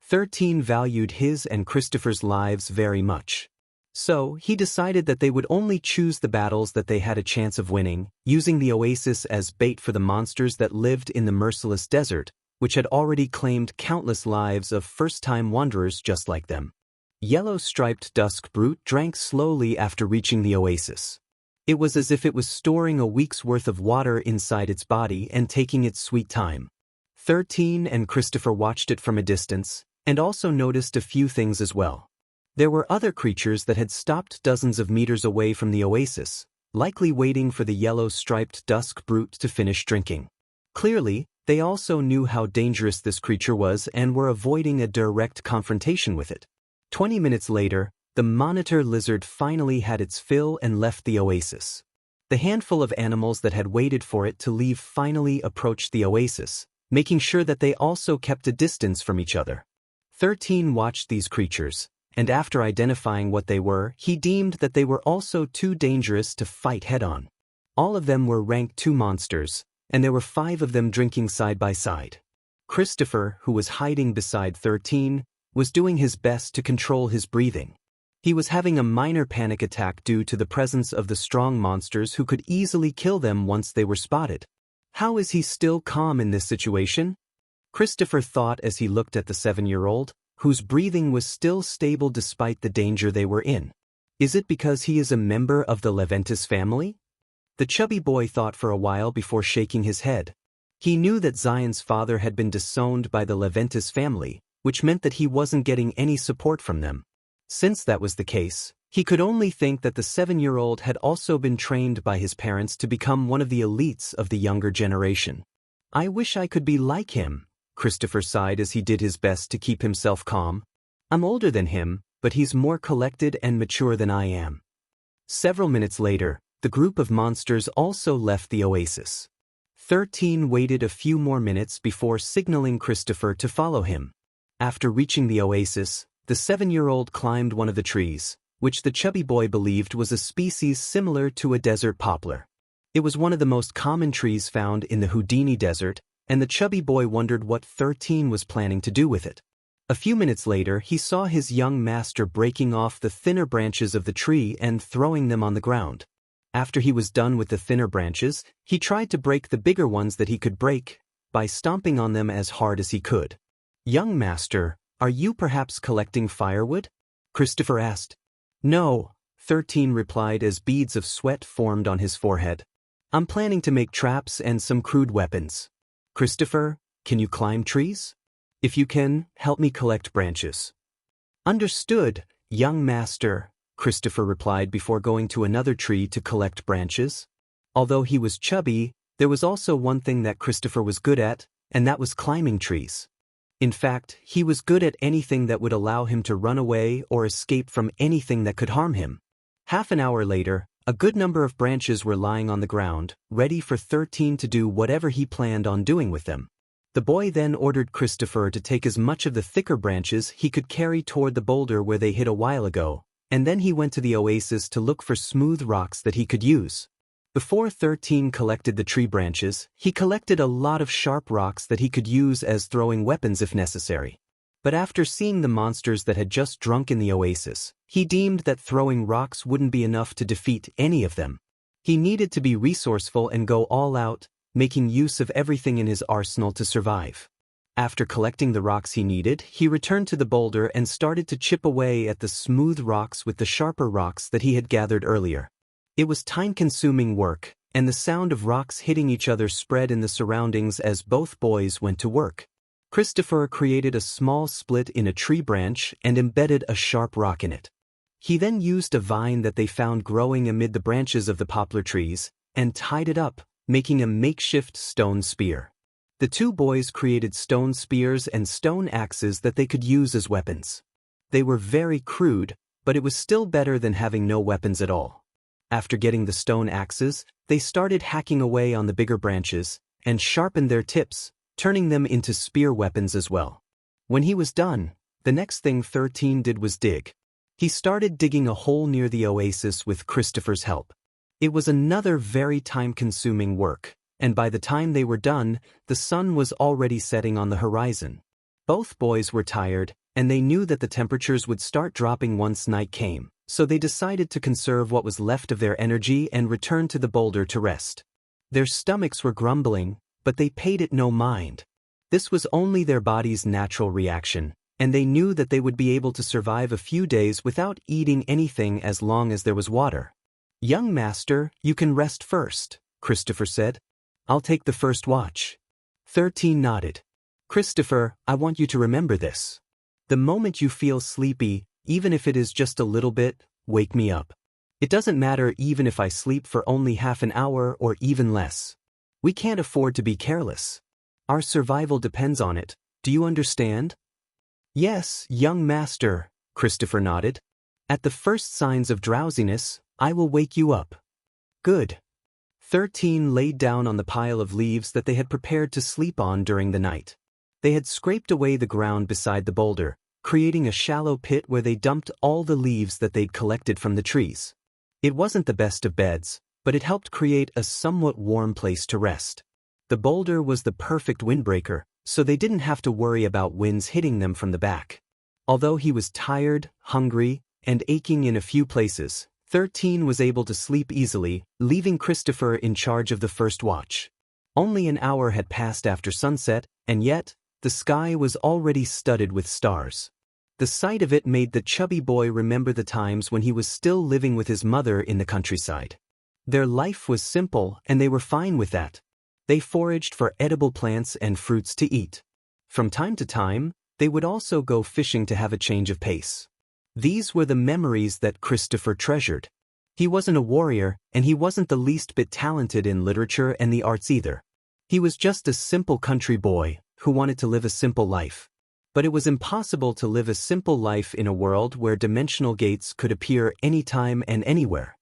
13 valued his and Christopher's lives very much. So, he decided that they would only choose the battles that they had a chance of winning, using the oasis as bait for the monsters that lived in the merciless desert, which had already claimed countless lives of first-time wanderers just like them. Yellow-striped dusk brute drank slowly after reaching the oasis. It was as if it was storing a week's worth of water inside its body and taking its sweet time. 13 and Christopher watched it from a distance, and also noticed a few things as well. There were other creatures that had stopped dozens of meters away from the oasis, likely waiting for the yellow-striped dusk brute to finish drinking. Clearly, they also knew how dangerous this creature was and were avoiding a direct confrontation with it. 20 minutes later, the monitor lizard finally had its fill and left the oasis. The handful of animals that had waited for it to leave finally approached the oasis, making sure that they also kept a distance from each other. 13 watched these creatures, and after identifying what they were, he deemed that they were also too dangerous to fight head-on. All of them were rank 2 monsters, and there were 5 of them drinking side by side. Christopher, who was hiding beside 13, was doing his best to control his breathing. He was having a minor panic attack due to the presence of the strong monsters who could easily kill them once they were spotted. How is he still calm in this situation? Christopher thought as he looked at the 7-year-old, whose breathing was still stable despite the danger they were in. Is it because he is a member of the Leventis family? The chubby boy thought for a while before shaking his head. He knew that Zion's father had been disowned by the Leventis family, which meant that he wasn't getting any support from them. Since that was the case, he could only think that the 7-year-old had also been trained by his parents to become one of the elites of the younger generation. I wish I could be like him, Christopher sighed as he did his best to keep himself calm. I'm older than him, but he's more collected and mature than I am. Several minutes later, the group of monsters also left the oasis. 13 waited a few more minutes before signaling Christopher to follow him. After reaching the oasis, the 7-year-old climbed one of the trees, which the chubby boy believed was a species similar to a desert poplar. It was one of the most common trees found in the Houdini Desert, and the chubby boy wondered what 13 was planning to do with it. A few minutes later, he saw his young master breaking off the thinner branches of the tree and throwing them on the ground. After he was done with the thinner branches, he tried to break the bigger ones that he could break, by stomping on them as hard as he could. Young master, are you perhaps collecting firewood? Christopher asked. No, 13 replied as beads of sweat formed on his forehead. I'm planning to make traps and some crude weapons. Christopher, can you climb trees? If you can, help me collect branches. Understood, young master, Christopher replied before going to another tree to collect branches. Although he was chubby, there was also one thing that Christopher was good at, and that was climbing trees. In fact, he was good at anything that would allow him to run away or escape from anything that could harm him. Half an hour later, a good number of branches were lying on the ground, ready for 13 to do whatever he planned on doing with them. The boy then ordered Christopher to take as much of the thicker branches he could carry toward the boulder where they hid a while ago, and then he went to the oasis to look for smooth rocks that he could use. Before 13 collected the tree branches, he collected a lot of sharp rocks that he could use as throwing weapons if necessary. But after seeing the monsters that had just drunk in the oasis, he deemed that throwing rocks wouldn't be enough to defeat any of them. He needed to be resourceful and go all out, making use of everything in his arsenal to survive. After collecting the rocks he needed, he returned to the boulder and started to chip away at the smooth rocks with the sharper rocks that he had gathered earlier. It was time-consuming work, and the sound of rocks hitting each other spread in the surroundings as both boys went to work. Christopher created a small split in a tree branch and embedded a sharp rock in it. He then used a vine that they found growing amid the branches of the poplar trees and tied it up, making a makeshift stone spear. The two boys created stone spears and stone axes that they could use as weapons. They were very crude, but it was still better than having no weapons at all. After getting the stone axes, they started hacking away on the bigger branches and sharpened their tips, turning them into spear weapons as well. When he was done, the next thing 13 did was dig. He started digging a hole near the oasis with Christopher's help. It was another very time-consuming work, and by the time they were done, the sun was already setting on the horizon. Both boys were tired, and they knew that the temperatures would start dropping once night came, so they decided to conserve what was left of their energy and return to the boulder to rest. Their stomachs were grumbling, but they paid it no mind. This was only their body's natural reaction, and they knew that they would be able to survive a few days without eating anything as long as there was water. "Young master, you can rest first," Christopher said. "I'll take the first watch." 13 nodded. "Christopher, I want you to remember this. The moment you feel sleepy, even if it is just a little bit, wake me up. It doesn't matter even if I sleep for only half an hour or even less. We can't afford to be careless. Our survival depends on it. Do you understand?" "Yes, young master," Christopher nodded. "At the first signs of drowsiness, I will wake you up." "Good." 13 laid down on the pile of leaves that they had prepared to sleep on during the night. They had scraped away the ground beside the boulder, creating a shallow pit where they dumped all the leaves that they'd collected from the trees. It wasn't the best of beds, but it helped create a somewhat warm place to rest. The boulder was the perfect windbreaker, so they didn't have to worry about winds hitting them from the back. Although he was tired, hungry, and aching in a few places, 13 was able to sleep easily, leaving Christopher in charge of the first watch. Only an hour had passed after sunset, and yet, the sky was already studded with stars. The sight of it made the chubby boy remember the times when he was still living with his mother in the countryside. Their life was simple, and they were fine with that. They foraged for edible plants and fruits to eat. From time to time, they would also go fishing to have a change of pace. These were the memories that Christopher treasured. He wasn't a warrior, and he wasn't the least bit talented in literature and the arts either. He was just a simple country boy who wanted to live a simple life. But it was impossible to live a simple life in a world where dimensional gates could appear anytime and anywhere.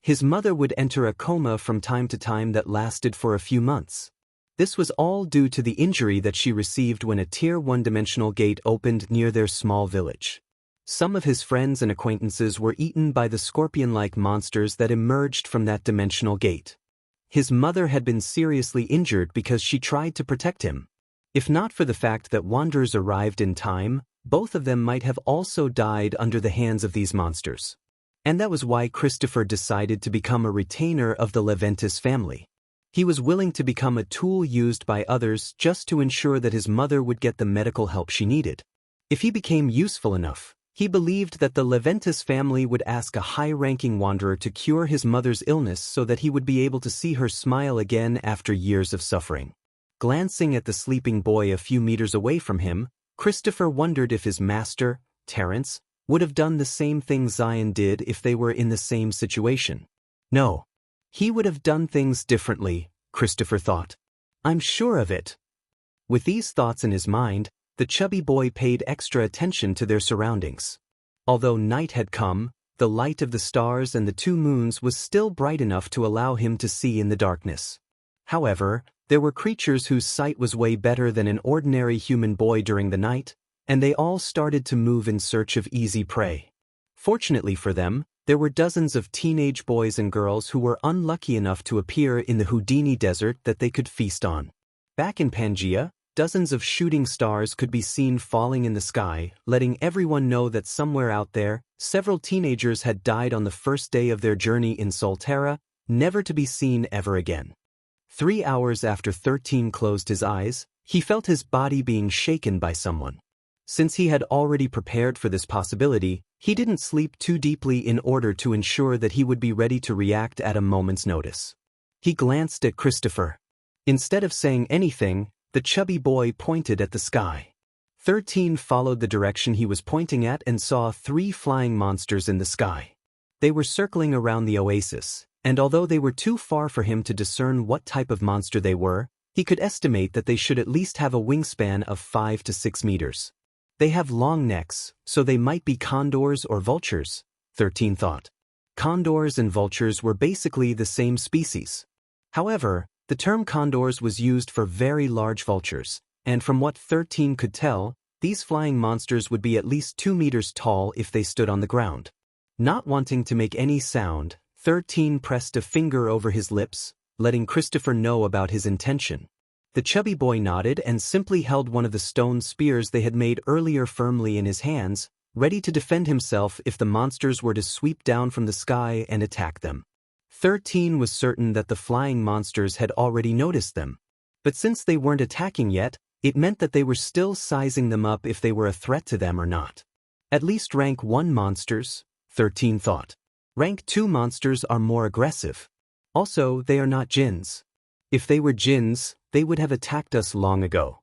His mother would enter a coma from time to time that lasted for a few months. This was all due to the injury that she received when a Tier 1 dimensional gate opened near their small village. Some of his friends and acquaintances were eaten by the scorpion-like monsters that emerged from that dimensional gate. His mother had been seriously injured because she tried to protect him. If not for the fact that wanderers arrived in time, both of them might have also died under the hands of these monsters. And that was why Christopher decided to become a retainer of the Leventis family. He was willing to become a tool used by others just to ensure that his mother would get the medical help she needed. If he became useful enough, he believed that the Leventis family would ask a high-ranking wanderer to cure his mother's illness so that he would be able to see her smile again after years of suffering. Glancing at the sleeping boy a few meters away from him, Christopher wondered if his master, Terence, would have done the same thing Zion did if they were in the same situation. No. He would have done things differently, Christopher thought. I'm sure of it. With these thoughts in his mind, the chubby boy paid extra attention to their surroundings. Although night had come, the light of the stars and the 2 moons was still bright enough to allow him to see in the darkness. However, there were creatures whose sight was way better than an ordinary human boy during the night, and they all started to move in search of easy prey. Fortunately for them, there were dozens of teenage boys and girls who were unlucky enough to appear in the Houdini desert that they could feast on. Back in Pangea, dozens of shooting stars could be seen falling in the sky, letting everyone know that somewhere out there, several teenagers had died on the first day of their journey in Solterra, never to be seen ever again. 3 hours after 13 closed his eyes, he felt his body being shaken by someone. Since he had already prepared for this possibility, he didn't sleep too deeply in order to ensure that he would be ready to react at a moment's notice. He glanced at Christopher. Instead of saying anything, the chubby boy pointed at the sky. 13 followed the direction he was pointing at and saw 3 flying monsters in the sky. They were circling around the oasis, and although they were too far for him to discern what type of monster they were, he could estimate that they should at least have a wingspan of 5 to 6 meters. They have long necks, so they might be condors or vultures, 13 thought. Condors and vultures were basically the same species. However, the term condors was used for very large vultures, and from what 13 could tell, these flying monsters would be at least 2 meters tall if they stood on the ground. Not wanting to make any sound, 13 pressed a finger over his lips, letting Christopher know about his intention. The chubby boy nodded and simply held one of the stone spears they had made earlier firmly in his hands, ready to defend himself if the monsters were to sweep down from the sky and attack them. 13 was certain that the flying monsters had already noticed them. But since they weren't attacking yet, it meant that they were still sizing them up if they were a threat to them or not. At least rank 1 monsters, 13 thought. Rank 2 monsters are more aggressive. Also, they are not jinns. If they were jinns, they would have attacked us long ago.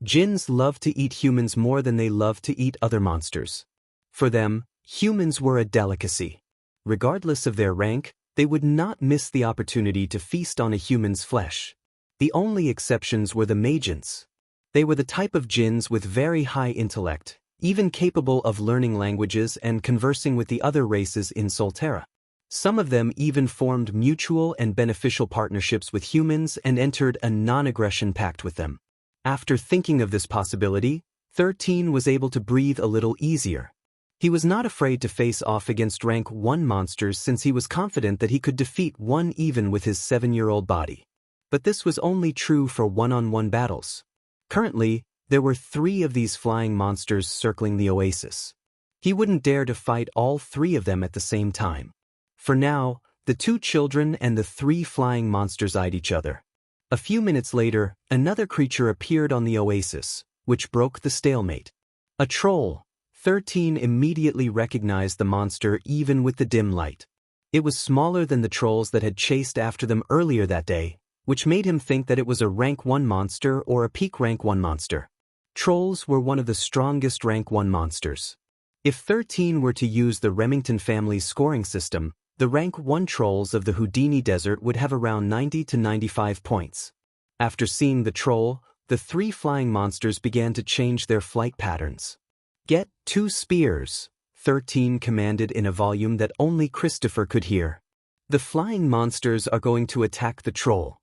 Jinns love to eat humans more than they love to eat other monsters. For them, humans were a delicacy. Regardless of their rank, they would not miss the opportunity to feast on a human's flesh. The only exceptions were the Magians. They were the type of jinns with very high intellect, even capable of learning languages and conversing with the other races in Solterra. Some of them even formed mutual and beneficial partnerships with humans and entered a non-aggression pact with them. After thinking of this possibility, 13 was able to breathe a little easier. He was not afraid to face off against rank 1 monsters since he was confident that he could defeat one even with his 7-year-old body. But this was only true for one-on-one battles. Currently, there were 3 of these flying monsters circling the oasis. He wouldn't dare to fight all 3 of them at the same time. For now, the 2 children and the 3 flying monsters eyed each other. A few minutes later, another creature appeared on the oasis, which broke the stalemate. A troll. 13 immediately recognized the monster even with the dim light. It was smaller than the trolls that had chased after them earlier that day, which made him think that it was a rank 1 monster or a peak rank 1 monster. Trolls were one of the strongest rank 1 monsters. If 13 were to use the Remington family's scoring system, the rank 1 trolls of the Houdini Desert would have around 90 to 95 points. After seeing the troll, the 3 flying monsters began to change their flight patterns. "Get 2 spears," 13 commanded in a volume that only Christopher could hear. "The flying monsters are going to attack the troll."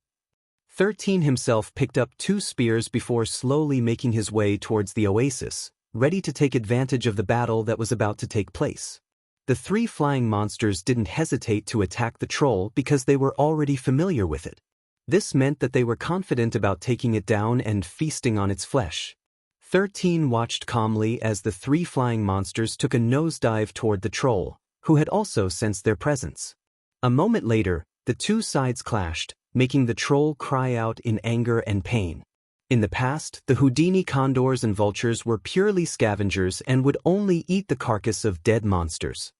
13 himself picked up 2 spears before slowly making his way towards the oasis, ready to take advantage of the battle that was about to take place. The 3 flying monsters didn't hesitate to attack the troll because they were already familiar with it. This meant that they were confident about taking it down and feasting on its flesh. 13 watched calmly as the 3 flying monsters took a nosedive toward the troll, who had also sensed their presence. A moment later, the 2 sides clashed, making the troll cry out in anger and pain. In the past, the Houdini condors and vultures were purely scavengers and would only eat the carcass of dead monsters.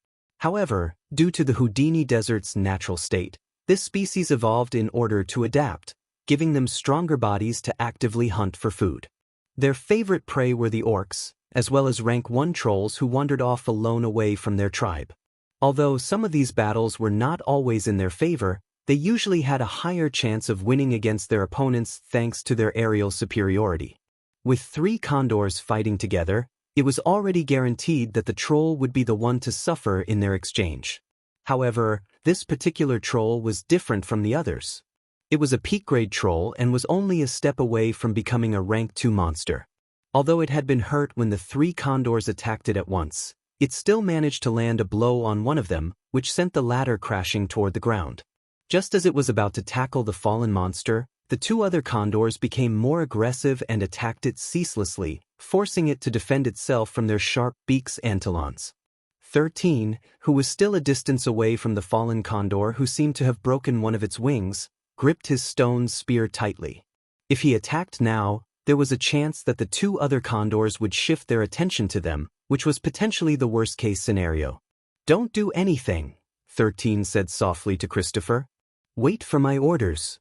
However, due to the Houdini Desert's natural state, this species evolved in order to adapt, giving them stronger bodies to actively hunt for food. Their favorite prey were the orcs, as well as rank 1 trolls who wandered off alone away from their tribe. Although some of these battles were not always in their favor, they usually had a higher chance of winning against their opponents thanks to their aerial superiority. With 3 condors fighting together, it was already guaranteed that the troll would be the one to suffer in their exchange. However, this particular troll was different from the others. It was a peak-grade troll and was only a step away from becoming a rank 2 monster. Although it had been hurt when the 3 condors attacked it at once, it still managed to land a blow on one of them, which sent the latter crashing toward the ground. Just as it was about to tackle the fallen monster, the two other condors became more aggressive and attacked it ceaselessly, forcing it to defend itself from their sharp beaks and talons. 13, who was still a distance away from the fallen condor who seemed to have broken one of its wings, gripped his stone spear tightly. If he attacked now, there was a chance that the two other condors would shift their attention to them, which was potentially the worst-case scenario. "Don't do anything," 13 said softly to Christopher. "Wait for my orders."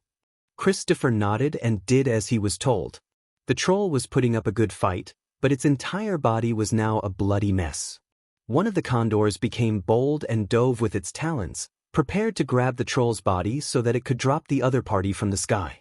Christopher nodded and did as he was told. The troll was putting up a good fight, but its entire body was now a bloody mess. One of the condors became bold and dove with its talons, prepared to grab the troll's body so that it could drop the other party from the sky.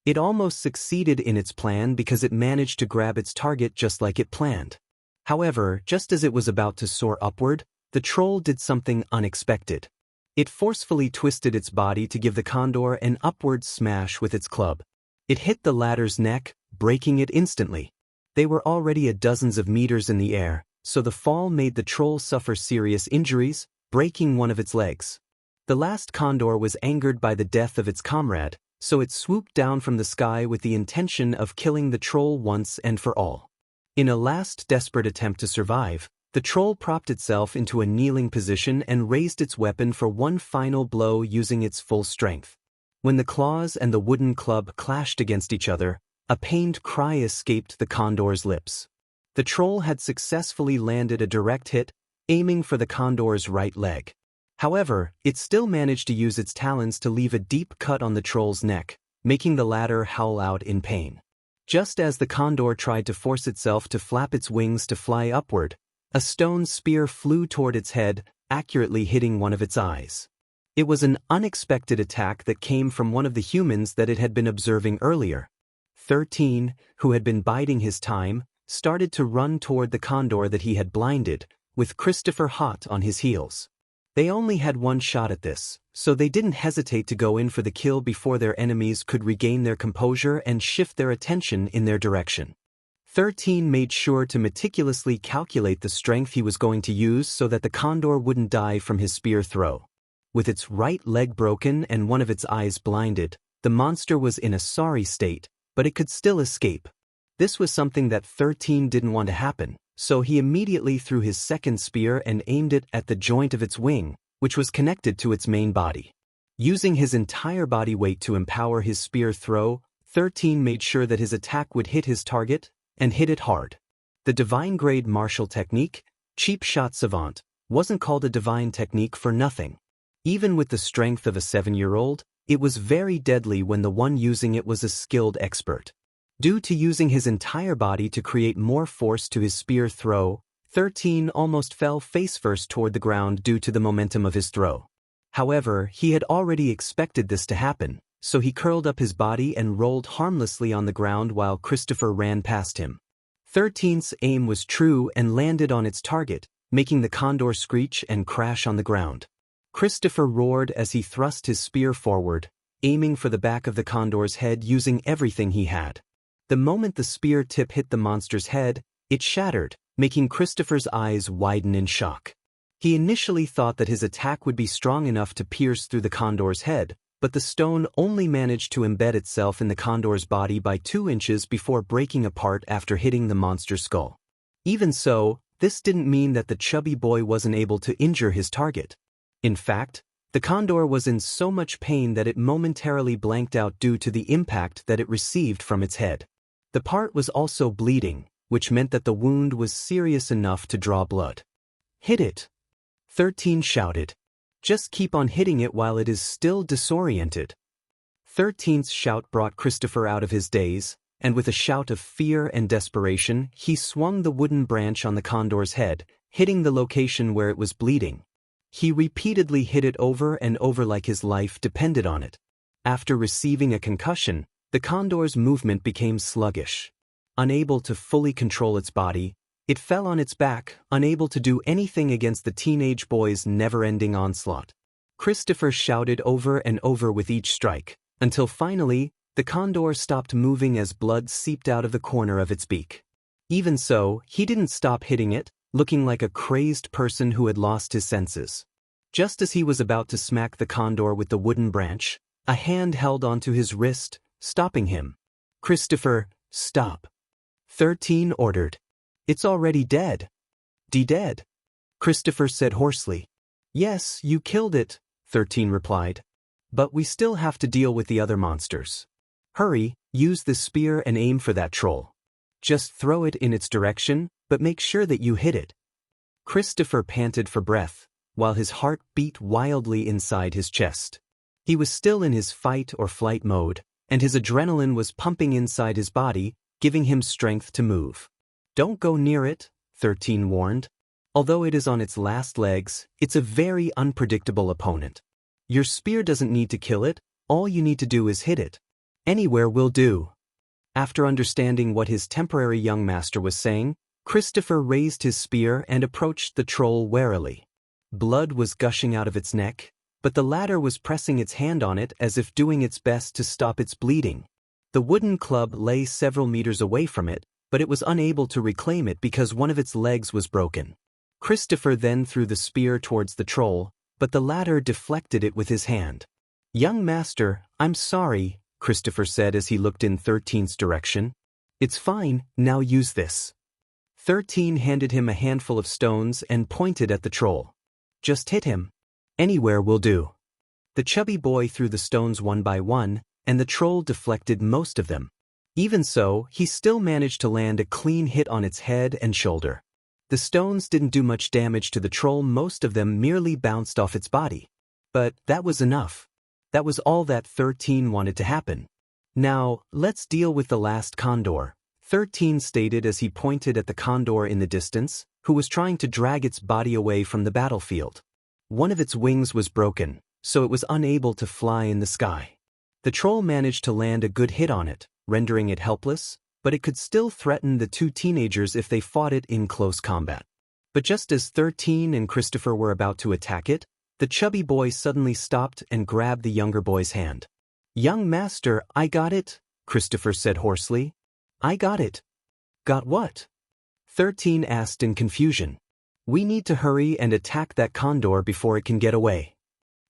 It almost succeeded in its plan because it managed to grab its target just like it planned. However, just as it was about to soar upward, the troll did something unexpected. It forcefully twisted its body to give the condor an upward smash with its club. It hit the latter's neck, breaking it instantly. They were already at dozens of meters in the air, so the fall made the troll suffer serious injuries, breaking one of its legs. The last condor was angered by the death of its comrade, so it swooped down from the sky with the intention of killing the troll once and for all. In a last desperate attempt to survive, the troll propped itself into a kneeling position and raised its weapon for one final blow using its full strength. When the claws and the wooden club clashed against each other, a pained cry escaped the condor's lips. The troll had successfully landed a direct hit, aiming for the condor's right leg. However, it still managed to use its talons to leave a deep cut on the troll's neck, making the latter howl out in pain. Just as the condor tried to force itself to flap its wings to fly upward, a stone spear flew toward its head, accurately hitting one of its eyes. It was an unexpected attack that came from one of the humans that it had been observing earlier. 13, who had been biding his time, started to run toward the condor that he had blinded, with Christopher hot on his heels. They only had one shot at this, so they didn't hesitate to go in for the kill before their enemies could regain their composure and shift their attention in their direction. 13 made sure to meticulously calculate the strength he was going to use so that the condor wouldn't die from his spear throw. With its right leg broken and one of its eyes blinded, the monster was in a sorry state, but it could still escape. This was something that 13 didn't want to happen, so he immediately threw his second spear and aimed it at the joint of its wing, which was connected to its main body. Using his entire body weight to empower his spear throw, 13 made sure that his attack would hit his target, and hit it hard. The divine-grade martial technique, cheap shot savant, wasn't called a divine technique for nothing. Even with the strength of a 7-year-old, it was very deadly when the one using it was a skilled expert. Due to using his entire body to create more force to his spear throw, 13 almost fell face-first toward the ground due to the momentum of his throw. However, he had already expected this to happen, so he curled up his body and rolled harmlessly on the ground while Christopher ran past him. 13's aim was true and landed on its target, making the condor screech and crash on the ground. Christopher roared as he thrust his spear forward, aiming for the back of the condor's head using everything he had. The moment the spear tip hit the monster's head, it shattered, making Christopher's eyes widen in shock. He initially thought that his attack would be strong enough to pierce through the condor's head, but the stone only managed to embed itself in the condor's body by 2 inches before breaking apart after hitting the monster's skull. Even so, this didn't mean that the chubby boy wasn't able to injure his target. In fact, the condor was in so much pain that it momentarily blanked out due to the impact that it received from its head. The part was also bleeding, which meant that the wound was serious enough to draw blood. "Hit it!" 13 shouted. "Just keep on hitting it while it is still disoriented." 13's shout brought Christopher out of his daze, and with a shout of fear and desperation, he swung the wooden branch on the condor's head, hitting the location where it was bleeding. He repeatedly hit it over and over like his life depended on it. After receiving a concussion, the condor's movement became sluggish. Unable to fully control its body, it fell on its back, unable to do anything against the teenage boy's never-ending onslaught. Christopher shouted over and over with each strike, until finally, the condor stopped moving as blood seeped out of the corner of its beak. Even so, he didn't stop hitting it, looking like a crazed person who had lost his senses. Just as he was about to smack the condor with the wooden branch, a hand held onto his wrist, stopping him. "Christopher, stop," 13 ordered. "It's already dead." "Dead?" Christopher said hoarsely. "Yes, you killed it," 13 replied. "But we still have to deal with the other monsters. Hurry, use the spear and aim for that troll. Just throw it in its direction, but make sure that you hit it." Christopher panted for breath, while his heart beat wildly inside his chest. He was still in his fight or flight mode, and his adrenaline was pumping inside his body, giving him strength to move. "Don't go near it," 13 warned. "Although it is on its last legs, it's a very unpredictable opponent. Your spear doesn't need to kill it, all you need to do is hit it. Anywhere will do." After understanding what his temporary young master was saying, Christopher raised his spear and approached the troll warily. Blood was gushing out of its neck, but the latter was pressing its hand on it as if doing its best to stop its bleeding. The wooden club lay several meters away from it, but it was unable to reclaim it because one of its legs was broken. Christopher then threw the spear towards the troll, but the latter deflected it with his hand. "Young master, I'm sorry," Christopher said as he looked in 13's direction. "It's fine, now use this." 13 handed him a handful of stones and pointed at the troll. "Just hit him. Anywhere will do." The chubby boy threw the stones one by one, and the troll deflected most of them. Even so, he still managed to land a clean hit on its head and shoulder. The stones didn't do much damage to the troll, most of them merely bounced off its body. But that was enough. That was all that 13 wanted to happen. "Now, let's deal with the last condor," 13 stated as he pointed at the condor in the distance, who was trying to drag its body away from the battlefield. One of its wings was broken, so it was unable to fly in the sky. The troll managed to land a good hit on it, rendering it helpless, but it could still threaten the two teenagers if they fought it in close combat. But just as 13 and Christopher were about to attack it, the chubby boy suddenly stopped and grabbed the younger boy's hand. "Young master, I got it," Christopher said hoarsely. "I got it." "Got what?" 13 asked in confusion. "We need to hurry and attack that condor before it can get away."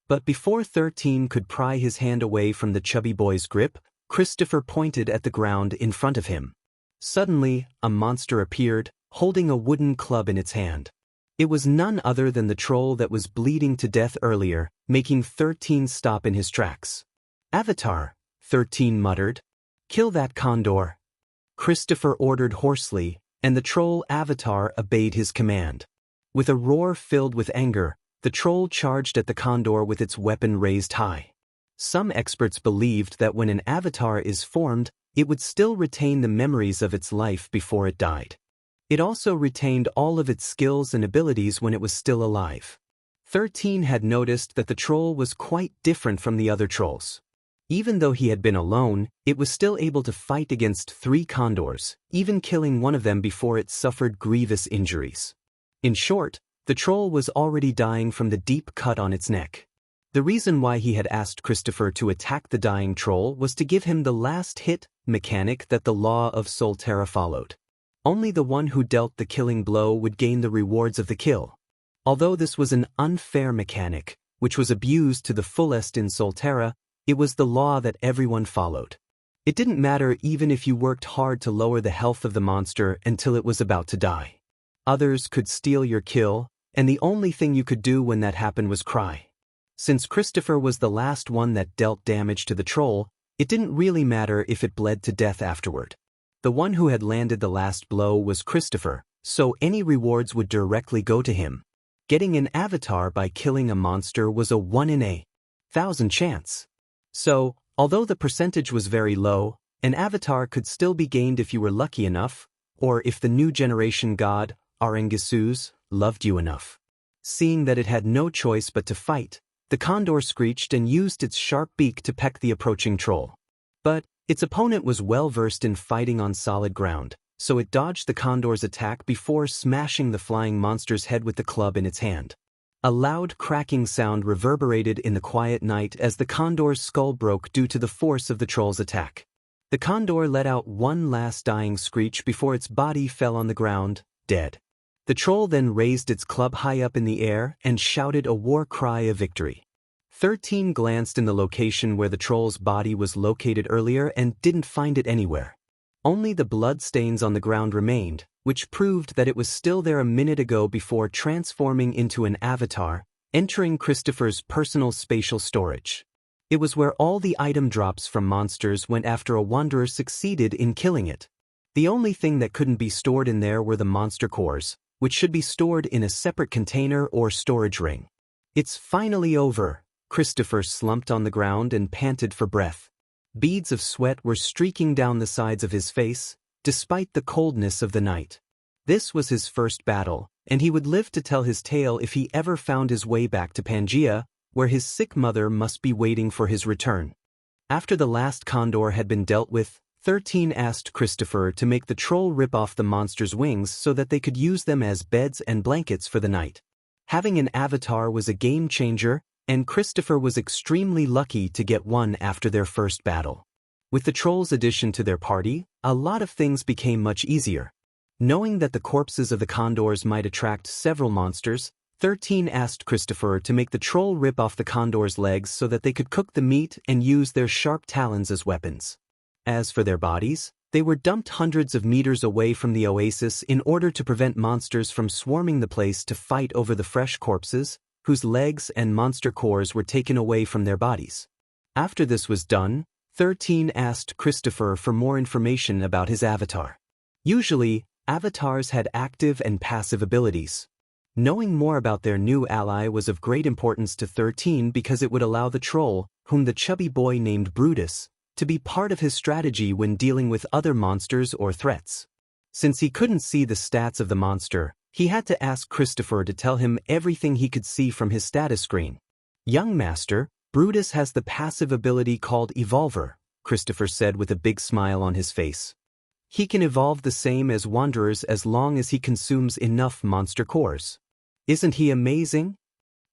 But before 13 could pry his hand away from the chubby boy's grip, Christopher pointed at the ground in front of him. Suddenly, a monster appeared, holding a wooden club in its hand. It was none other than the troll that was bleeding to death earlier, making 13 stop in his tracks. "Avatar," 13 muttered. "Kill that condor." Christopher ordered hoarsely, and the troll Avatar obeyed his command. With a roar filled with anger, the troll charged at the condor with its weapon raised high. Some experts believed that when an avatar is formed, it would still retain the memories of its life before it died. It also retained all of its skills and abilities when it was still alive. 13 had noticed that the troll was quite different from the other trolls. Even though he had been alone, it was still able to fight against 3 condors, even killing one of them before it suffered grievous injuries. In short, the troll was already dying from the deep cut on its neck. The reason why he had asked Christopher to attack the dying troll was to give him the last hit mechanic that the law of Solterra followed. Only the one who dealt the killing blow would gain the rewards of the kill. Although this was an unfair mechanic, which was abused to the fullest in Solterra, it was the law that everyone followed. It didn't matter even if you worked hard to lower the health of the monster until it was about to die. Others could steal your kill, and the only thing you could do when that happened was cry. Since Christopher was the last one that dealt damage to the troll, it didn't really matter if it bled to death afterward. The one who had landed the last blow was Christopher, so any rewards would directly go to him. Getting an avatar by killing a monster was a 1 in a 1,000 chance. So, although the percentage was very low, an avatar could still be gained if you were lucky enough, or if the new generation god, Arengisus, loved you enough. Seeing that it had no choice but to fight, the condor screeched and used its sharp beak to peck the approaching troll. But its opponent was well versed in fighting on solid ground, so it dodged the condor's attack before smashing the flying monster's head with the club in its hand. A loud cracking sound reverberated in the quiet night as the condor's skull broke due to the force of the troll's attack. The condor let out one last dying screech before its body fell on the ground, dead. The troll then raised its club high up in the air and shouted a war cry of victory. 13 glanced in the location where the troll's body was located earlier and didn't find it anywhere. Only the blood stains on the ground remained, which proved that it was still there a minute ago before transforming into an avatar, entering Christopher's personal spatial storage. It was where all the item drops from monsters went after a wanderer succeeded in killing it. The only thing that couldn't be stored in there were the monster cores, which should be stored in a separate container or storage ring. It's finally over. Christopher slumped on the ground and panted for breath. Beads of sweat were streaking down the sides of his face, despite the coldness of the night. This was his first battle, and he would live to tell his tale if he ever found his way back to Pangea, where his sick mother must be waiting for his return. After the last condor had been dealt with, 13 asked Christopher to make the troll rip off the monster's wings so that they could use them as beds and blankets for the night. Having an avatar was a game changer, and Christopher was extremely lucky to get one after their first battle. With the troll's addition to their party, a lot of things became much easier. Knowing that the corpses of the condors might attract several monsters, 13 asked Christopher to make the troll rip off the condor's legs so that they could cook the meat and use their sharp talons as weapons. As for their bodies, they were dumped hundreds of meters away from the oasis in order to prevent monsters from swarming the place to fight over the fresh corpses, whose legs and monster cores were taken away from their bodies. After this was done, 13 asked Christopher for more information about his avatar. Usually, avatars had active and passive abilities. Knowing more about their new ally was of great importance to 13 because it would allow the troll, whom the chubby boy named Brutus, to be part of his strategy when dealing with other monsters or threats. Since he couldn't see the stats of the monster, he had to ask Christopher to tell him everything he could see from his status screen. "Young master, Brutus has the passive ability called Evolver," Christopher said with a big smile on his face. "He can evolve the same as wanderers as long as he consumes enough monster cores. Isn't he amazing?"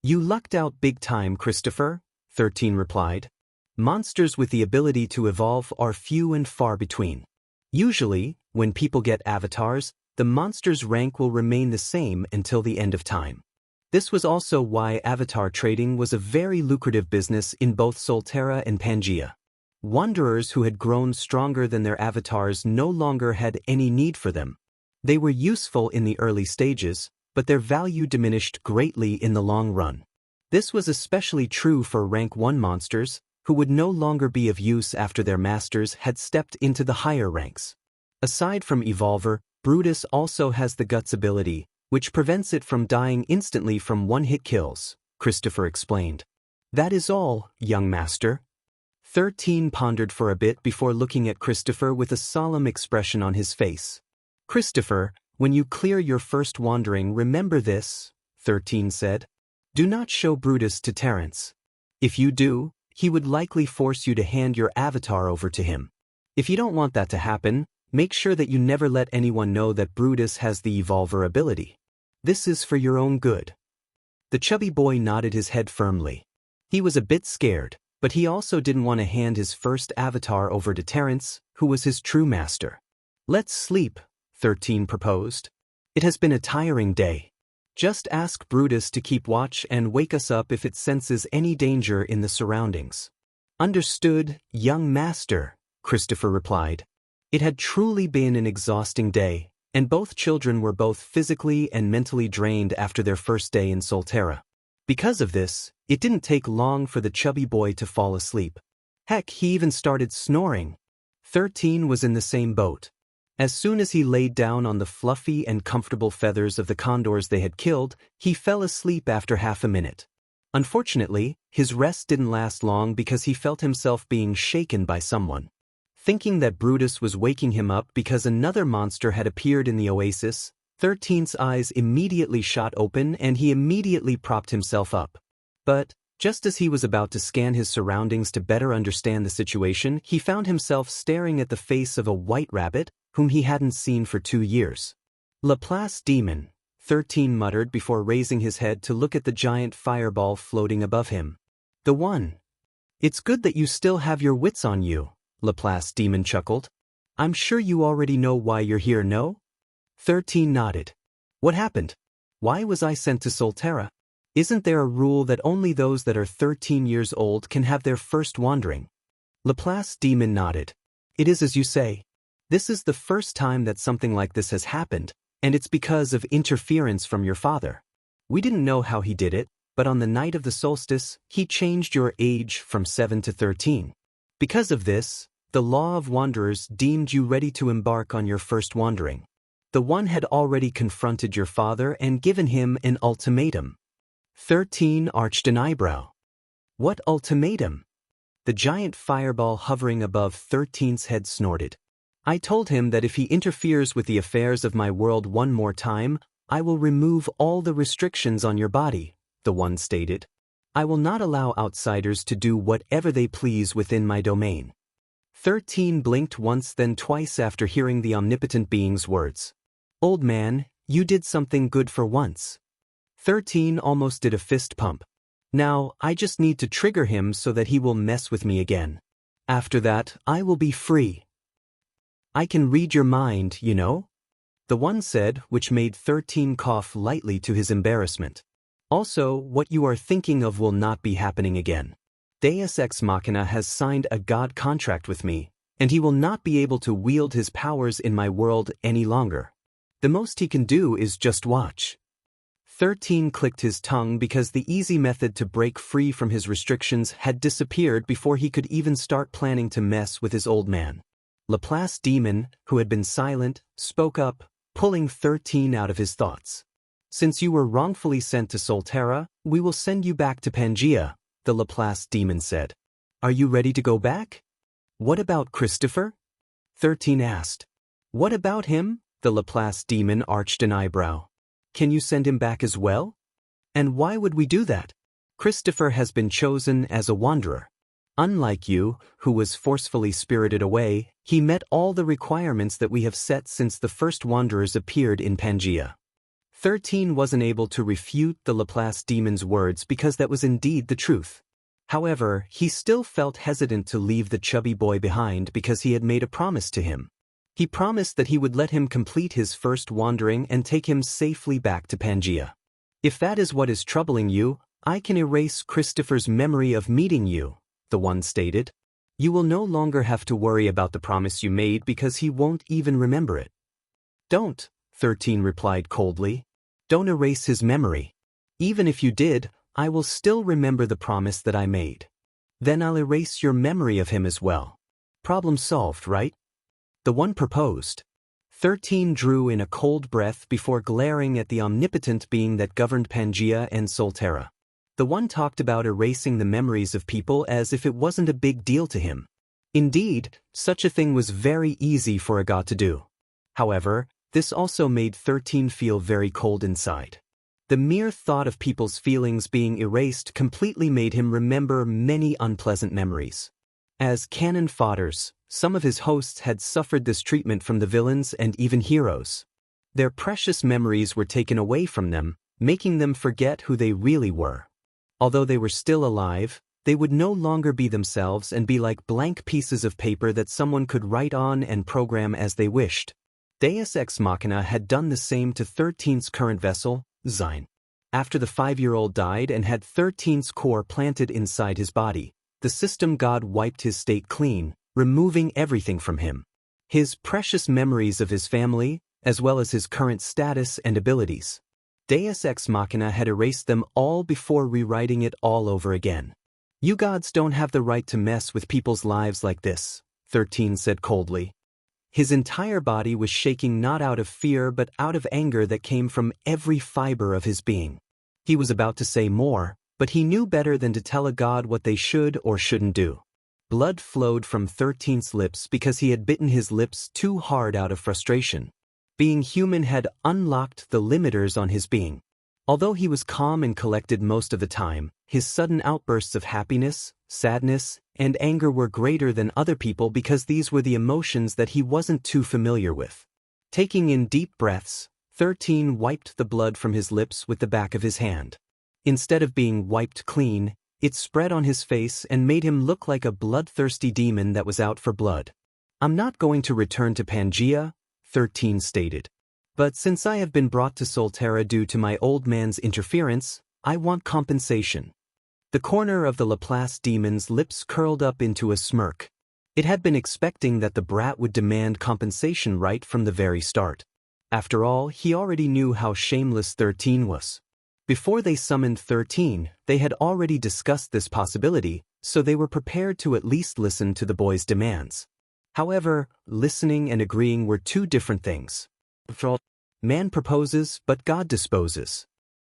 "You lucked out big time, Christopher," 13 replied. "Monsters with the ability to evolve are few and far between. Usually, when people get avatars, the monster's rank will remain the same until the end of time. This was also why avatar trading was a very lucrative business in both Solterra and Pangea. Wanderers who had grown stronger than their avatars no longer had any need for them. They were useful in the early stages, but their value diminished greatly in the long run. This was especially true for rank 1 monsters, who would no longer be of use after their masters had stepped into the higher ranks. Aside from Evolver, Brutus also has the Guts ability, which prevents it from dying instantly from one-hit kills, Christopher explained. "That is all, young master." 13 pondered for a bit before looking at Christopher with a solemn expression on his face. "Christopher, when you clear your first wandering, remember this," 13 said. "Do not show Brutus to Terence. If you do, he would likely force you to hand your avatar over to him. If you don't want that to happen, make sure that you never let anyone know that Brutus has the Evolver ability. This is for your own good." The chubby boy nodded his head firmly. He was a bit scared, but he also didn't want to hand his first avatar over to Terence, who was his true master. "Let's sleep," 13 proposed. "It has been a tiring day. Just ask Brutus to keep watch and wake us up if it senses any danger in the surroundings." "Understood, young master," Christopher replied. It had truly been an exhausting day, and both children were both physically and mentally drained after their first day in Solterra. Because of this, it didn't take long for the chubby boy to fall asleep. Heck, he even started snoring. 13 was in the same boat. As soon as he laid down on the fluffy and comfortable feathers of the condors they had killed, he fell asleep after half a minute. Unfortunately, his rest didn't last long because he felt himself being shaken by someone. Thinking that Brutus was waking him up because another monster had appeared in the oasis, 13's eyes immediately shot open and he immediately propped himself up. But, just as he was about to scan his surroundings to better understand the situation, he found himself staring at the face of a white rabbit, whom he hadn't seen for 2 years. "Laplace demon," 13 muttered before raising his head to look at the giant fireball floating above him. "The one. It's good that you still have your wits on you," Laplace demon chuckled. "I'm sure you already know why you're here, no?" 13 nodded. What happened? Why was I sent to Solterra? Isn't there a rule that only those that are 13 years old can have their first wandering? Laplace Demon nodded. It is as you say. This is the first time that something like this has happened, and it's because of interference from your father. We didn't know how he did it, but on the night of the solstice, he changed your age from 7 to 13. Because of this, the law of wanderers deemed you ready to embark on your first wandering. The one had already confronted your father and given him an ultimatum. 13 arched an eyebrow. What ultimatum? The giant fireball hovering above 13's head snorted. I told him that if he interferes with the affairs of my world one more time, I will remove all the restrictions on your body, the one stated. I will not allow outsiders to do whatever they please within my domain. 13 blinked once then twice after hearing the omnipotent being's words. Old man, you did something good for once. 13 almost did a fist pump. Now, I just need to trigger him so that he will mess with me again. After that, I will be free. I can read your mind, you know? The one said, which made 13 cough lightly to his embarrassment. Also, what you are thinking of will not be happening again. Deus Ex Machina has signed a god contract with me, and he will not be able to wield his powers in my world any longer. The most he can do is just watch. 13 clicked his tongue because the easy method to break free from his restrictions had disappeared before he could even start planning to mess with his old man. Laplace Demon, who had been silent, spoke up, pulling 13 out of his thoughts. Since you were wrongfully sent to Solterra, we will send you back to Pangea, the Laplace Demon said. Are you ready to go back? What about Christopher? 13 asked. What about him? The Laplace Demon arched an eyebrow. Can you send him back as well? And why would we do that? Christopher has been chosen as a wanderer. Unlike you, who was forcefully spirited away, he met all the requirements that we have set since the first wanderers appeared in Pangea. 13 wasn't able to refute the Laplace Demon's words because that was indeed the truth. However, he still felt hesitant to leave the chubby boy behind because he had made a promise to him. He promised that he would let him complete his first wandering and take him safely back to Pangea. If that is what is troubling you, I can erase Christopher's memory of meeting you, the one stated. You will no longer have to worry about the promise you made because he won't even remember it. Don't, 13 replied coldly. Don't erase his memory. Even if you did, I will still remember the promise that I made. Then I'll erase your memory of him as well. Problem solved, right? The one proposed. 13 drew in a cold breath before glaring at the omnipotent being that governed Pangea and Solterra. The one talked about erasing the memories of people as if it wasn't a big deal to him. Indeed, such a thing was very easy for a god to do. However, this also made 13 feel very cold inside. The mere thought of people's feelings being erased completely made him remember many unpleasant memories. As cannon fodders, some of his hosts had suffered this treatment from the villains and even heroes. Their precious memories were taken away from them, making them forget who they really were. Although they were still alive, they would no longer be themselves and be like blank pieces of paper that someone could write on and program as they wished. Deus Ex Machina had done the same to 13's current vessel, Zine. After the 5-year-old died and had 13's core planted inside his body, the system god wiped his state clean, removing everything from him. His precious memories of his family, as well as his current status and abilities. Deus Ex Machina had erased them all before rewriting it all over again. You gods don't have the right to mess with people's lives like this, 13 said coldly. His entire body was shaking not out of fear but out of anger that came from every fiber of his being. He was about to say more, but he knew better than to tell a god what they should or shouldn't do. Blood flowed from 13's lips because he had bitten his lips too hard out of frustration. Being human had unlocked the limiters on his being. Although he was calm and collected most of the time, his sudden outbursts of happiness, sadness, and anger were greater than other people because these were the emotions that he wasn't too familiar with. Taking in deep breaths, 13 wiped the blood from his lips with the back of his hand. Instead of being wiped clean, it spread on his face and made him look like a bloodthirsty demon that was out for blood. I'm not going to return to Pangea, 13 stated. But since I have been brought to Solterra due to my old man's interference, I want compensation. The corner of the Laplace demon's lips curled up into a smirk. It had been expecting that the brat would demand compensation right from the very start. After all, he already knew how shameless 13 was. Before they summoned 13, they had already discussed this possibility, so they were prepared to at least listen to the boy's demands. However, listening and agreeing were two different things. Man proposes, but God disposes.